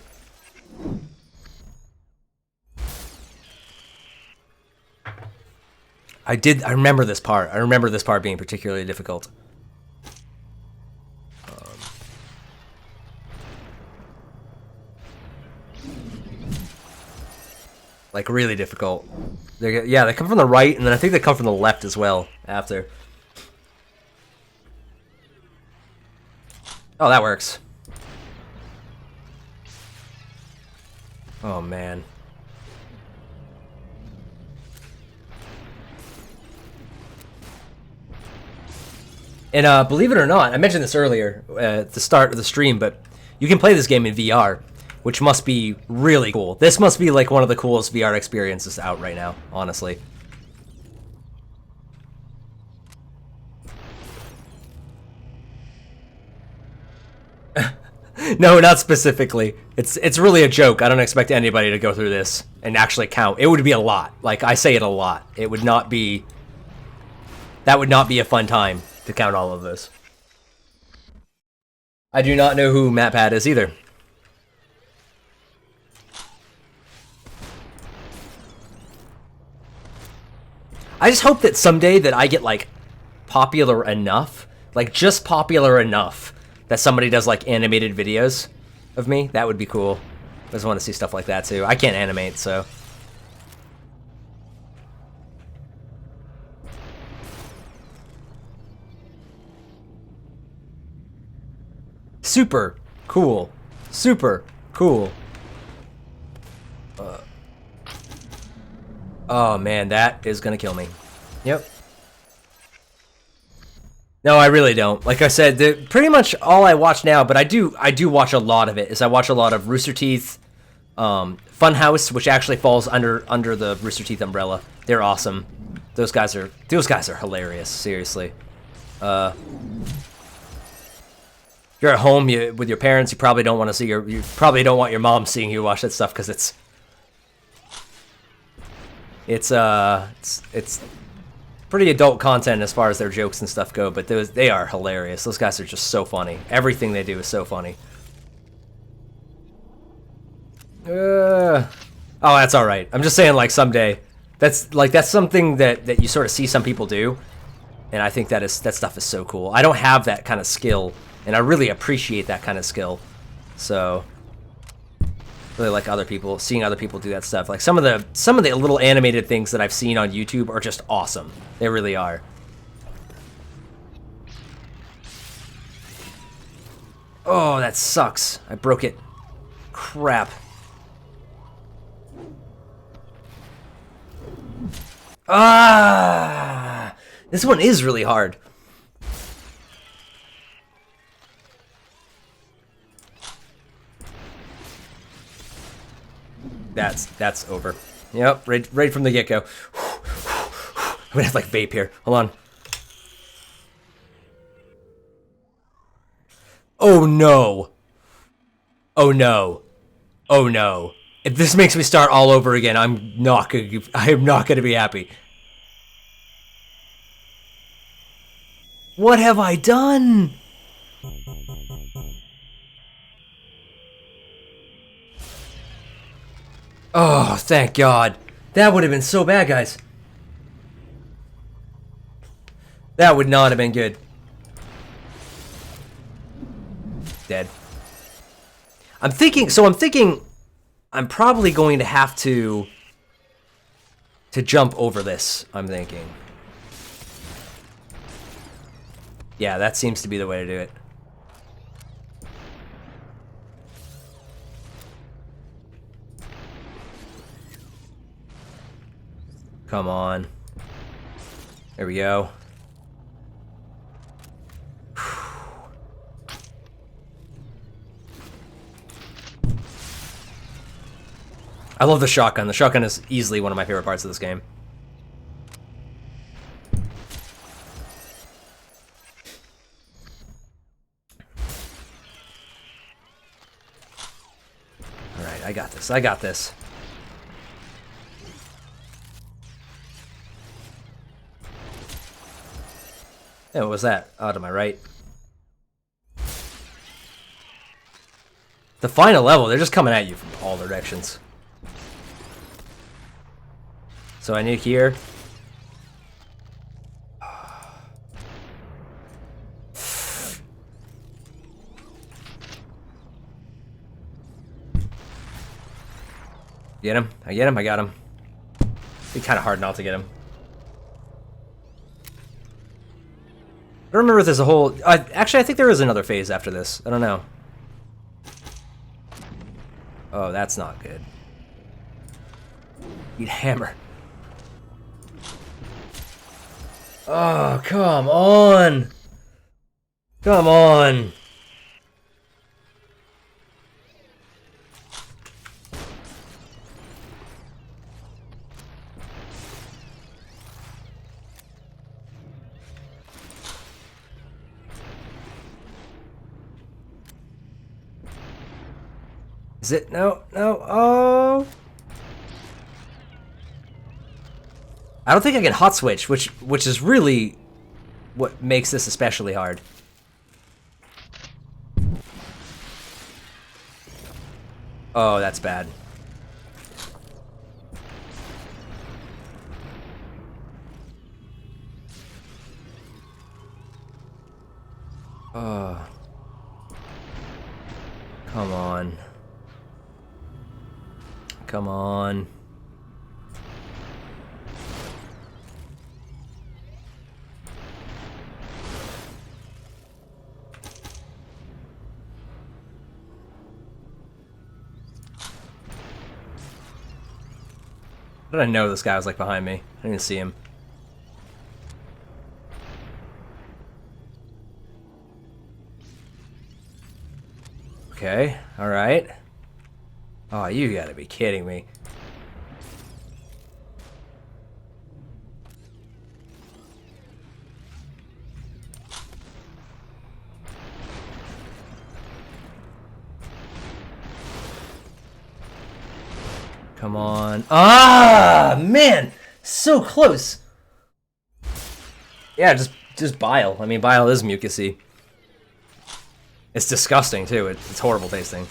I remember this part. I remember this part being particularly difficult. Like, really difficult. Yeah, they come from the right, and then I think they come from the left as well after. Oh, that works. Oh, man. And believe it or not, I mentioned this earlier at the start of the stream, but you can play this game in VR, which must be really cool. This must be like one of the coolest VR experiences out right now, honestly. No, not specifically. It's really a joke. I don't expect anybody to go through this and actually count. It would be a lot. Like, I say it a lot. It would not be... That would not be a fun time to count all of this. I do not know who MatPat is either. I just hope that someday that I get, like, popular enough, like, just popular enough, that somebody does, like, animated videos of me. That would be cool. I just want to see stuff like that, too. I can't animate, so... Super cool. Super cool. Oh, man, that is gonna kill me. Yep. No, I really don't. Like I said, pretty much all I watch now, but I do watch a lot of it, is I watch a lot of Rooster Teeth, Funhouse, which actually falls under the Rooster Teeth umbrella. They're awesome. Those guys are hilarious, seriously. If you're at home with your parents, you probably don't want to see you probably don't want your mom seeing you watch that stuff, because it's pretty adult content as far as their jokes and stuff go, but they are hilarious. Those guys are just so funny. Everything they do is so funny. Oh, that's all right. I'm just saying, like, someday, that's something that you sort of see some people do, and I think that stuff is so cool. I don't have that kind of skill, and I really appreciate that kind of skill. So, really like seeing other people do that stuff. Like some of the little animated things that I've seen on YouTube are just awesome. They really are. Oh, that sucks. I broke it. Crap. Ah! This one is really hard. That's over. Yep, right from the get-go. I'm gonna have to, like, vape here. Hold on. Oh no. Oh no. Oh no. If this makes me start all over again, I am not gonna be happy. What have I done? Oh, thank God. That would have been so bad, guys. That would not have been good. Dead. I'm thinking I'm probably going to have to jump over this, I'm thinking. Yeah, that seems to be the way to do it. Come on. There we go. I love the shotgun. The shotgun is easily one of my favorite parts of this game. Alright, I got this. I got this. Hey, what was that? Oh, to my right. The final level, they're just coming at you from all directions. So I need here. Get him. I get him. I got him. It'd be kind of hard not to get him. I don't remember if there's a whole... actually, I think there is another phase after this. I don't know. Oh, that's not good. Need hammer. Oh, come on. Come on. Is it? No, no, oh. I don't think I can hot switch, which is really what makes this especially hard. Oh, that's bad. Oh. Come on. Come on. How did I know this guy was like behind me? I didn't see him. Okay, alright. Oh, you gotta be kidding me. Come on. Ah, man! So close! Yeah, just bile. I mean, bile is mucusy. It's disgusting, too. It's horrible tasting.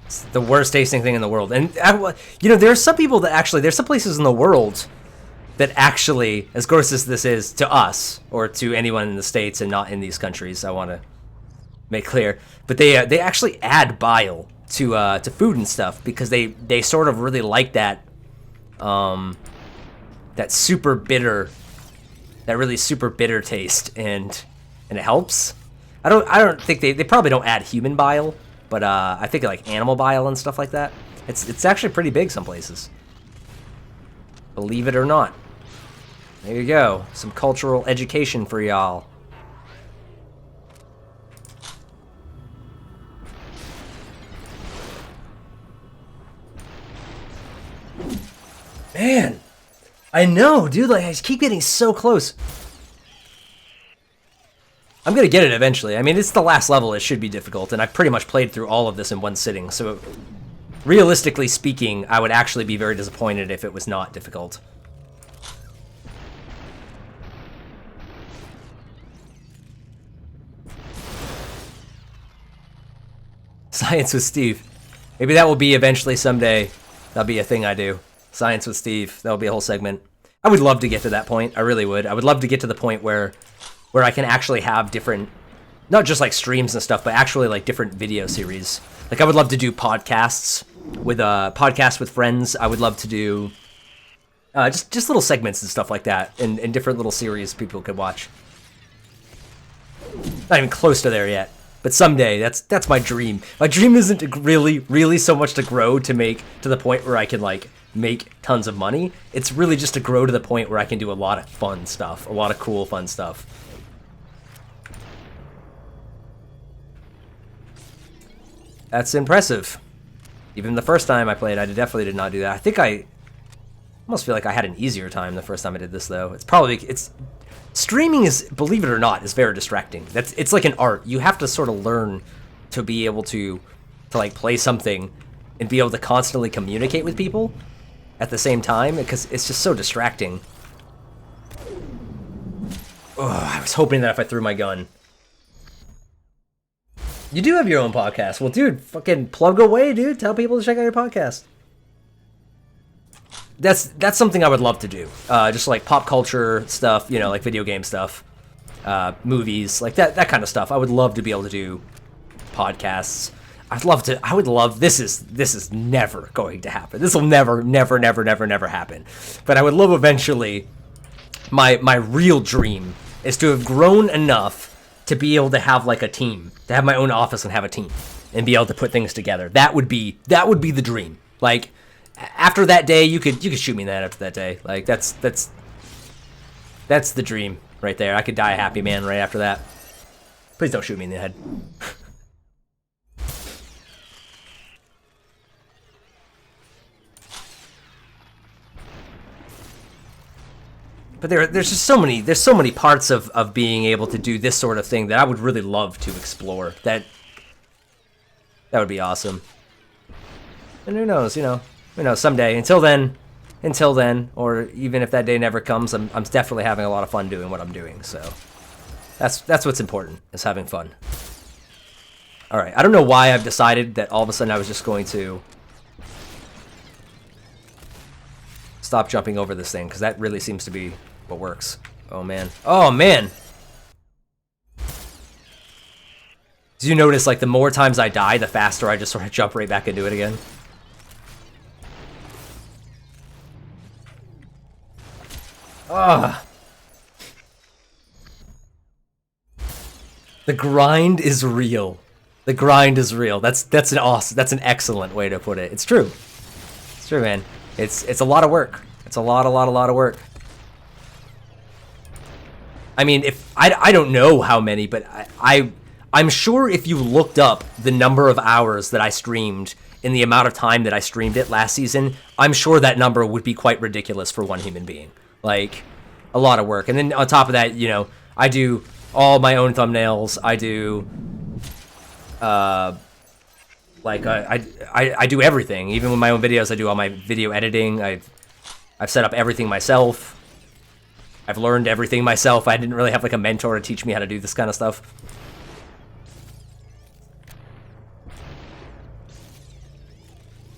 It's the worst tasting thing in the world. And, you know, there are some people that actually... There's some places in the world that actually, as gross as this is to us, or to anyone in the States and not in these countries, I want to make clear, but they actually add bile to food and stuff because they sort of really like that that super bitter, that really super bitter taste, and it helps. I don't think they probably don't add human bile, but I think like animal bile and stuff like that. It's actually pretty big some places. Believe it or not. There you go. Some cultural education for y'all. Man, I know, dude. Like, I just keep getting so close. I'm gonna get it eventually. I mean, it's the last level. It should be difficult, and I've pretty much played through all of this in one sitting. So, realistically speaking, I would actually be very disappointed if it was not difficult. Science with Steve. Maybe that will be eventually someday. That'll be a thing I do. Science with Steve. That'll be a whole segment. I would love to get to that point. I really would. I would love to get to the point where I can actually have different, not just like streams and stuff, but actually like different video series. Like I would love to do podcasts with friends. I would love to do just little segments and stuff like that, and different little series people could watch. Not even close to there yet. But someday, that's my dream. My dream isn't to really so much to grow to make to the point where I can like make tons of money. It's really just to grow to the point where I can do a lot of fun stuff, a lot of cool fun stuff. That's impressive. Even the first time I played, I definitely did not do that. I think I almost feel like I had an easier time the first time I did this though. Streaming is, believe it or not, is very distracting. It's like an art. You have to sort of learn to be able to like play something and be able to constantly communicate with people at the same time, because it's just so distracting. Oh, I was hoping that if I threw my gun. You do have your own podcast. Well, dude, fucking plug away, dude. Tell people to check out your podcast. That's something I would love to do. Just like pop culture stuff, like video game stuff, movies, like that kind of stuff. I would love to be able to do podcasts. I would love, this is never going to happen. This will never happen. But I would love eventually, my real dream is to have grown enough to be able to have like a team, to have my own office and have a team and be able to put things together. That would be the dream. Like, after that day, you could shoot me in that after that day. Like that's the dream right there. I could die a happy man right after that. Please don't shoot me in the head. But there's just so many parts of being able to do this sort of thing that I would really love to explore. That would be awesome. And who knows, someday. Until then, or even if that day never comes, I'm definitely having a lot of fun doing what I'm doing. So that's what's important, is having fun. All right, I don't know why I've decided that all of a sudden I was just going to stop jumping over this thing, because that really seems to be what works. Oh man. Oh man. Do you notice, like, the more times I die, the faster I just sort of jump right back into it again? Ugh. The grind is real. The grind is real. That's an excellent way to put it. It's true. It's true, man. It's a lot of work. It's a lot of work. I mean, if I don't know how many, but I'm sure if you looked up the number of hours that I streamed in the amount of time that I streamed it last season, I'm sure that number would be quite ridiculous for one human being. Like, a lot of work. And then on top of that, I do all my own thumbnails. I do, I do everything. Even with my own videos, I do all my video editing. I've set up everything myself. I've learned everything myself. I didn't really have like a mentor to teach me how to do this kind of stuff.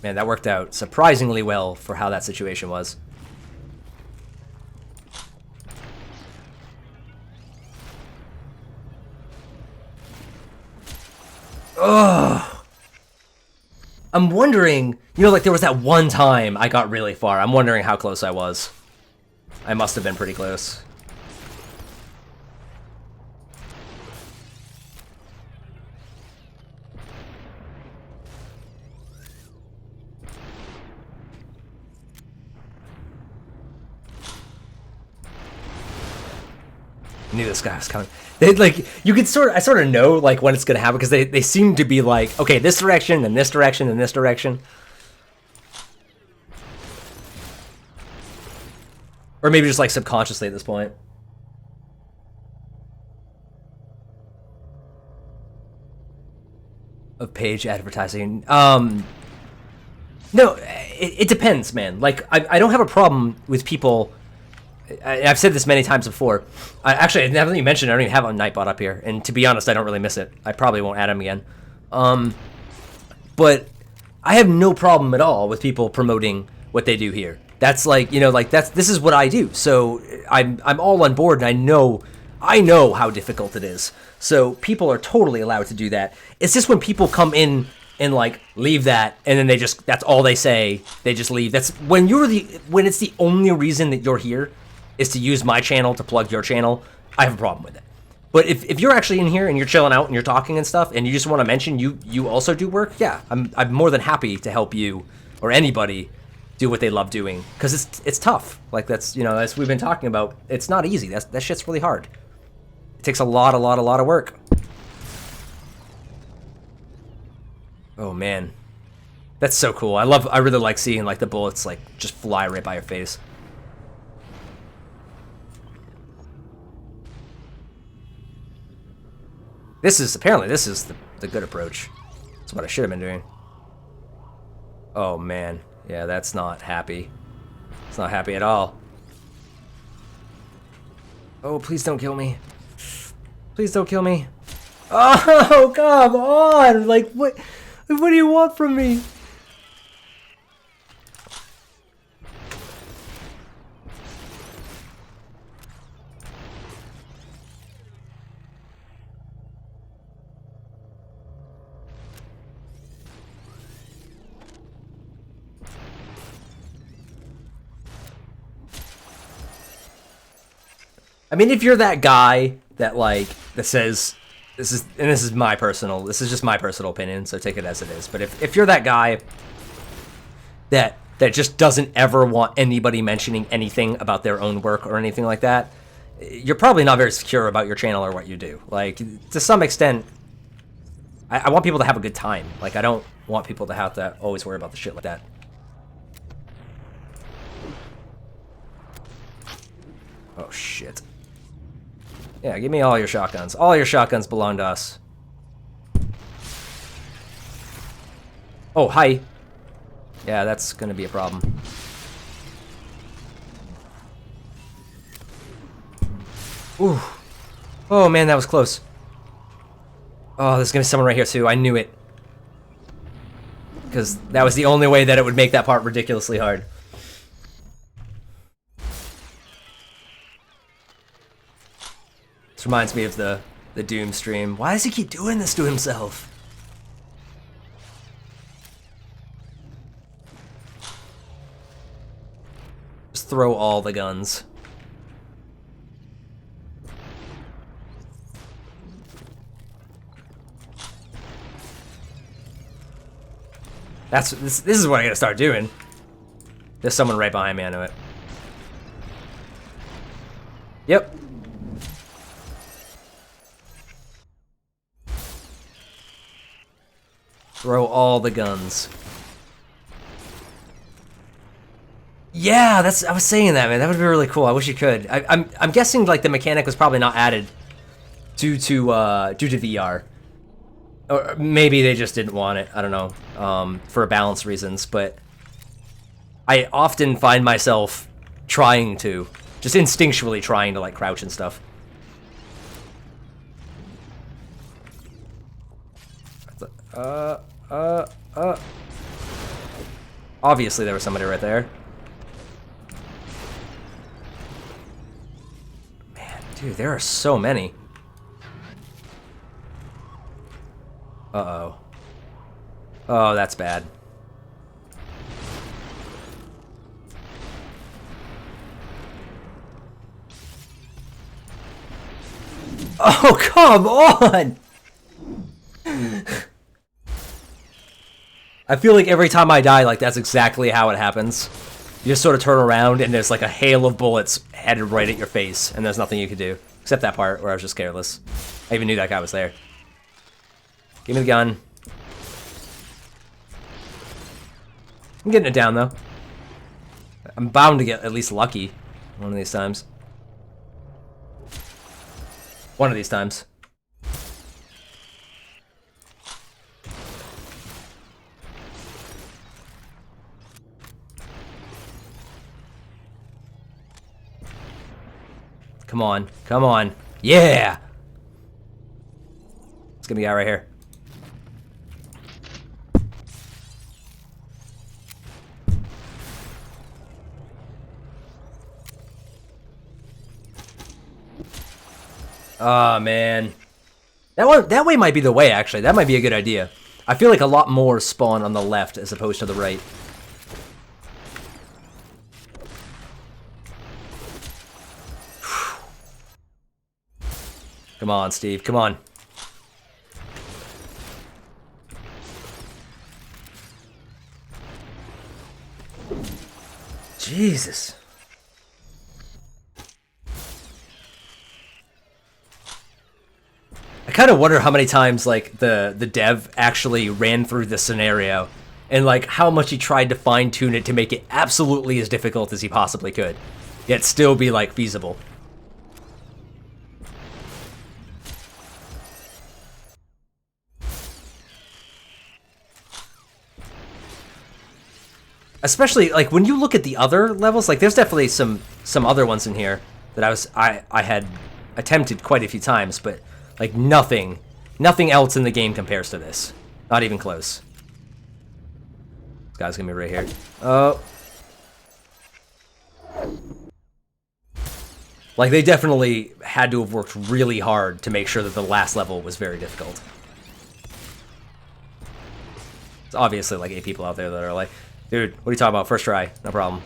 Man, that worked out surprisingly well for how that situation was. Ugh. I'm wondering, like there was that one time I got really far. I'm wondering how close I was. I must have been pretty close. I knew this guy was coming. You could I sort of know like when it's gonna happen, because they seem to be like, okay, this direction, then this direction, then this direction. Or maybe just like subconsciously at this point. of page advertising. No, it depends, man. Like, I don't have a problem with people. I've said this many times before. Actually, now that you mentioned it, I don't even have a Nightbot up here. And to be honest, I don't really miss it. I probably won't add him again. But I have no problem at all with people promoting what they do here. That's like, you know, like this is what I do. So I'm all on board, and I know how difficult it is. So people are totally allowed to do that. It's just when people come in and like leave that, and then that's all they say. They just leave. That's when when it's the only reason that you're here is to use my channel to plug your channel. I have a problem with it. But if you're actually in here and you're chilling out and you're talking and stuff, and you just want to mention you also do work, yeah, I'm more than happy to help you or anybody do what they love doing, because it's tough. Like, that's, you know, as we've been talking about, it's not easy. That shit's really hard. It takes a lot of work. Oh man, that's so cool. I really like seeing like the bullets like just fly right by your face. Apparently this is the good approach. That's what I should have been doing. Oh man, yeah, that's not happy. It's not happy at all. Oh, please don't kill me. Please don't kill me. Oh, come on! Like, what do you want from me? I mean, if you're that guy that like that says this is just my personal opinion, so take it as it is. But if you're that guy that just doesn't ever want anybody mentioning anything about their own work or anything like that, you're probably not very secure about your channel or what you do. Like, to some extent, I want people to have a good time. Like, I don't want people to have to always worry about the shit like that. Oh shit. Yeah, give me all your shotguns. All your shotguns belong to us. Oh, hi. Yeah, that's gonna be a problem. Ooh. Oh man, that was close. Oh, there's gonna be someone right here too. I knew it. Because that was the only way that it would make that part ridiculously hard. This reminds me of the Doom stream. Why does he keep doing this to himself? Just throw all the guns. This is what I gotta start doing. There's someone right behind me, I know it. Yep. Throw all the guns. Yeah, I was saying that, man. That would be really cool. I wish you could. I'm guessing like the mechanic was probably not added due to VR, or maybe they just didn't want it. I don't know, for balance reasons. But I often find myself just instinctually trying to like crouch and stuff. Obviously there was somebody right there. Man, dude, there are so many. Uh-oh. Oh, that's bad. Oh, come on! I feel like every time I die, like, that's exactly how it happens. You just sort of turn around, and there's like a hail of bullets headed right at your face, and there's nothing you can do. Except that part where I was just careless. I even knew that guy was there. Give me the gun. I'm getting it down, though. I'm bound to get at least lucky one of these times. One of these times. Come on. Come on. Yeah! It's gonna be out right here. Oh, man. That way might be the way, actually. That might be a good idea. I feel like a lot more spawn on the left as opposed to the right. Come on, Steve. Come on. Jesus. I kind of wonder how many times, like, the dev actually ran through this scenario and, like, how much he tried to fine-tune it to make it absolutely as difficult as he possibly could, yet still be, like, feasible. Especially, like, when you look at the other levels, like, there's definitely some other ones in here that I had attempted quite a few times, but, like, nothing else in the game compares to this. Not even close. This guy's gonna be right here. Oh. Like, they definitely had to have worked really hard to make sure that the last level was very difficult. There's obviously, like, 8 people out there that are like, dude, what are you talking about? First try, no problem.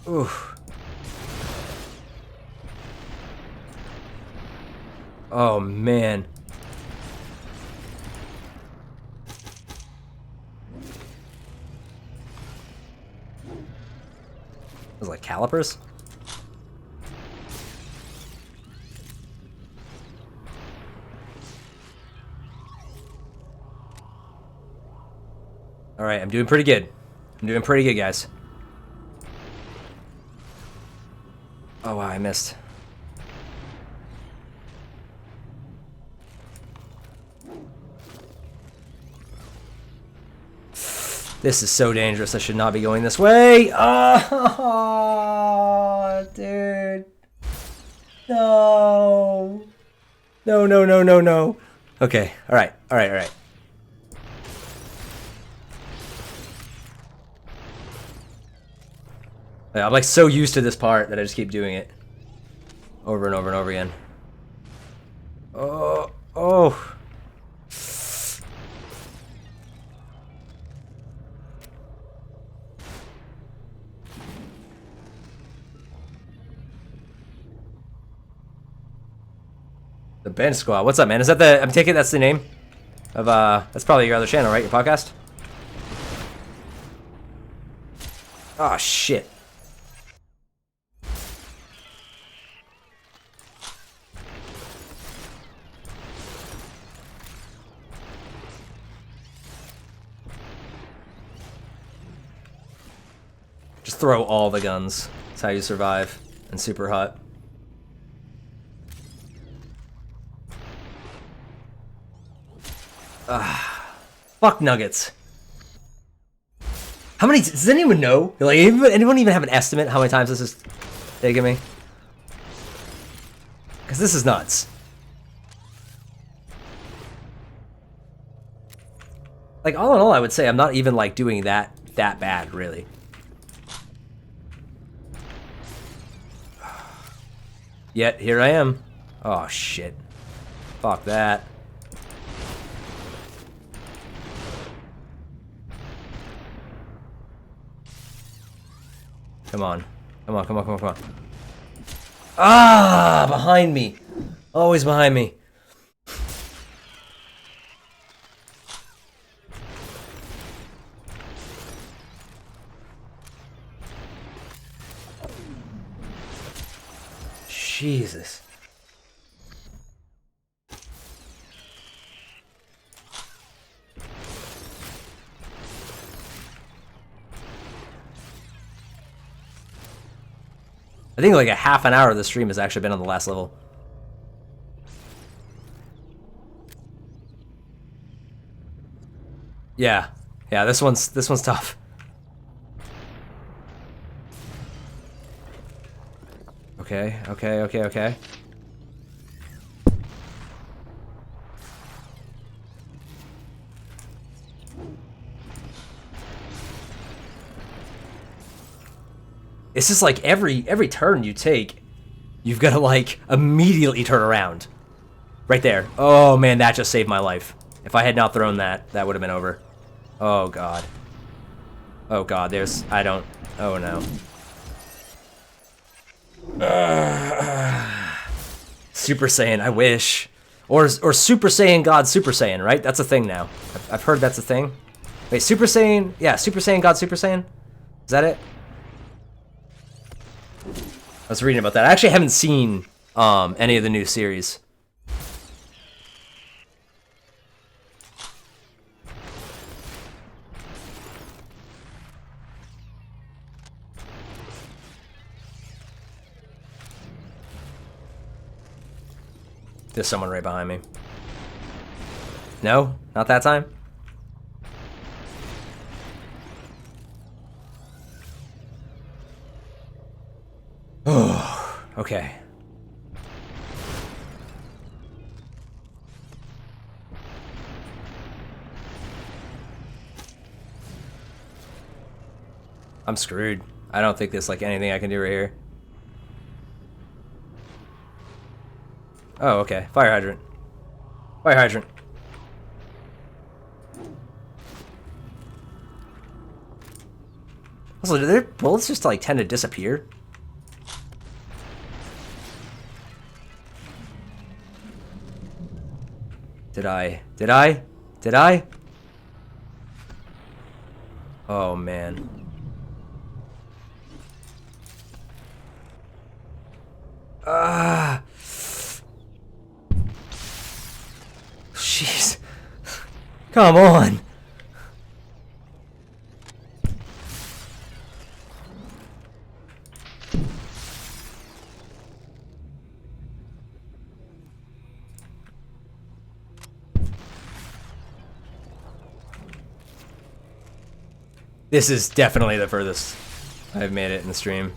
Oof. Oh, man. Those like calipers? Alright, I'm doing pretty good. I'm doing pretty good, guys. Oh, wow, I missed. This is so dangerous. I should not be going this way. Oh, dude. No. No, no, no, no, no. Okay, alright, alright, alright. I'm like so used to this part that I just keep doing it over and over and over again. Oh, oh. The Ben Squad. What's up, man? Is that the... I'm taking that's the name of, that's probably your other channel, right? Your podcast? Oh, shit. Just throw all the guns. That's how you survive in SUPERHOT. Fuck nuggets. How many... Does anyone know? Like, anyone even have an estimate how many times this is taking me? Because this is nuts. Like, all in all, I would say I'm not even, like, doing that bad, really. Yet, here I am. Oh, shit. Fuck that. Come on. Come on, come on, come on, come on. Ah! Behind me. Always behind me. Jesus. I think like a half an hour of the stream has actually been on the last level. Yeah. Yeah, this one's tough. Okay, okay, okay, okay. It's just like every turn you take, you've got to like immediately turn around. Right there. Oh man, that just saved my life. If I had not thrown that, that would have been over. Oh god. Oh god, there's... I don't... Oh no. Super Saiyan, I wish. Or Super Saiyan God Super Saiyan, right? That's a thing now. I've heard that's a thing. Wait, Super Saiyan... Yeah, Super Saiyan God Super Saiyan? Is that it? I was reading about that. I actually haven't seen any of the new series. There's someone right behind me. No? Not that time? Oh, okay. I'm screwed. I don't think there's like anything I can do right here. Oh, okay. Fire hydrant. Fire hydrant. Also, do their bullets just like tend to disappear? Did I? Did I? Did I? Oh man. Ah. Jeez. Come on. This is definitely the furthest I've made it in the stream.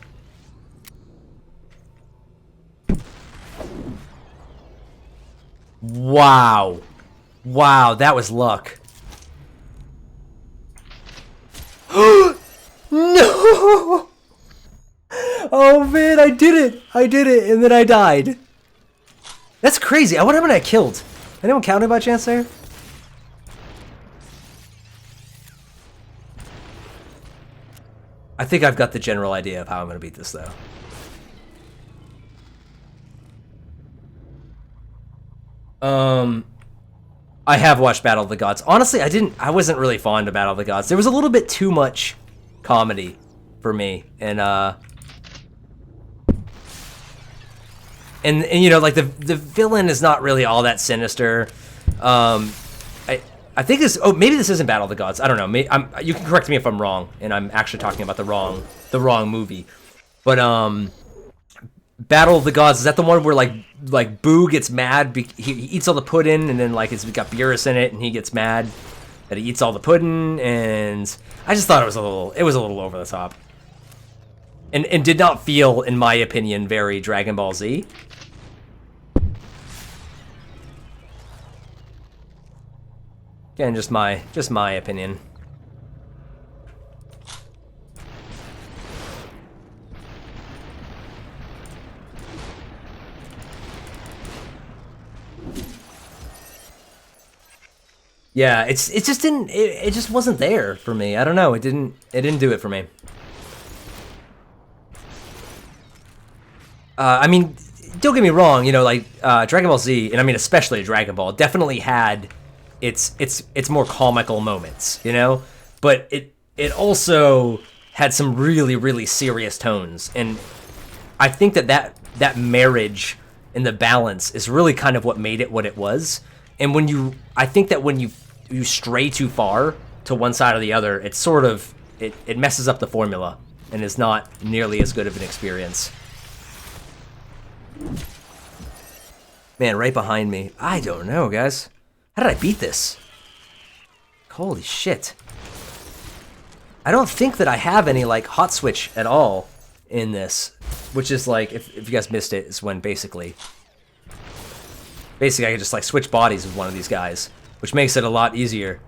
Wow. Wow, that was luck. No! Oh man, I did it! I did it, and then I died. That's crazy. I wonder how many I killed. Anyone counted by chance there? I think I've got the general idea of how I'm going to beat this, though. I have watched Battle of the Gods. Honestly, I wasn't really fond of Battle of the Gods. There was a little bit too much comedy for me, and you know, like the villain is not really all that sinister. I think this. Oh, maybe this isn't Battle of the Gods. I don't know. You can correct me if I'm wrong, and I'm actually talking about the wrong movie. But Battle of the Gods, is that the one where like Boo gets mad? He eats all the pudding, and then like it's got Beerus in it, and he gets mad that he eats all the pudding. And I just thought it was a little over the top, and did not feel, in my opinion, very Dragon Ball Z. Again, just my opinion. Yeah, it just didn't it just wasn't there for me. I don't know. It didn't do it for me. I mean, don't get me wrong. You know, like Dragon Ball Z, and I mean especially Dragon Ball, definitely had its more comical moments, you know, but it also had some really serious tones, and I think that marriage and the balance is really kind of what made it what it was. And I think that when you stray too far to one side or the other, it's sort of it messes up the formula and is not nearly as good of an experience. Man, right behind me. I don't know, guys. How did I beat this? Holy shit. I don't think that I have any, like, hot switch at all in this. Which is, like, if you guys missed it, is when basically I can just, like, switch bodies with one of these guys. Which makes it a lot easier.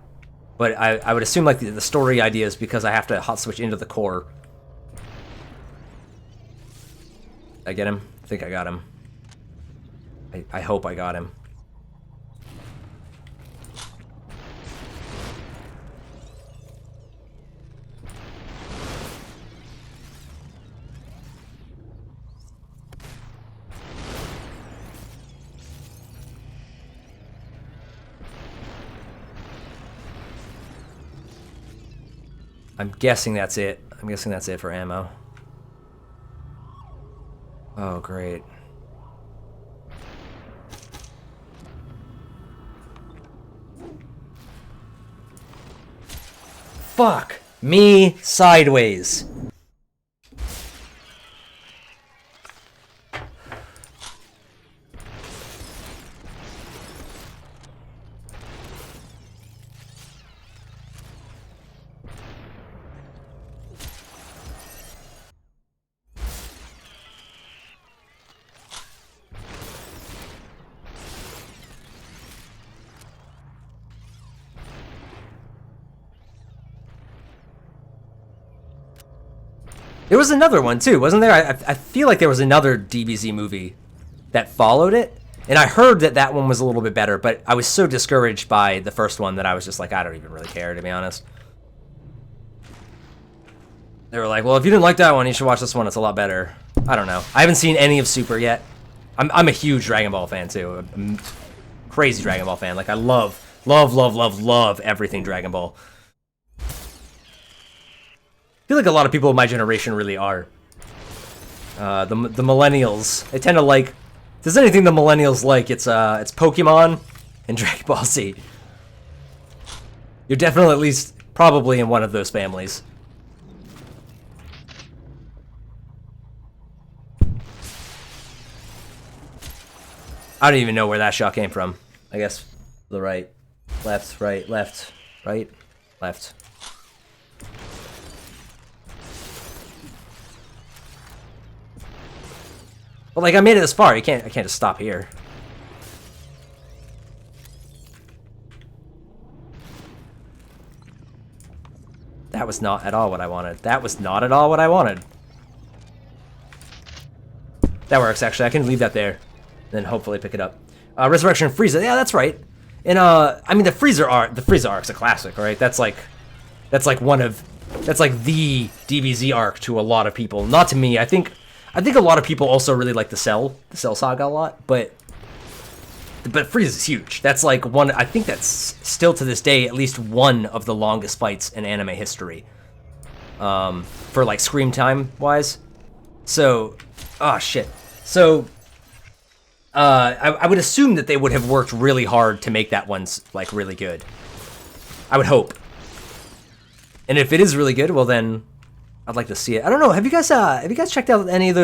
But I would assume, like, the story idea is because I have to hot switch into the core. Did I get him? I think I got him. I hope I got him. I'm guessing that's it. I'm guessing that's it for ammo. Oh, great. Fuck me sideways. There was another one too, wasn't there? I feel like there was another DBZ movie that followed it, and I heard that that one was a little bit better, but I was so discouraged by the first one that I was just like, I don't even really care, to be honest. They were like, well, if you didn't like that one, you should watch this one, it's a lot better. I don't know. I haven't seen any of Super yet. I'm a huge Dragon Ball fan too. I'm a crazy Dragon Ball fan. Like, I love everything Dragon Ball. I feel like a lot of people in my generation really are. The millennials, they tend to like. If there's anything the millennials like, it's Pokemon and Dragon Ball Z. You're definitely at least probably in one of those families. I don't even know where that shot came from. I guess the right, left, right, left, right, left. But like, I made it this far. I can't just stop here. That was not at all what I wanted. That was not at all what I wanted. That works, actually. I can leave that there. Then hopefully pick it up. Resurrection Frieza. Yeah, that's right. And I mean, the Frieza arc's a classic, right? That's like the DBZ arc to a lot of people. Not to me. I think a lot of people also really like the Cell Saga a lot, but Frieza's huge. That's like one. I think that's still to this day at least one of the longest fights in anime history. For like screen time wise. So, oh shit. So, I would assume that they would have worked really hard to make that one's like really good. I would hope. And if it is really good, well then, I'd like to see it. I don't know. Have you guys checked out any of the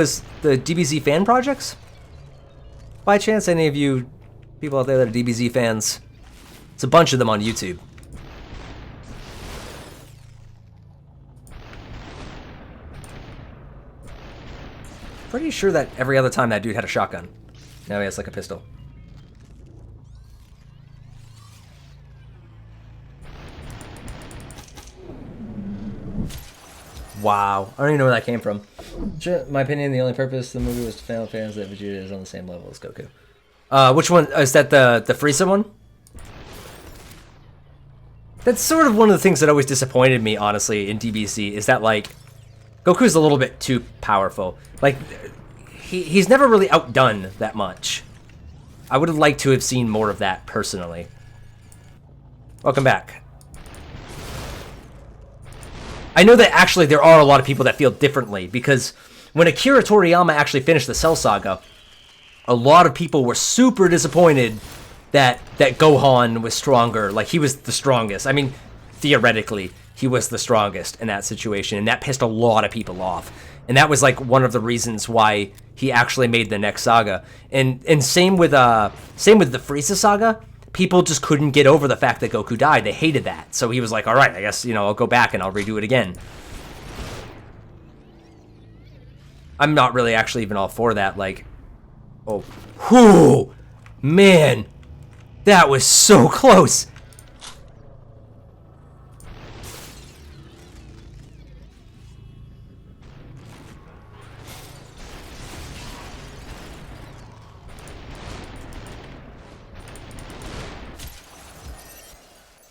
DBZ fan projects? By chance, any of you people out there that are DBZ fans? It's a bunch of them on YouTube. Pretty sure that every other time that dude had a shotgun. Now he has like a pistol. Wow. I don't even know where that came from. In my opinion, the only purpose of the movie was to fan fans that Vegeta is on the same level as Goku. Which one? Is that the Frieza one? That's sort of one of the things that always disappointed me, honestly, in DBZ, is that, like, Goku's a little bit too powerful. Like, he's never really outdone that much. I would have liked to have seen more of that, personally. Welcome back. I know that actually there are a lot of people that feel differently, because when Akira Toriyama actually finished the Cell Saga, a lot of people were super disappointed that Gohan was stronger. Like, he was the strongest. I mean, theoretically, he was the strongest in that situation, and that pissed a lot of people off. And that was like one of the reasons why he actually made the next saga. And same with the Frieza saga. people just couldn't get over the fact that Goku died. They hated that. So he was like, all right, I guess, you know, I'll go back and I'll redo it again. I'm not really actually even all for that. Like, oh, whew, man, that was so close.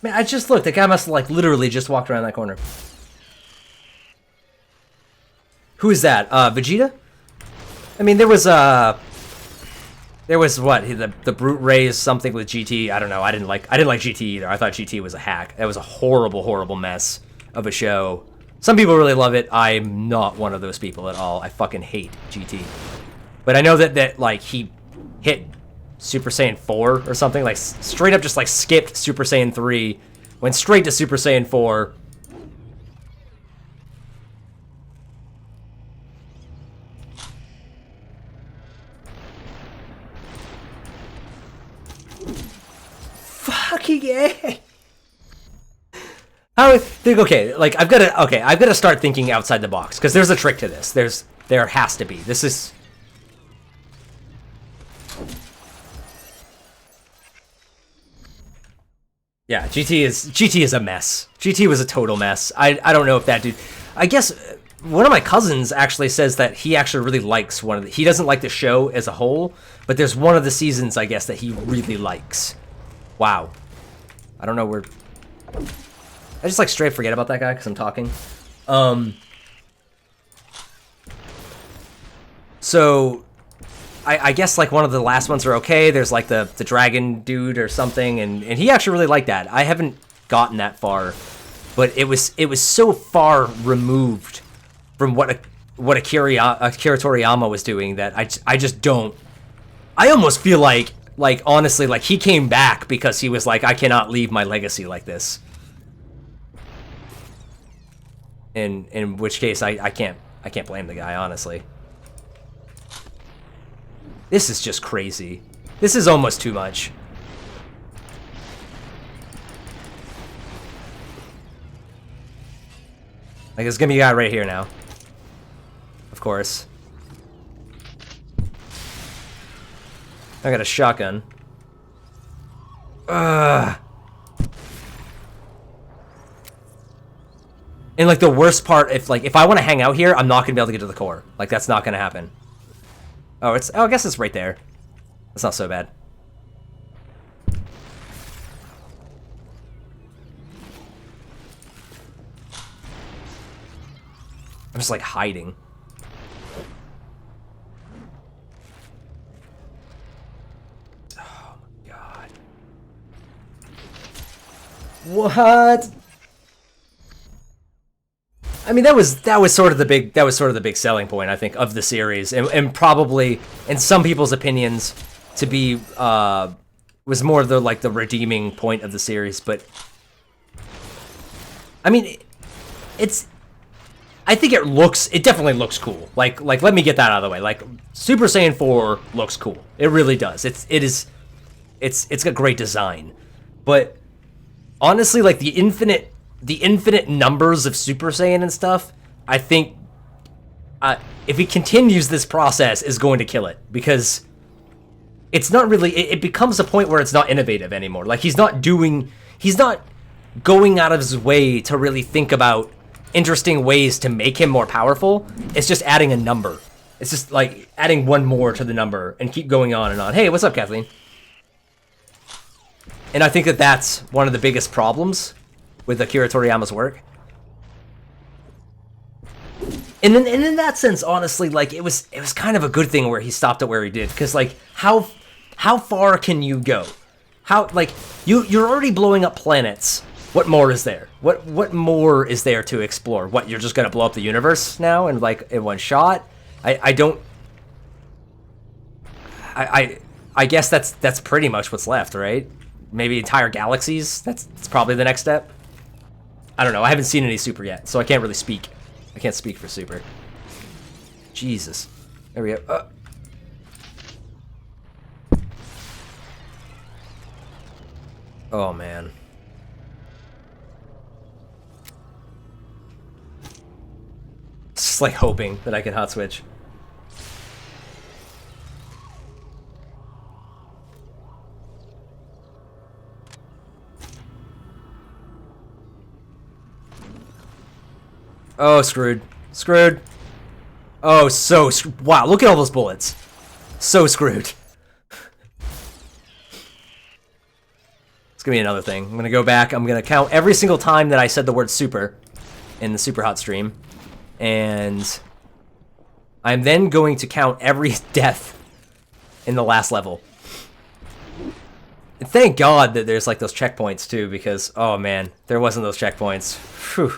Man, I just looked. The guy must have, like, literally just walked around that corner. Who is that? Vegeta? I mean, there was what? The Brute Rays something with GT. I don't know. I didn't like GT either. I thought GT was a hack. That was a horrible, horrible mess of a show. Some people really love it. I'm not one of those people at all. I fucking hate GT. But I know that like he hit Super Saiyan 4 or something, like straight up just like skipped Super Saiyan 3, went straight to Super Saiyan 4. Fucking yeah. How think okay, like I've got to start thinking outside the box because there's a trick to this. There has to be. This is yeah, GT is a mess. GT was a total mess. I don't know if that dude. I guess one of my cousins actually says that he actually really likes one of the. He doesn't like the show as a whole, but there's one of the seasons I guess that he really likes. Wow, I don't know where. I just like straight forget about that guy because I'm talking. So. I guess like one of the last ones are okay. There's like the dragon dude or something, and he actually really liked that. I haven't gotten that far, but it was so far removed from what Akira Toriyama was doing that I just don't. I almost feel like honestly like he came back because he was like, I cannot leave my legacy like this. In which case I can't blame the guy, honestly. This is just crazy. This is almost too much. Like, there's gonna be a guy right here now. Of course. I got a shotgun. Ugh. And, like, the worst part, if I want to hang out here, I'm not gonna be able to get to the core. Like, that's not gonna happen. Oh, I guess it's right there. That's not so bad. I'm just like hiding. Oh my god. What? I mean, that was sort of the big selling point, I think, of the series, and probably in some people's opinions to be was more of the redeeming point of the series. But I mean, I think it definitely looks cool. Like let me get that out of the way. Like Super Saiyan 4 looks cool. It really does. It's got great design, but honestly, like the infinite numbers of Super Saiyan and stuff, I think if he continues this process is going to kill it, because it's not really, it becomes a point where it's not innovative anymore. Like he's not going out of his way to really think about interesting ways to make him more powerful. It's just adding a number. It's just like adding one more to the number and keep going on and on. Hey, what's up, Kathleen? And I think that's one of the biggest problems with Akira Toriyama's work. And in that sense, honestly, like it was kind of a good thing where he stopped it where he did, because like how far can you go? How, like, you're already blowing up planets. What more is there? What more is there to explore? What, you're just gonna blow up the universe now and like in one shot? I guess that's pretty much what's left, right? Maybe entire galaxies. That's probably the next step. I don't know. I haven't seen any Super yet, so I can't really speak. I can't speak for Super. Jesus. There we go. Oh, man. Just like hoping that I could hot switch. Oh, screwed. Screwed. Oh, so wow, look at all those bullets. So screwed. It's gonna be another thing. I'm gonna go back. I'm gonna count every single time that I said the word super in the SUPERHOT stream. And I'm then going to count every death in the last level. And thank God that there's like those checkpoints too, because, oh man, there wasn't those checkpoints. Whew.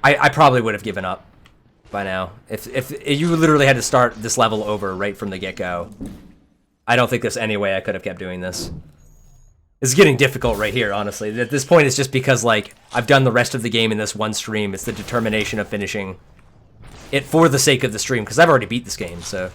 I probably would have given up by now. If you literally had to start this level over right from the get-go. I don't think there's any way I could have kept doing this. It's getting difficult right here, honestly. At this point, it's just because, like, I've done the rest of the game in this one stream. It's the determination of finishing it for the sake of the stream, because I've already beat this game, so...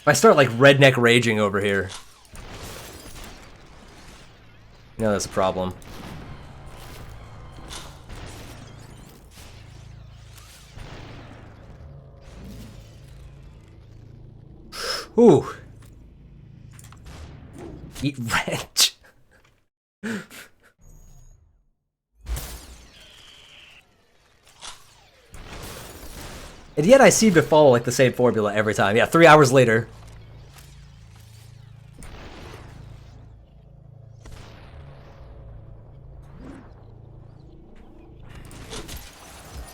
If I start, like, redneck raging over here... You know that's a problem. Ooh. Eat wrench. And yet I seem to follow like the same formula every time. Yeah, 3 hours later.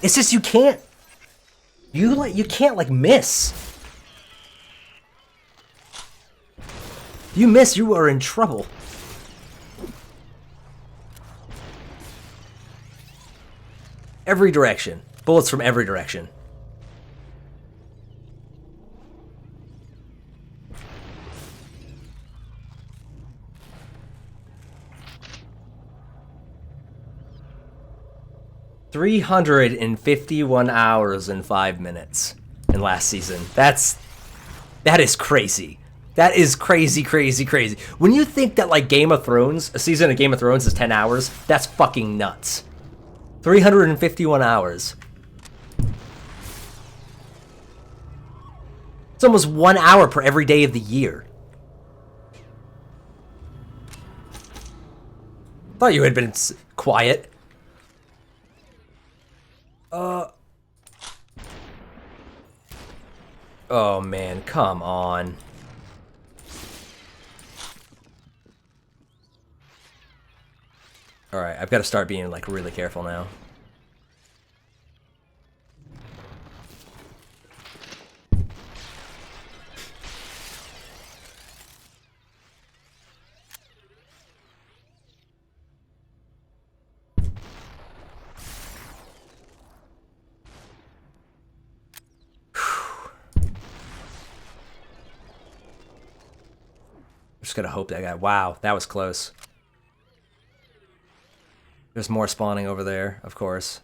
It's just you can't. You can't like miss. You miss, you are in trouble. Every direction. Bullets from every direction. $351 hours and 5 minutes in last season. That is crazy. That is crazy, crazy, crazy. When you think that, like, Game of Thrones, a season of Game of Thrones is 10 hours, that's fucking nuts. 351 hours. It's almost 1 hour per every day of the year. Thought you had been quiet. Oh, man, come on. Alright, I've got to start being, like, really careful now. Just gotta hope that guy... Wow, that was close. There's more spawning over there, of course.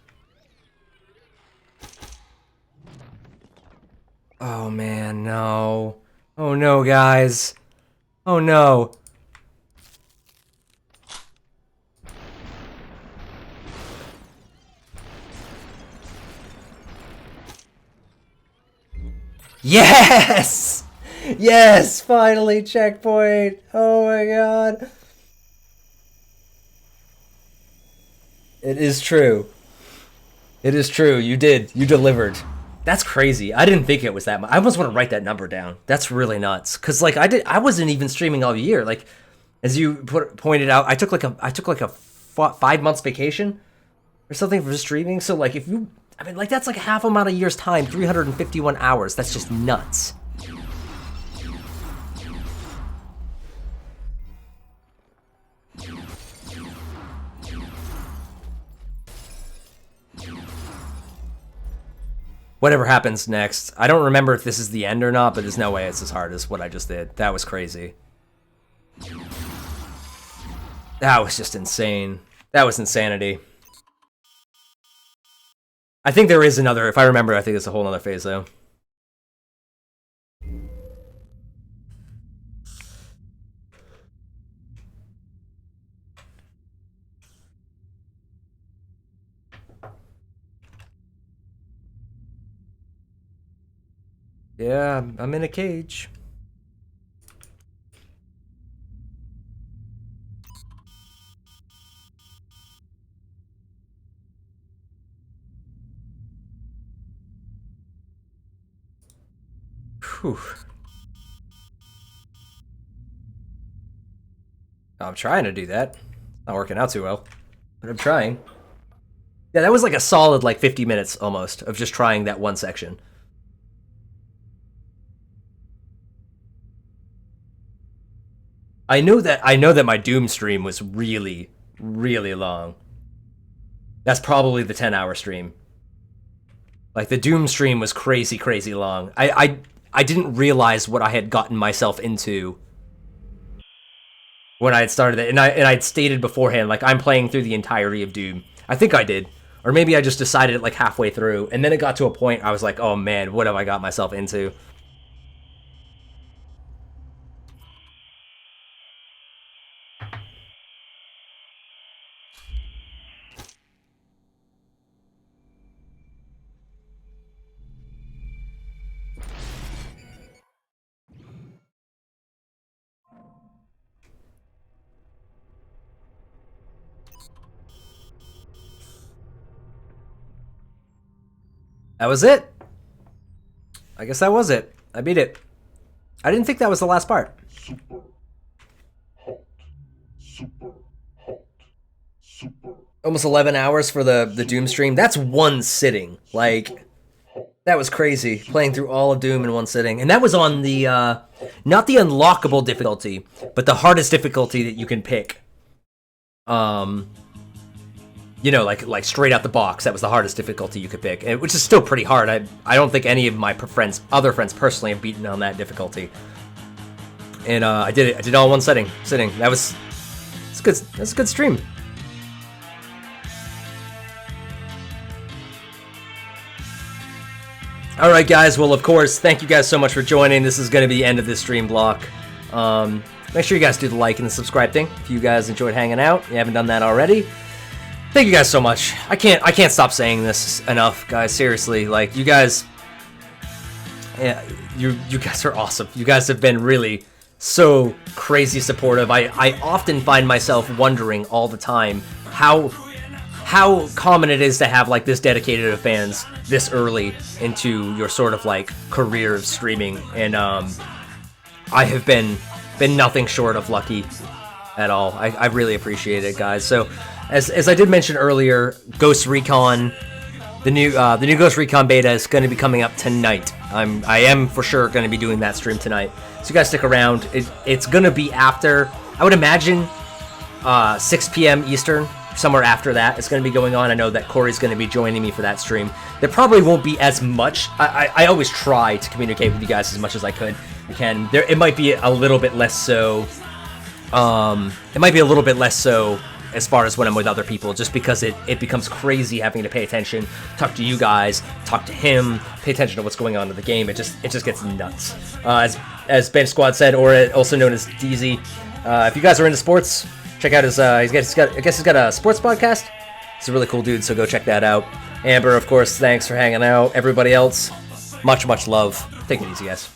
Oh, man, no. Oh, no, guys. Oh, no. Yes! Yes! Finally, checkpoint! Oh, my God. It is true. It is true. You did. You delivered. That's crazy. I didn't think it was that much. I almost want to write that number down. That's really nuts. Cause like I wasn't even streaming all year. Like, as you pointed out, I took like a 5 months vacation or something for streaming. So like if you, I mean like that's like half amount of year's time. 351 hours. That's just nuts. Whatever happens next. I don't remember if this is the end or not, but there's no way it's as hard as what I just did. That was crazy. That was just insane. That was insanity. I think there is another, if I remember, I think it's a whole other phase, though. Yeah, I'm in a cage. Whew. I'm trying to do that. Not working out too well, but I'm trying. Yeah, that was like a solid like 50 minutes almost of just trying that one section. I know that my Doom stream was really, really long. That's probably the 10-hour stream. Like the Doom stream was crazy, crazy long. I didn't realize what I had gotten myself into when I had started it, and I'd stated beforehand, like, I'm playing through the entirety of Doom. I think I did. Or maybe I just decided it like halfway through, and then it got to a point I was like, oh man, what have I got myself into? That was it. I guess that was it. I beat it. I didn't think that was the last part. Super hot. Super hot. Super. Almost 11 hours for the Doom stream. That's one sitting. Like, that was crazy. Playing through all of Doom in one sitting. And that was on the, not the unlockable difficulty, but the hardest difficulty that you can pick. You know, like straight out the box, that was the hardest difficulty you could pick, which is still pretty hard. I don't think any of my other friends personally have beaten on that difficulty. And I did it. I did it all in one sitting. That was, it's good. That's a good stream. All right, guys. Well, of course, thank you guys so much for joining. This is going to be the end of this stream block. Make sure you guys do the like and the subscribe thing if you guys enjoyed hanging out. If you haven't done that already. Thank you guys so much. I can't stop saying this enough, guys. Seriously, like you guys, yeah, you guys are awesome. You guys have been really so crazy supportive. I often find myself wondering all the time how common it is to have like this dedicated of fans this early into your sort of like career of streaming, and I have been nothing short of lucky at all. I really appreciate it, guys. So. As I did mention earlier, Ghost Recon, the new Ghost Recon beta is going to be coming up tonight. I am for sure going to be doing that stream tonight. So you guys stick around. It's going to be after, I would imagine, 6 p.m. Eastern, somewhere after that. It's going to be going on. I know that Corey's going to be joining me for that stream. There probably won't be as much. I always try to communicate with you guys as much as I can. It might be a little bit less so. It might be a little bit less so as far as when I'm with other people, just because it becomes crazy having to pay attention, talk to you guys, talk to him, pay attention to what's going on in the game. It just gets nuts. As Bench Squad said, or also known as DZ, if you guys are into sports, check out his. I guess he's got a sports podcast. He's a really cool dude, so go check that out. Amber, of course, thanks for hanging out. Everybody else, much love. Take it easy, guys.